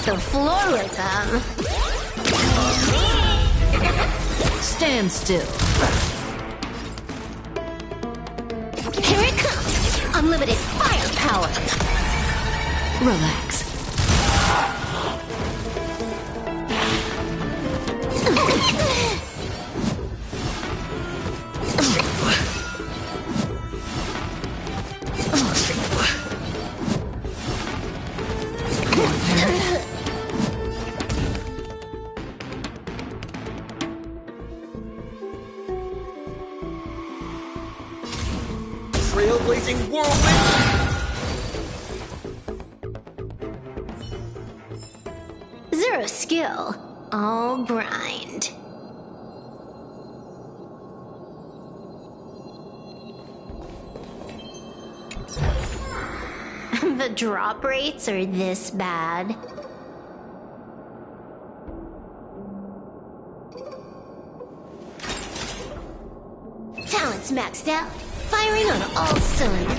The floor with them. Stand still. Here it comes! Unlimited firepower! Relax. Trailblazing whirlwind! Zero skill, all grind. The drop rates are this bad. Talent's maxed out, firing on all cylinders.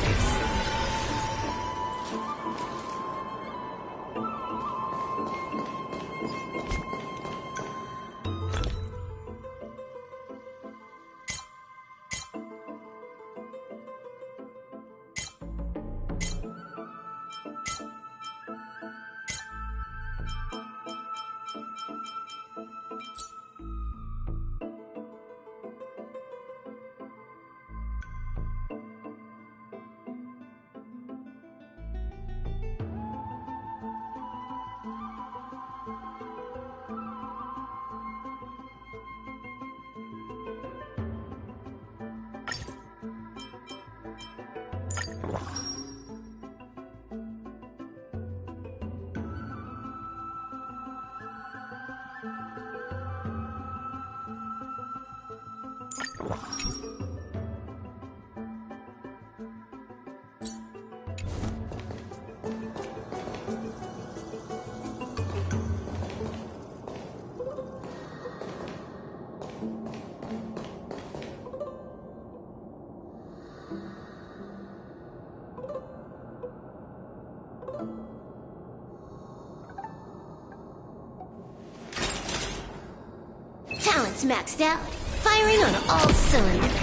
Talent's maxed out, firing on all cylinders.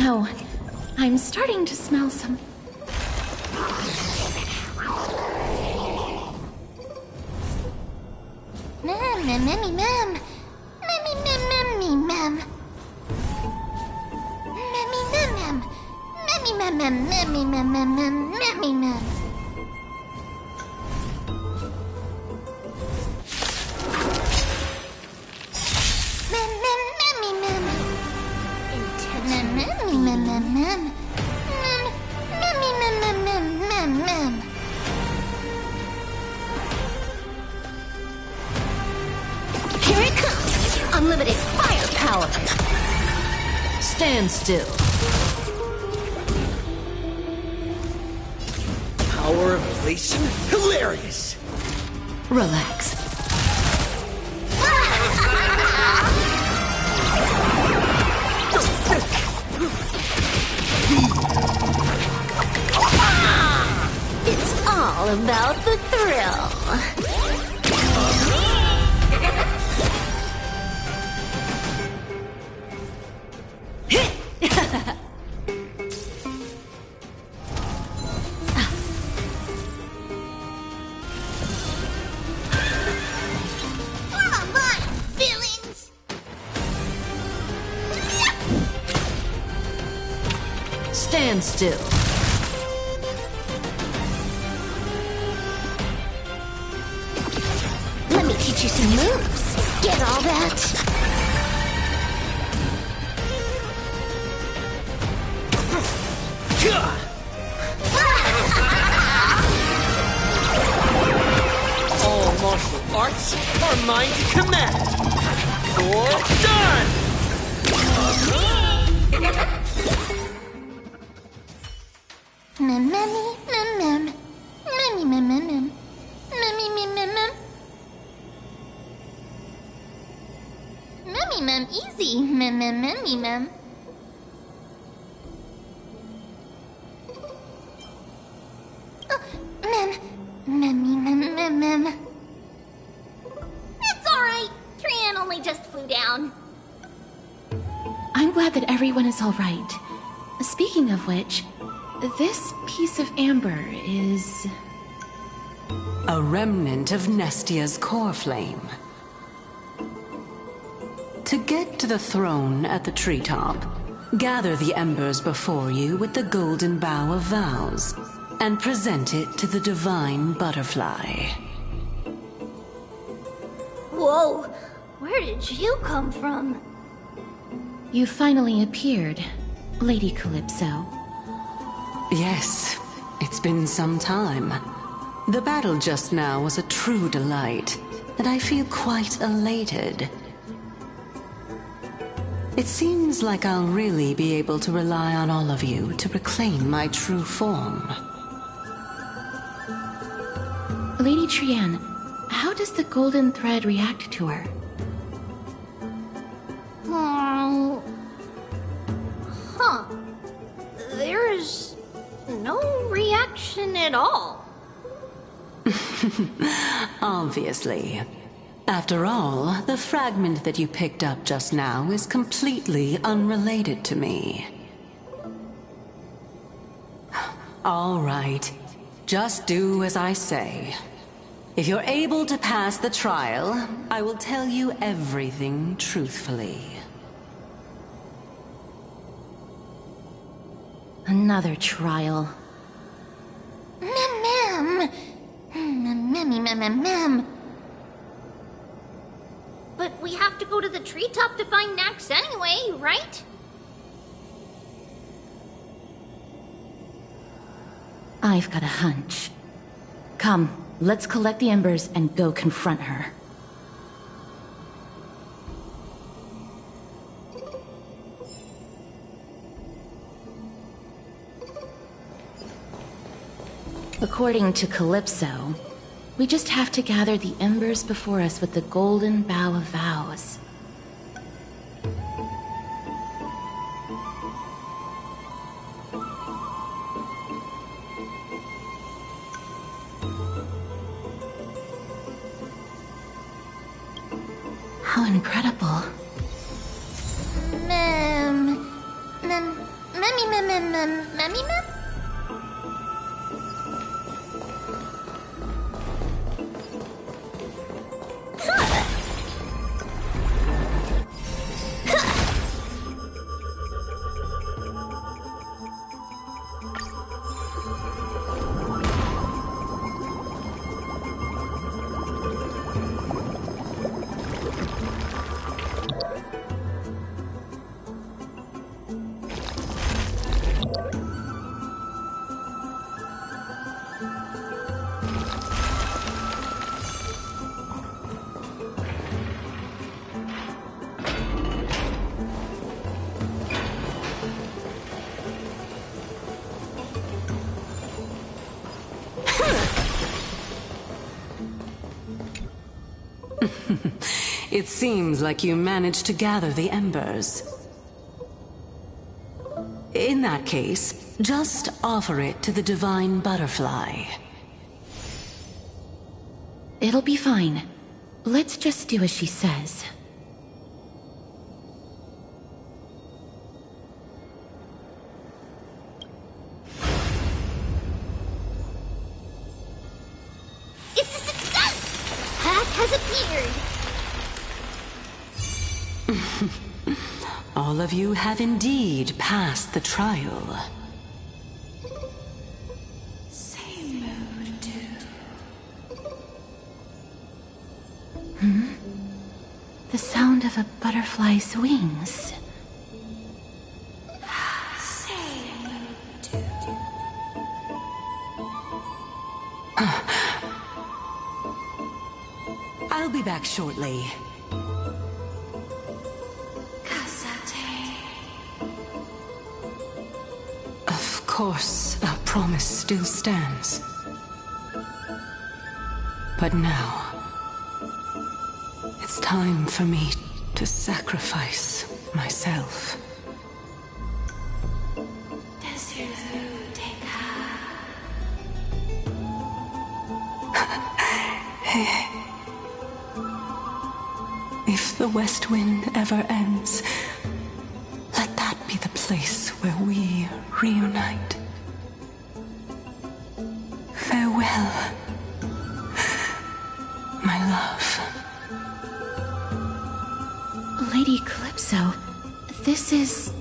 No, I'm starting to smell some... Mem, mem, mem, mem. Memmy, mem, memmy, mem. Memmy, mem, mem. Memmy, mem, mem, memmy, mem, mem, mem, memmy, mem. Mem, mem, memmy, mem. Mem, memmy, mem, mem, mem. Mem, memmy, mem, mem, mem, mem, mem. Here it comes! Unlimited firepower! Stand still. Power of elation? Hilarious! Relax. It's all about the thrill. Stand still. Let me teach you some moves. Get all that? All martial arts are mine to command. Or done! Mem, memmy, mem, mem. Memmy, mem, mem, mem. Memmy, mem, mem, mem. Memmy, mem, easy. Mem, mem, memmy, mem. Mem, memmy, mem, mem, mem. It's alright. Trian only just flew down. I'm glad that everyone is all right. Speaking of which, this piece of amber is... A remnant of Nestia's core flame. To get to the throne at the treetop, gather the embers before you with the golden bough of vows, and present it to the divine butterfly. Whoa, where did you come from? You finally appeared, Lady Calypso. Yes, it's been some time. The battle just now was a true delight, and I feel quite elated. It seems like I'll really be able to rely on all of you to reclaim my true form. Lady Trian, how does the golden thread react to her? Huh. There's no reaction at all. Obviously. After all, the fragment that you picked up just now is completely unrelated to me. All right. Just do as I say. If you're able to pass the trial, I will tell you everything truthfully. Another trial. Mem. Memmy, mem, mem, mem. But we have to go to the treetop to find Nax anyway, right? I've got a hunch. Come, let's collect the embers and go confront her. According to Calypso, we just have to gather the embers before us with the golden bough of vows. How incredible. Mem, It seems like you managed to gather the embers. In that case, just offer it to the Divine Butterfly. It'll be fine. Let's just do as she says. It's a success! Path has appeared! All of you have indeed passed the trial. The sound of a butterfly's wings. I'll be back shortly. Of course, our promise still stands. But now, it's time for me to sacrifice myself. If the West Wind ever ends, let that be the place where we reunite. Farewell, my love. Lady Calypso, this is...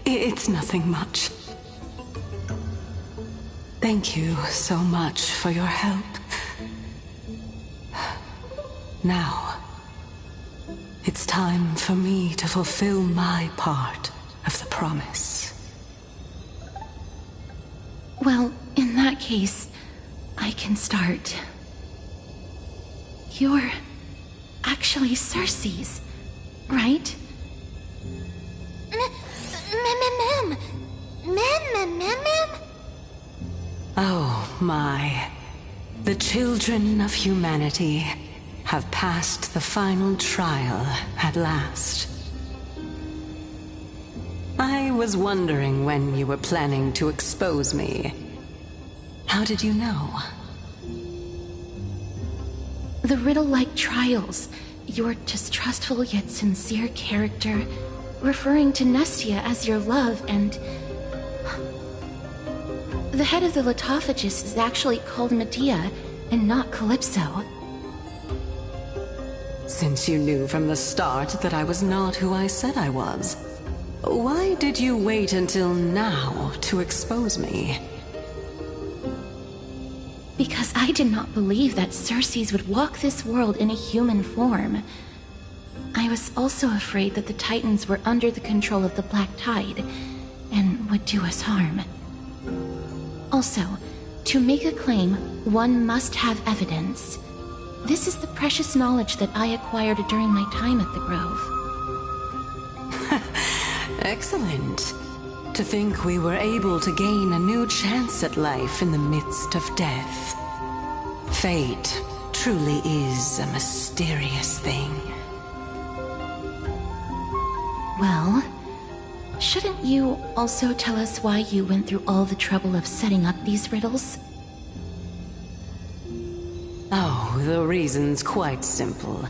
It's nothing much. Thank you so much for your help. Now, it's time for me to fulfill my part of the promise. Well, in that case, I can start. You're actually Cersei's, right? Oh my. The children of humanity have passed the final trial at last. I was wondering when you were planning to expose me. How did you know? The riddle-like trials, your distrustful yet sincere character, referring to Nestia as your love, and... The head of the Litophagus is actually called Medea, and not Calypso. Since you knew from the start that I was not who I said I was, why did you wait until now to expose me? Because I did not believe that Cersei's would walk this world in a human form. I was also afraid that the Titans were under the control of the Black Tide, and would do us harm. Also, to make a claim, one must have evidence. This is the precious knowledge that I acquired during my time at the Grove. Excellent. To think we were able to gain a new chance at life in the midst of death. Fate truly is a mysterious thing. Well, shouldn't you also tell us why you went through all the trouble of setting up these riddles? Oh, the reason's quite simple.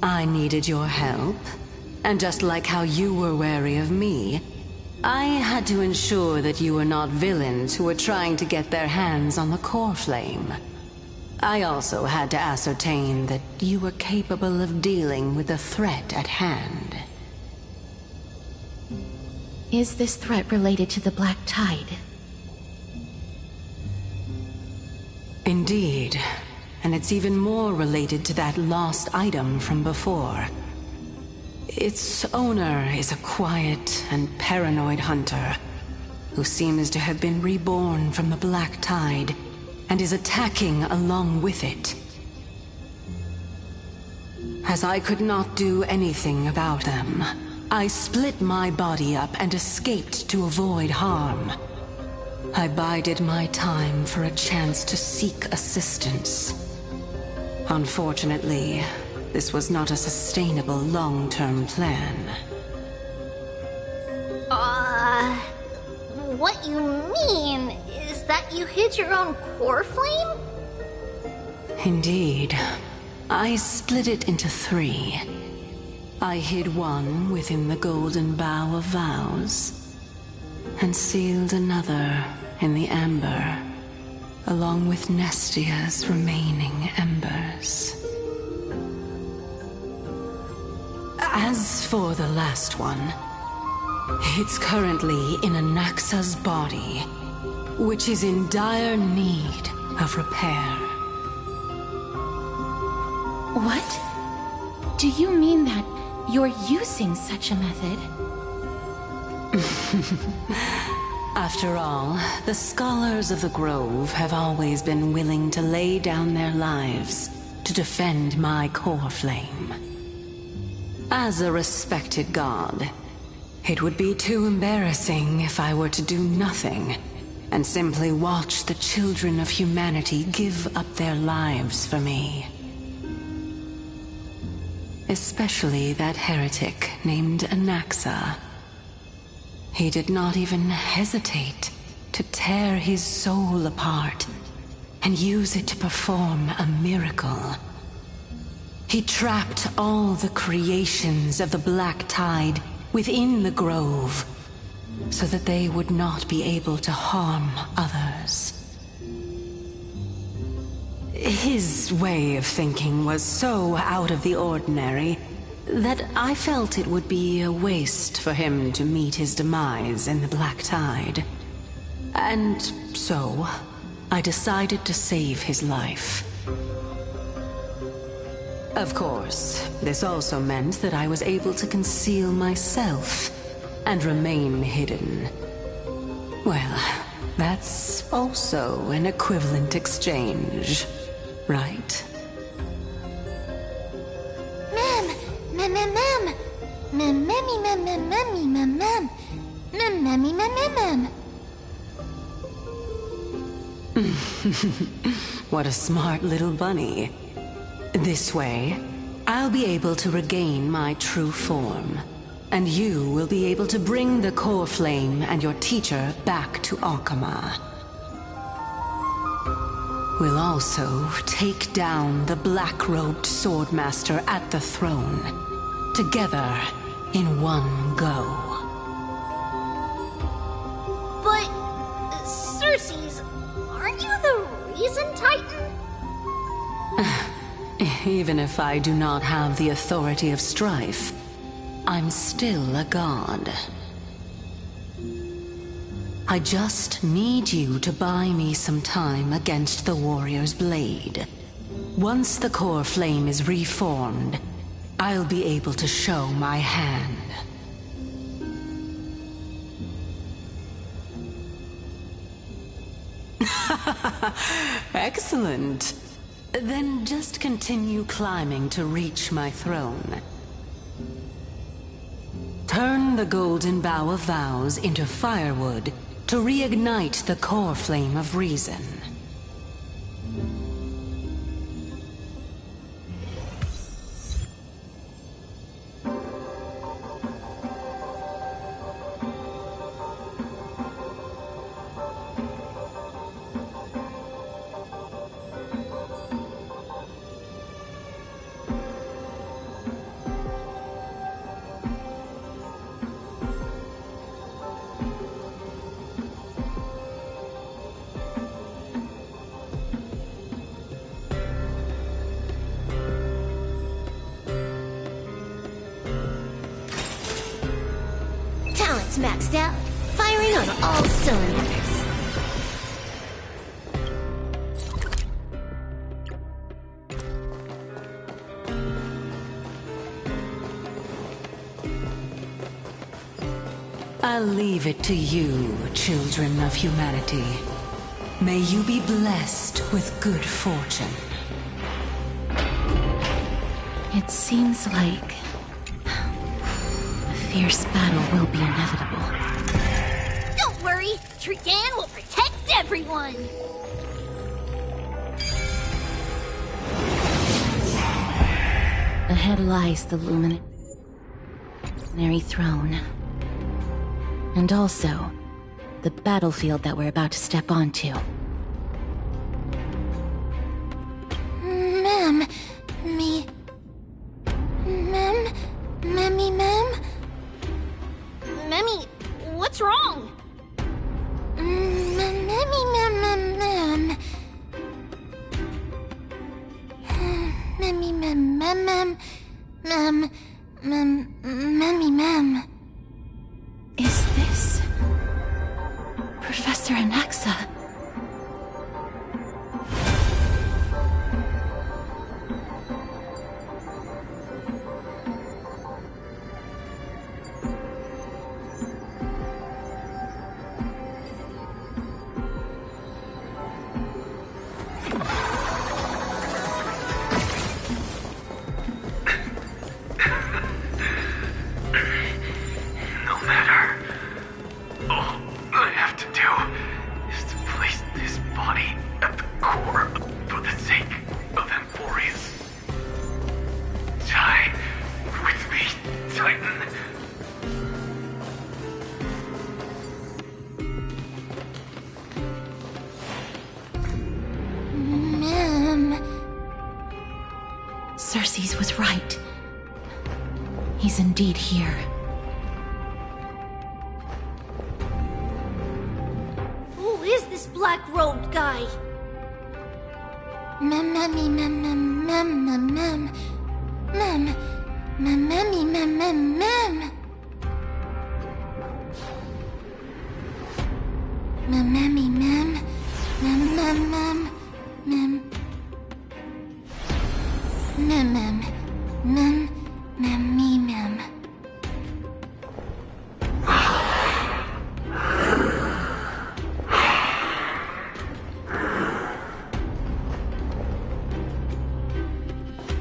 I needed your help. And just like how you were wary of me, I had to ensure that you were not villains who were trying to get their hands on the core flame. I also had to ascertain that you were capable of dealing with the threat at hand. Is this threat related to the Black Tide? Indeed. And it's even more related to that lost item from before. Its owner is a quiet and paranoid hunter who seems to have been reborn from the Black Tide and is attacking along with it. As I could not do anything about them, I split my body up and escaped to avoid harm. I bided my time for a chance to seek assistance. Unfortunately, this was not a sustainable long-term plan. What you mean is that you hid your own core flame? Indeed. I split it into 3. I hid one within the Golden Bough of Vows, and sealed another in the amber, along with Nestia's remaining embers. As for the last one, it's currently in Anaxa's body, which is in dire need of repair. What? Do you mean that you're using such a method? After all, the scholars of the Grove have always been willing to lay down their lives to defend my core flame. As a respected god, it would be too embarrassing if I were to do nothing and simply watch the children of humanity give up their lives for me. Especially that heretic named Anaxa. He did not even hesitate to tear his soul apart and use it to perform a miracle. He trapped all the creations of the Black Tide within the Grove, so that they would not be able to harm others. His way of thinking was so out of the ordinary that I felt it would be a waste for him to meet his demise in the Black Tide. And so, I decided to save his life. Of course, this also meant that I was able to conceal myself and remain hidden. Well, that's also an equivalent exchange, right? What a smart little bunny. This way, I'll be able to regain my true form, and you will be able to bring the core flame and your teacher back to Akama. We'll also take down the black-robed swordmaster at the throne, together in one go. But, Circes, aren't you the reason, Titan? Even if I do not have the authority of strife, I'm still a god. I just need you to buy me some time against the warrior's blade. Once the core flame is reformed, I'll be able to show my hand. Excellent. Then just continue climbing to reach my throne. Turn the Golden Bough of Vows into firewood to reignite the core flame of reason. It's maxed out, firing on all cylinders. I'll leave it to you, children of humanity. May you be blessed with good fortune. It seems like a fierce battle will be inevitable. Don't worry, Trigan will protect everyone! Ahead lies the luminary throne. And also, the battlefield that we're about to step onto. Mem, me... Mem? Memmy, what's wrong? Mem. Mem. Is this Professor Anaxa? Circes was right. He's indeed here. Who is this black-robed guy? Mem.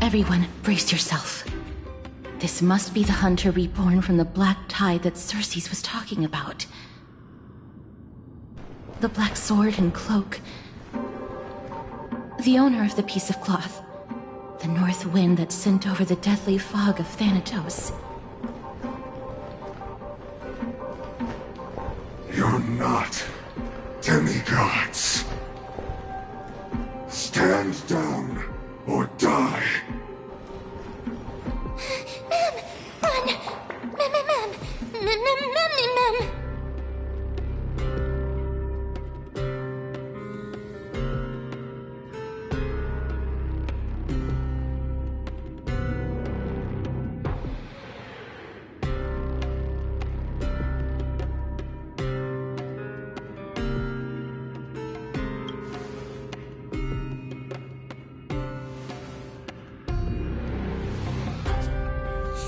Everyone, brace yourself. This must be the hunter reborn from the black tide that Circes was talking about. The black sword and cloak. The owner of the piece of cloth. The north wind that sent over the deathly fog of Thanatos. You're not demigods. Stand down or die. Run! Mem.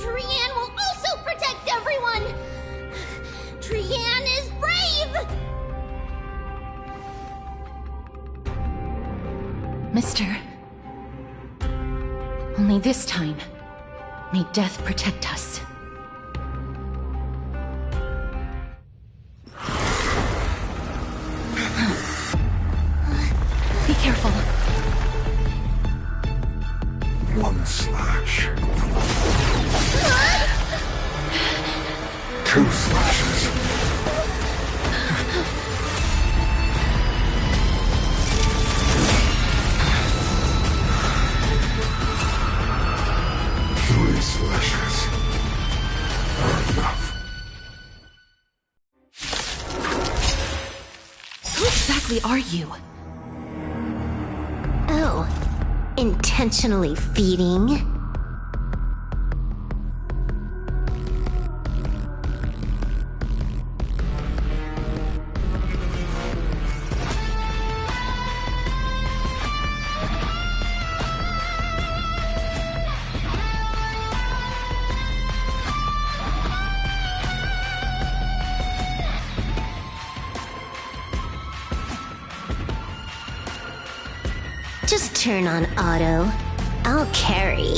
Trian will also protect everyone! Trian is brave! Mister. Only this time, may death protect us. Be careful. One slash. Two slashes. Three slashes are enough. Who exactly are you? Oh, intentionally feeding? Just turn on auto. I'll carry.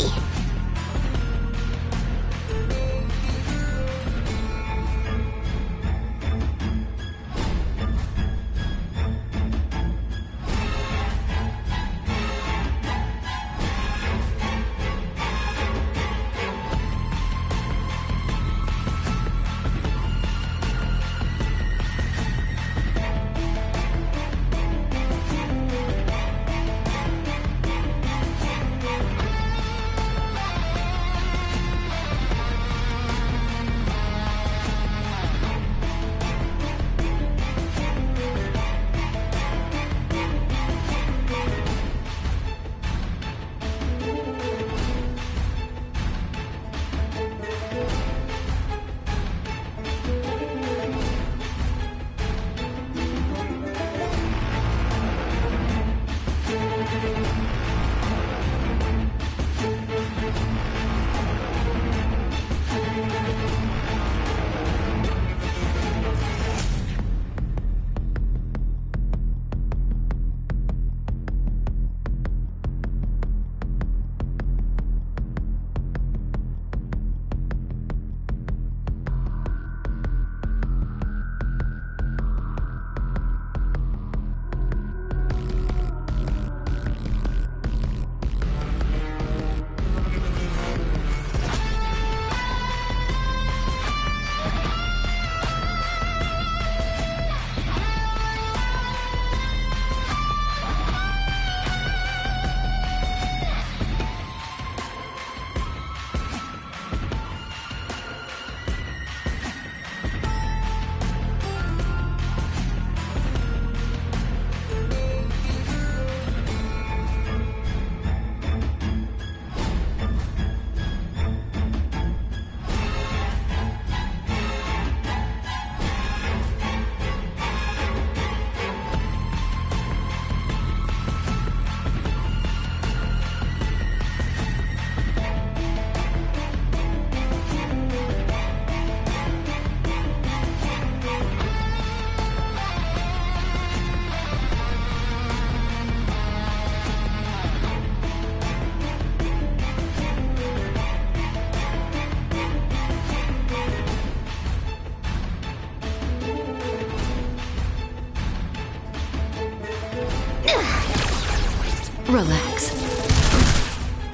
Relax.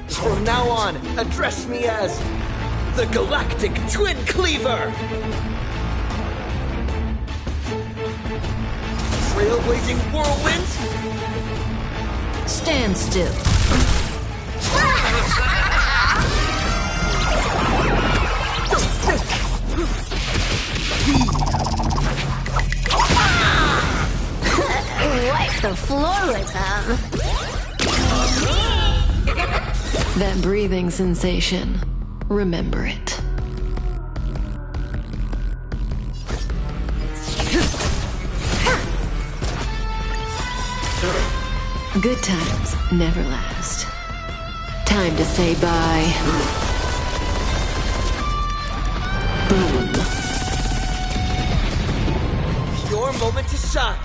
From now on, address me as the Galactic Twin Cleaver! Trailblazing whirlwind? Stand still. Wipe the floor with them. That breathing sensation. Remember it. Good times never last. Time to say bye. Boom. Your moment to shine.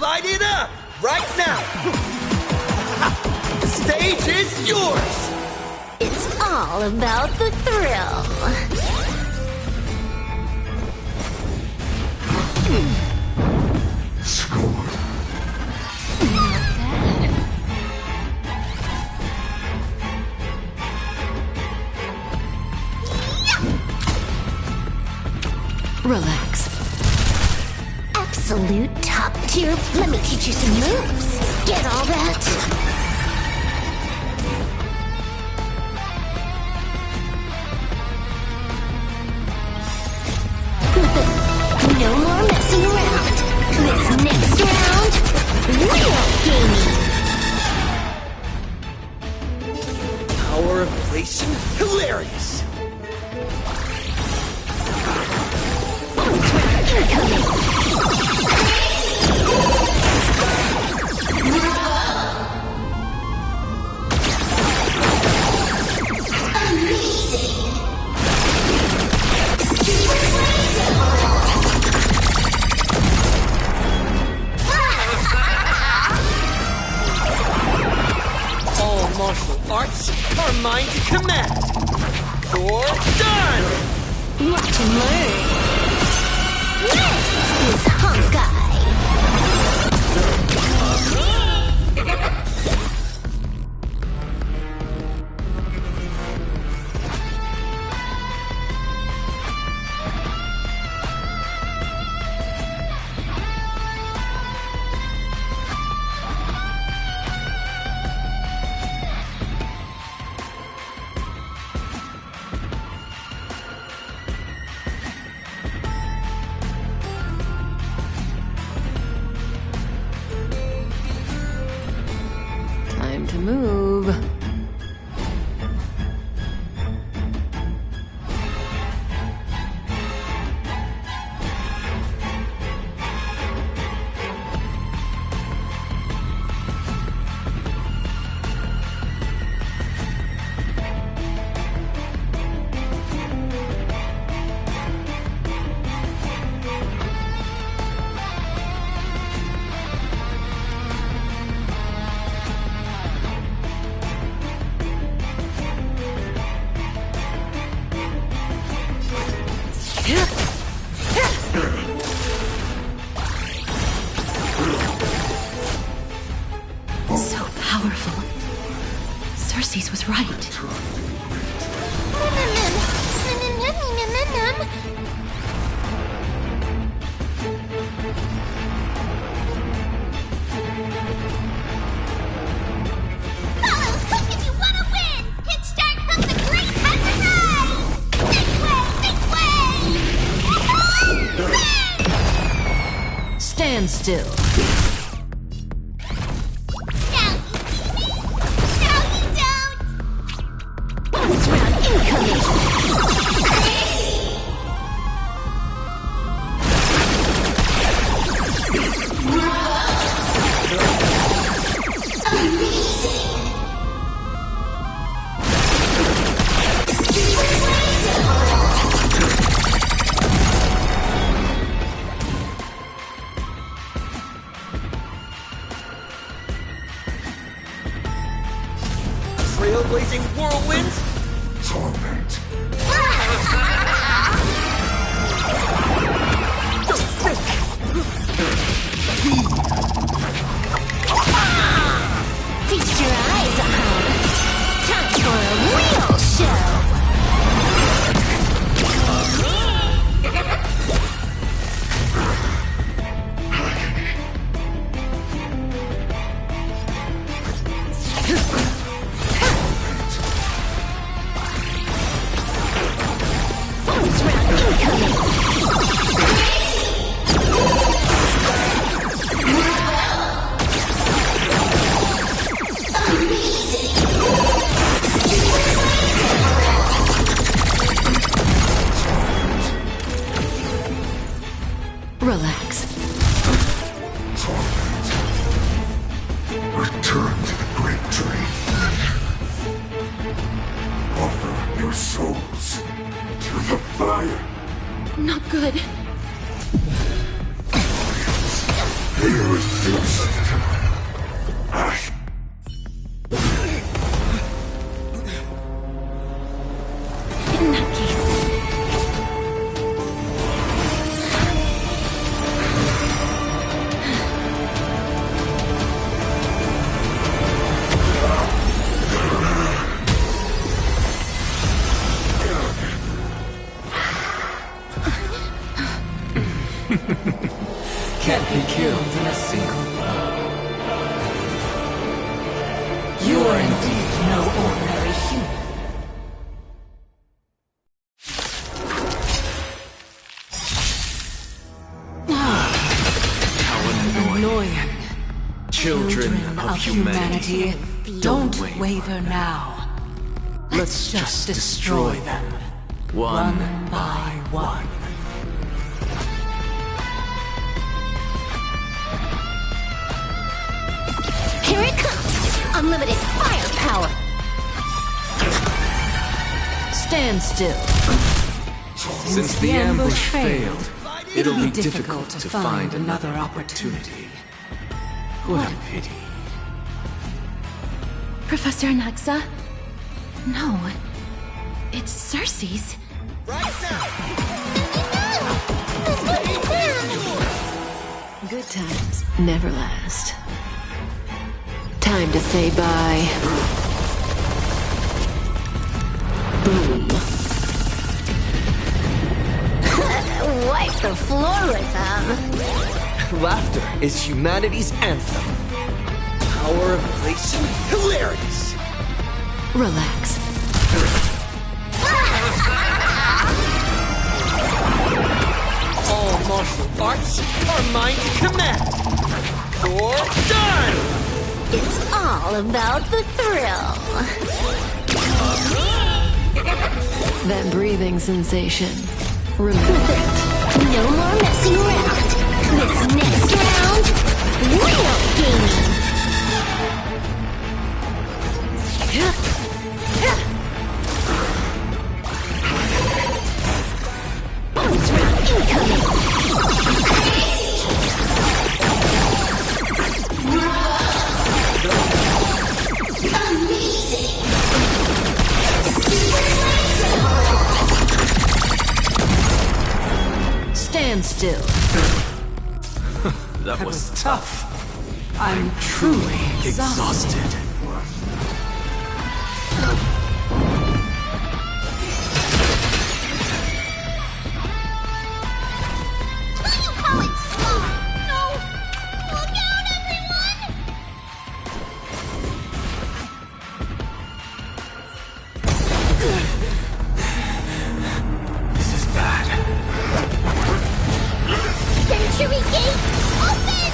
Light it up right now. The stage is yours. It's all about the thrill. Score. Relax. Absolute top tier. Let me teach you some moves. Get all that? No more messing around. This next round, real gaming. Power of relation, hilarious. martial arts are mine to command. You're done! Want to learn? This is Honkai! Time to move. So powerful. Cersei's was right. Stand still. Bonus round incoming! Trailblazing whirlwinds? Torment. Feast your eyes on. Time for a real show. Bonus round incoming. Relax. Torment. Return to the great tree. Offer your souls to the fire. Not good. They are reduced to ash. In that case. Can't be killed in a single blow. You are indeed no ordinary human. How Annoying. Children of humanity. Don't waver now. Let's just destroy them. One by one. Here it comes! Unlimited firepower! Stand still. Since the ambush failed, it'll be difficult to find another opportunity. What a pity. Professor Anaxa? No. It's Cersei's. Good times never last. Time to say bye. Boom. Wipe the floor with them. Laughter is humanity's anthem. Power of place and hilarious. Relax. All martial arts are mine to command. Or die! It's all about the thrill. That breathing sensation. Remember it. No more messing around. This next round, real gaming. Bonus round incoming. Stand still. That was tough. I'm Truly exhausted. Century Gate, open!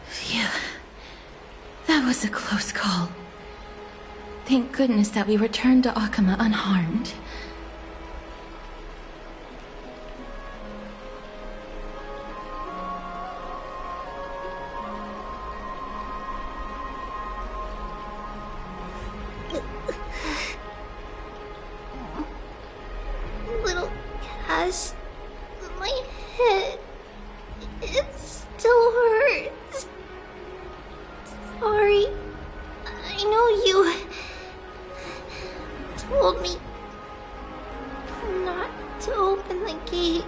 Phew. That was a close call. Thank goodness that we returned to Akama unharmed. Little Cass, my head, it still hurts. Sorry, I know you told me not to open the gate.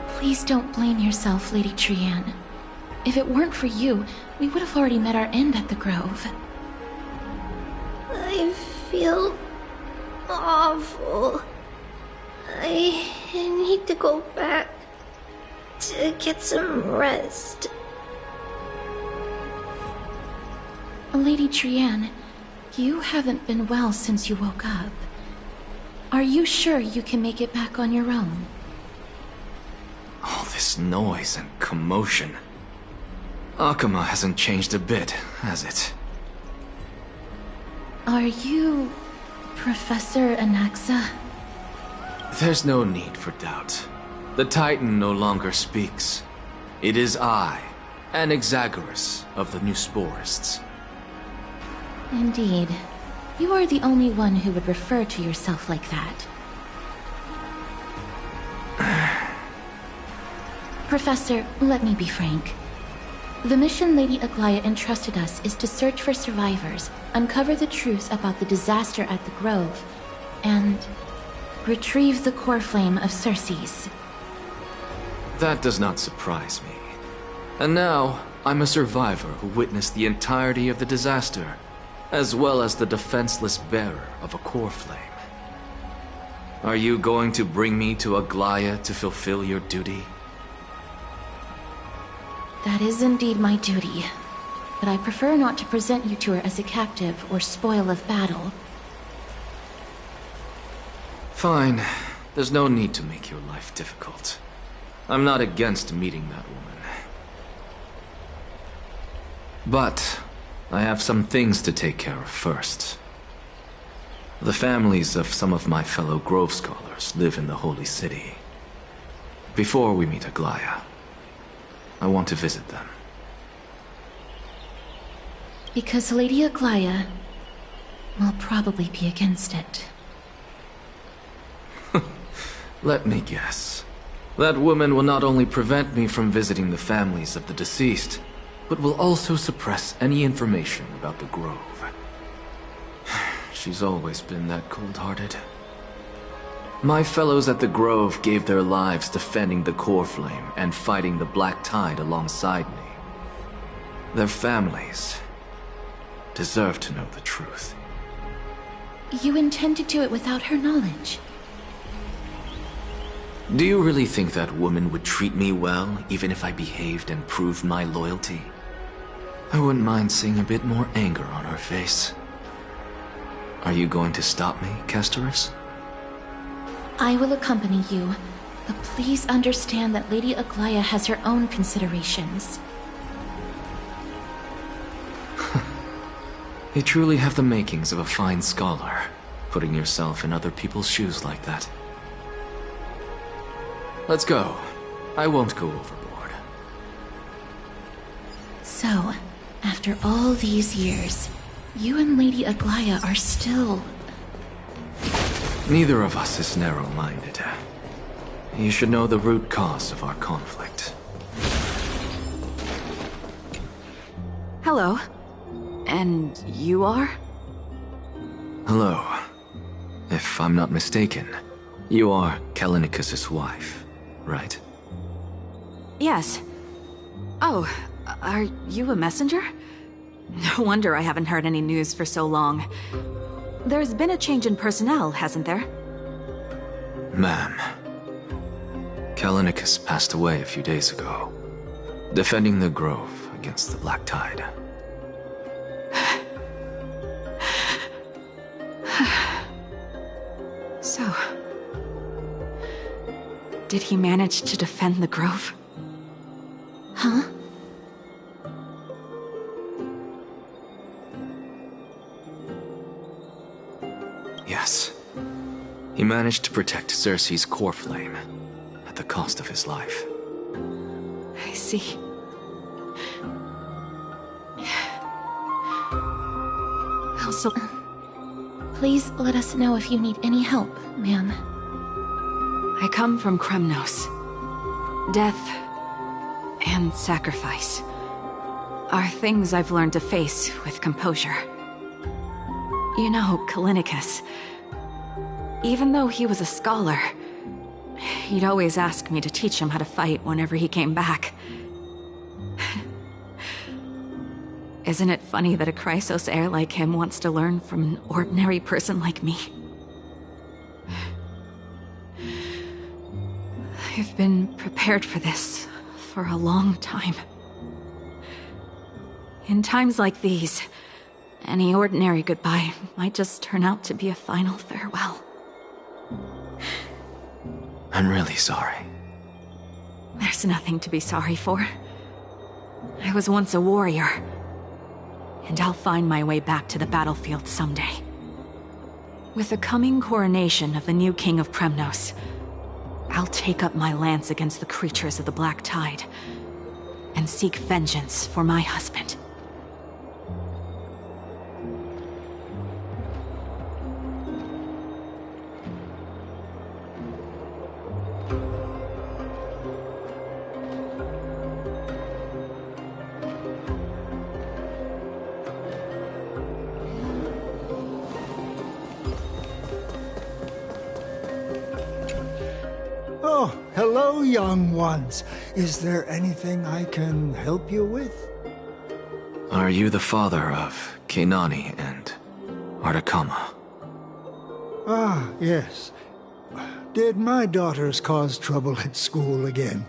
Please don't blame yourself, Lady Trianne. If it weren't for you, we would have already met our end at the Grove. I feel awful. I need to go back to get some rest. Lady Trianne, you haven't been well since you woke up. Are you sure you can make it back on your own? All this noise and commotion. Akama hasn't changed a bit, has it? Are you Professor Anaxa? There's no need for doubt. The Titan no longer speaks. It is I, Anaxagoras of the New Sporists. Indeed. You are the only one who would refer to yourself like that. Professor, let me be frank. The mission Lady Aglaya entrusted us is to search for survivors, uncover the truth about the disaster at the Grove, and retrieve the core flame of Cersei's. That does not surprise me. And now, I'm a survivor who witnessed the entirety of the disaster, as well as the defenseless bearer of a core flame. Are you going to bring me to Aglaya to fulfill your duty? That is indeed my duty, but I prefer not to present you to her as a captive or spoil of battle. Fine. There's no need to make your life difficult. I'm not against meeting that woman. But I have some things to take care of first. The families of some of my fellow Grove scholars live in the Holy City. Before we meet Aglaya, I want to visit them. Because Lady Aglaya will probably be against it. Let me guess. That woman will not only prevent me from visiting the families of the deceased, but will also suppress any information about the Grove. She's always been that cold-hearted. My fellows at the Grove gave their lives defending the Core Flame and fighting the Black Tide alongside me. Their families deserve to know the truth. You intend to do it without her knowledge? Do you really think that woman would treat me well, even if I behaved and proved my loyalty? I wouldn't mind seeing a bit more anger on her face. Are you going to stop me, Castorus? I will accompany you, but please understand that Lady Aglaya has her own considerations. You truly have the makings of a fine scholar, putting yourself in other people's shoes like that. Let's go. I won't go overboard. So, after all these years, you and Lady Aglaya are still... Neither of us is narrow-minded. You should know the root cause of our conflict. Hello. And you are? Hello. If I'm not mistaken, you are Kallinicus's wife, right? Yes. Oh, are you a messenger? No wonder I haven't heard any news for so long. There's been a change in personnel, hasn't there? Ma'am, Kallinicus passed away a few days ago, defending the Grove against the Black Tide. So... did he manage to defend the Grove? Huh? Yes. He managed to protect Cersei's core flame, at the cost of his life. I see. Also, please let us know if you need any help, ma'am. I come from Kremnos. Death and sacrifice are things I've learned to face with composure. You know, Kallinicus, even though he was a scholar, he'd always ask me to teach him how to fight whenever he came back. Isn't it funny that a Chrysos heir like him wants to learn from an ordinary person like me? I've been prepared for this for a long time. In times like these, any ordinary goodbye might just turn out to be a final farewell. I'm really sorry. There's nothing to be sorry for. I was once a warrior, and I'll find my way back to the battlefield someday. With the coming coronation of the new king of Kremnos, I'll take up my lance against the creatures of the Black Tide, and seek vengeance for my husband. Oh, hello, young ones. Is there anything I can help you with? Are you the father of Kenani and Artakama? Ah, yes. Did my daughters cause trouble at school again?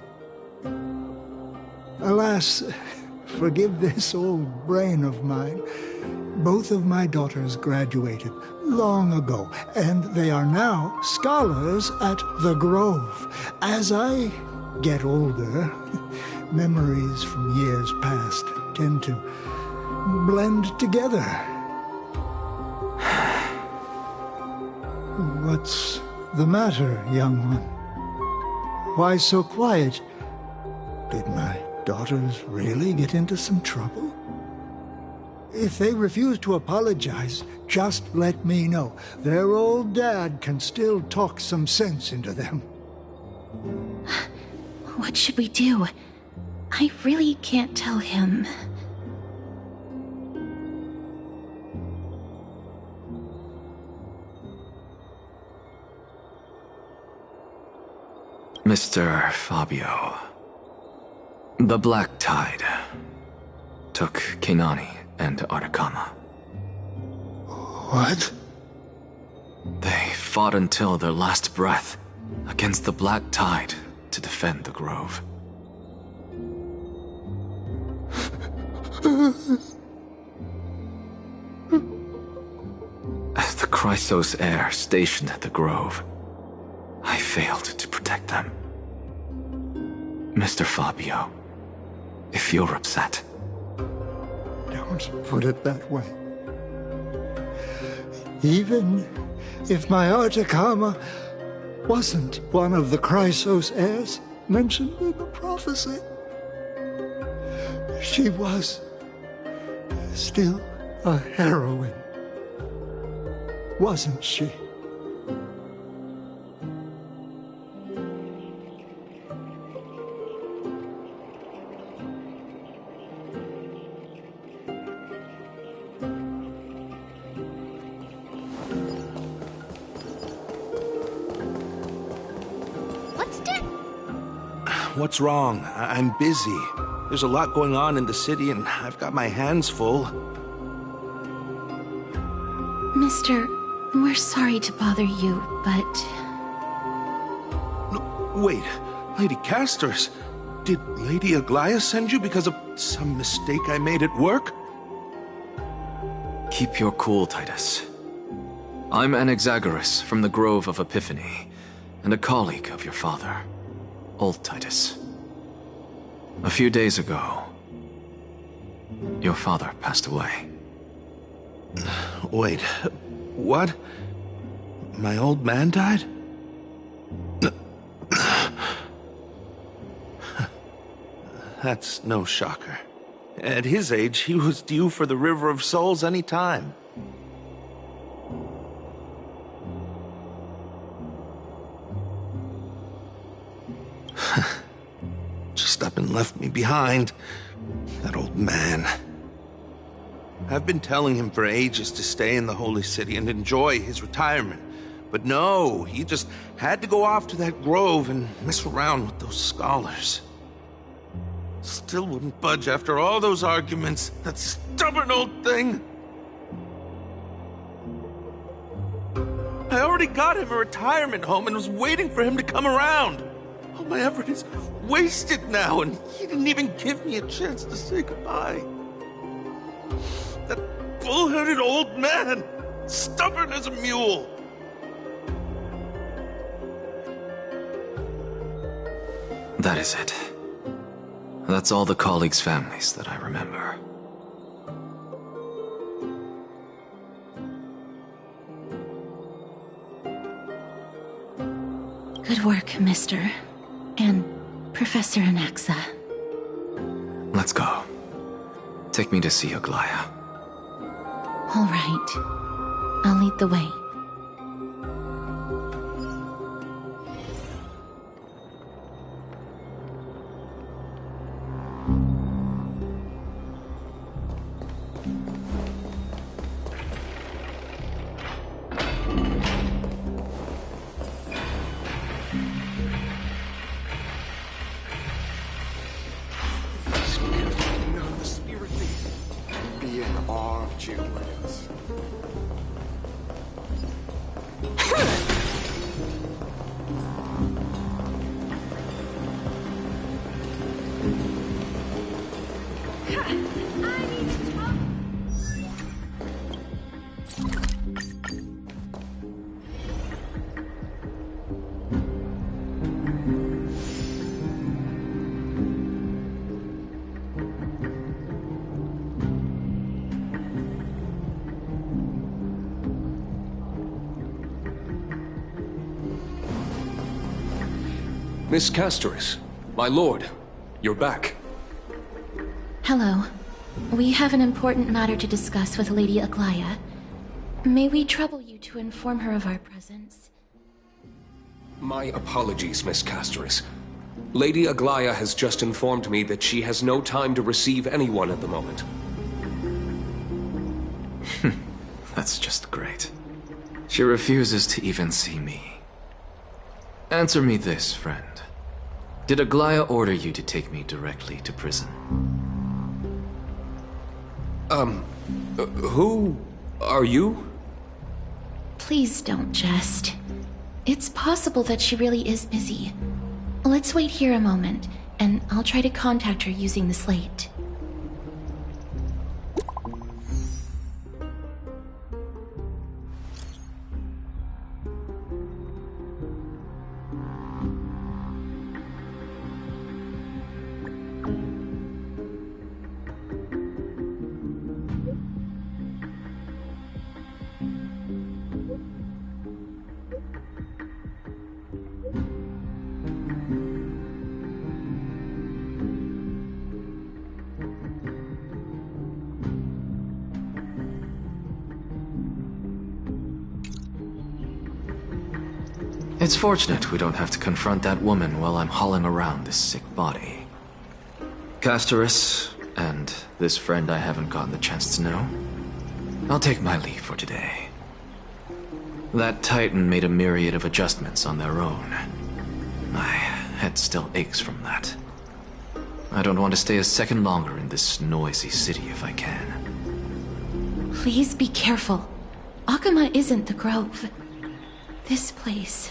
Alas, forgive this old brain of mine. Both of my daughters graduated long ago, and they are now scholars at the Grove. As I get older, memories from years past tend to blend together. What's the matter, young one? Why so quiet? Did my daughters really get into some trouble? If they refuse to apologize, just let me know. Their old dad can still talk some sense into them. What should we do? I really can't tell him. Mr. Fabio, the Black Tide took Keinani and Artakama. What? They fought until their last breath against the Black Tide to defend the Grove. As the Chrysos heir stationed at the Grove, I failed to protect them. Mr. Fabio, if you're upset... Don't put it that way. Even if my Artakama wasn't one of the Chrysos heirs mentioned in the prophecy, she was still a heroine, wasn't she? What's wrong? I'm busy. There's a lot going on in the city, and I've got my hands full. Mister, we're sorry to bother you, but... No, wait, Lady Castorus, did Lady Aglaya send you because of some mistake I made at work? Keep your cool, Titus. I'm Anaxagoras from the Grove of Epiphany, and a colleague of your father. Old Titus. A few days ago, your father passed away. Wait, what? My old man died? That's no shocker. At his age, he was due for the River of Souls any time. Just up and left me behind. That old man. I've been telling him for ages to stay in the Holy City and enjoy his retirement. But no, he just had to go off to that grove and mess around with those scholars. Still wouldn't budge after all those arguments. That stubborn old thing. I already got him a retirement home and was waiting for him to come around. All my effort is wasted now, and he didn't even give me a chance to say goodbye. That bull-headed old man, stubborn as a mule. That is it. That's all the colleagues' families that I remember. Good work, Mister. And Professor Anaxa. Let's go. Take me to see Aglaya. All right. I'll lead the way. Miss Castoris, my lord, you're back. Hello. We have an important matter to discuss with Lady Aglaya. May we trouble you to inform her of our presence? My apologies, Miss Castoris. Lady Aglaya has just informed me that she has no time to receive anyone at the moment. That's just great. She refuses to even see me. Answer me this, friend. Did Aglaya order you to take me directly to prison? Who are you? Please don't jest. It's possible that she really is busy. Let's wait here a moment, and I'll try to contact her using the slate. It's fortunate we don't have to confront that woman while I'm hauling around this sick body. Castoris, and this friend I haven't gotten the chance to know, I'll take my leave for today. That Titan made a myriad of adjustments on their own. My head still aches from that. I don't want to stay a second longer in this noisy city if I can. Please be careful. Akuma isn't the Grove. This place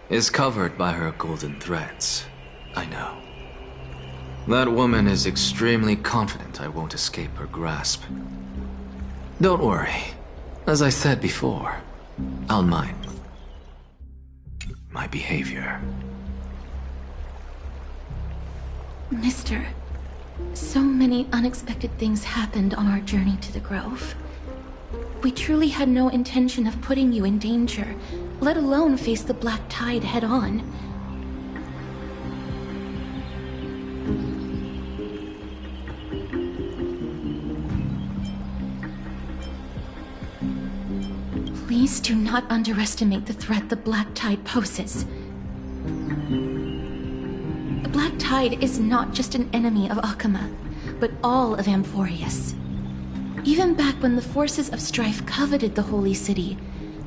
is covered by her golden threads. I know. That woman is extremely confident I won't escape her grasp. Don't worry. As I said before, I'll mind my behavior. Mister, so many unexpected things happened on our journey to the Grove. We truly had no intention of putting you in danger, let alone face the Black Tide head-on. Please do not underestimate the threat the Black Tide poses. The Black Tide is not just an enemy of Akuma, but all of Amphorius. Even back when the forces of strife coveted the Holy City,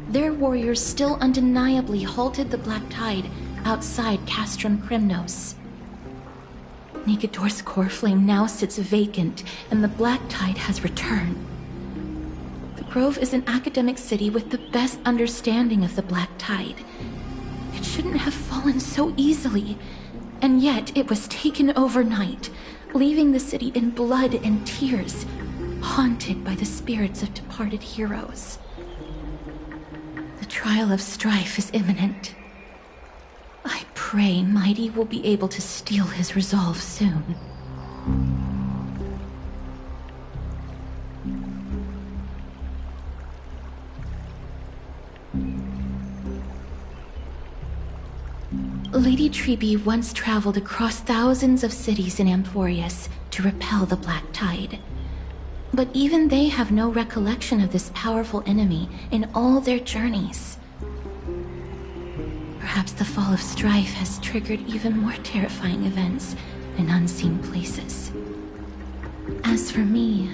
their warriors still undeniably halted the Black Tide outside Castrum Krymnos. Negador's core flame now sits vacant, and the Black Tide has returned. The Grove is an academic city with the best understanding of the Black Tide. It shouldn't have fallen so easily, and yet it was taken overnight, leaving the city in blood and tears, haunted by the spirits of departed heroes. The trial of strife is imminent. I pray Mighty will be able to steel his resolve soon. Lady Treeby once traveled across thousands of cities in Amphorius to repel the Black Tide. But even they have no recollection of this powerful enemy in all their journeys. Perhaps the fall of strife has triggered even more terrifying events in unseen places. As for me,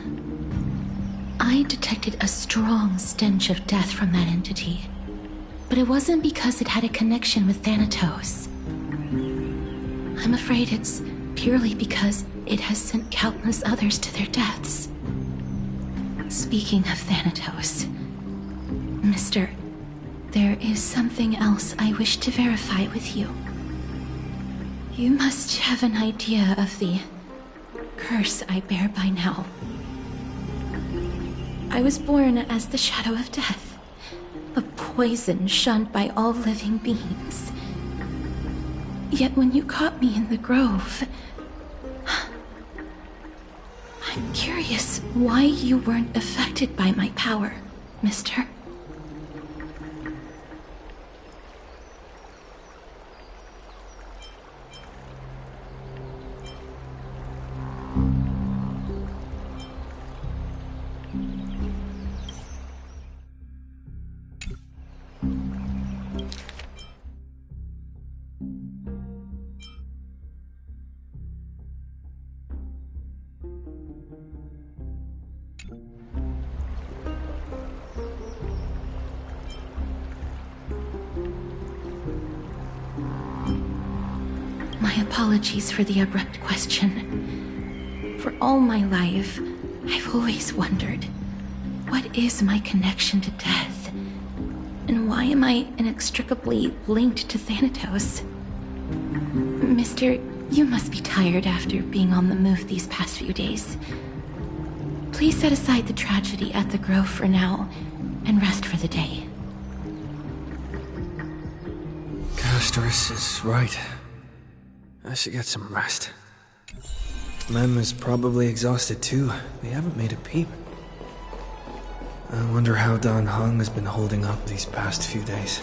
I detected a strong stench of death from that entity. But it wasn't because it had a connection with Thanatos. I'm afraid it's purely because it has sent countless others to their deaths. Speaking of Thanatos, Mister, there is something else I wish to verify with you. You must have an idea of the curse I bear by now. I was born as the shadow of death, a poison shunned by all living beings. Yet when you caught me in the Grove, I'm curious why you weren't affected by my power, Mister. Apologies for the abrupt question. For all my life, I've always wondered, what is my connection to death? And why am I inextricably linked to Thanatos? Mister, you must be tired after being on the move these past few days. Please set aside the tragedy at the Grove for now, and rest for the day. Castorus is right. I should get some rest. Mem is probably exhausted too. They haven't made a peep. I wonder how Dan Heng has been holding up these past few days.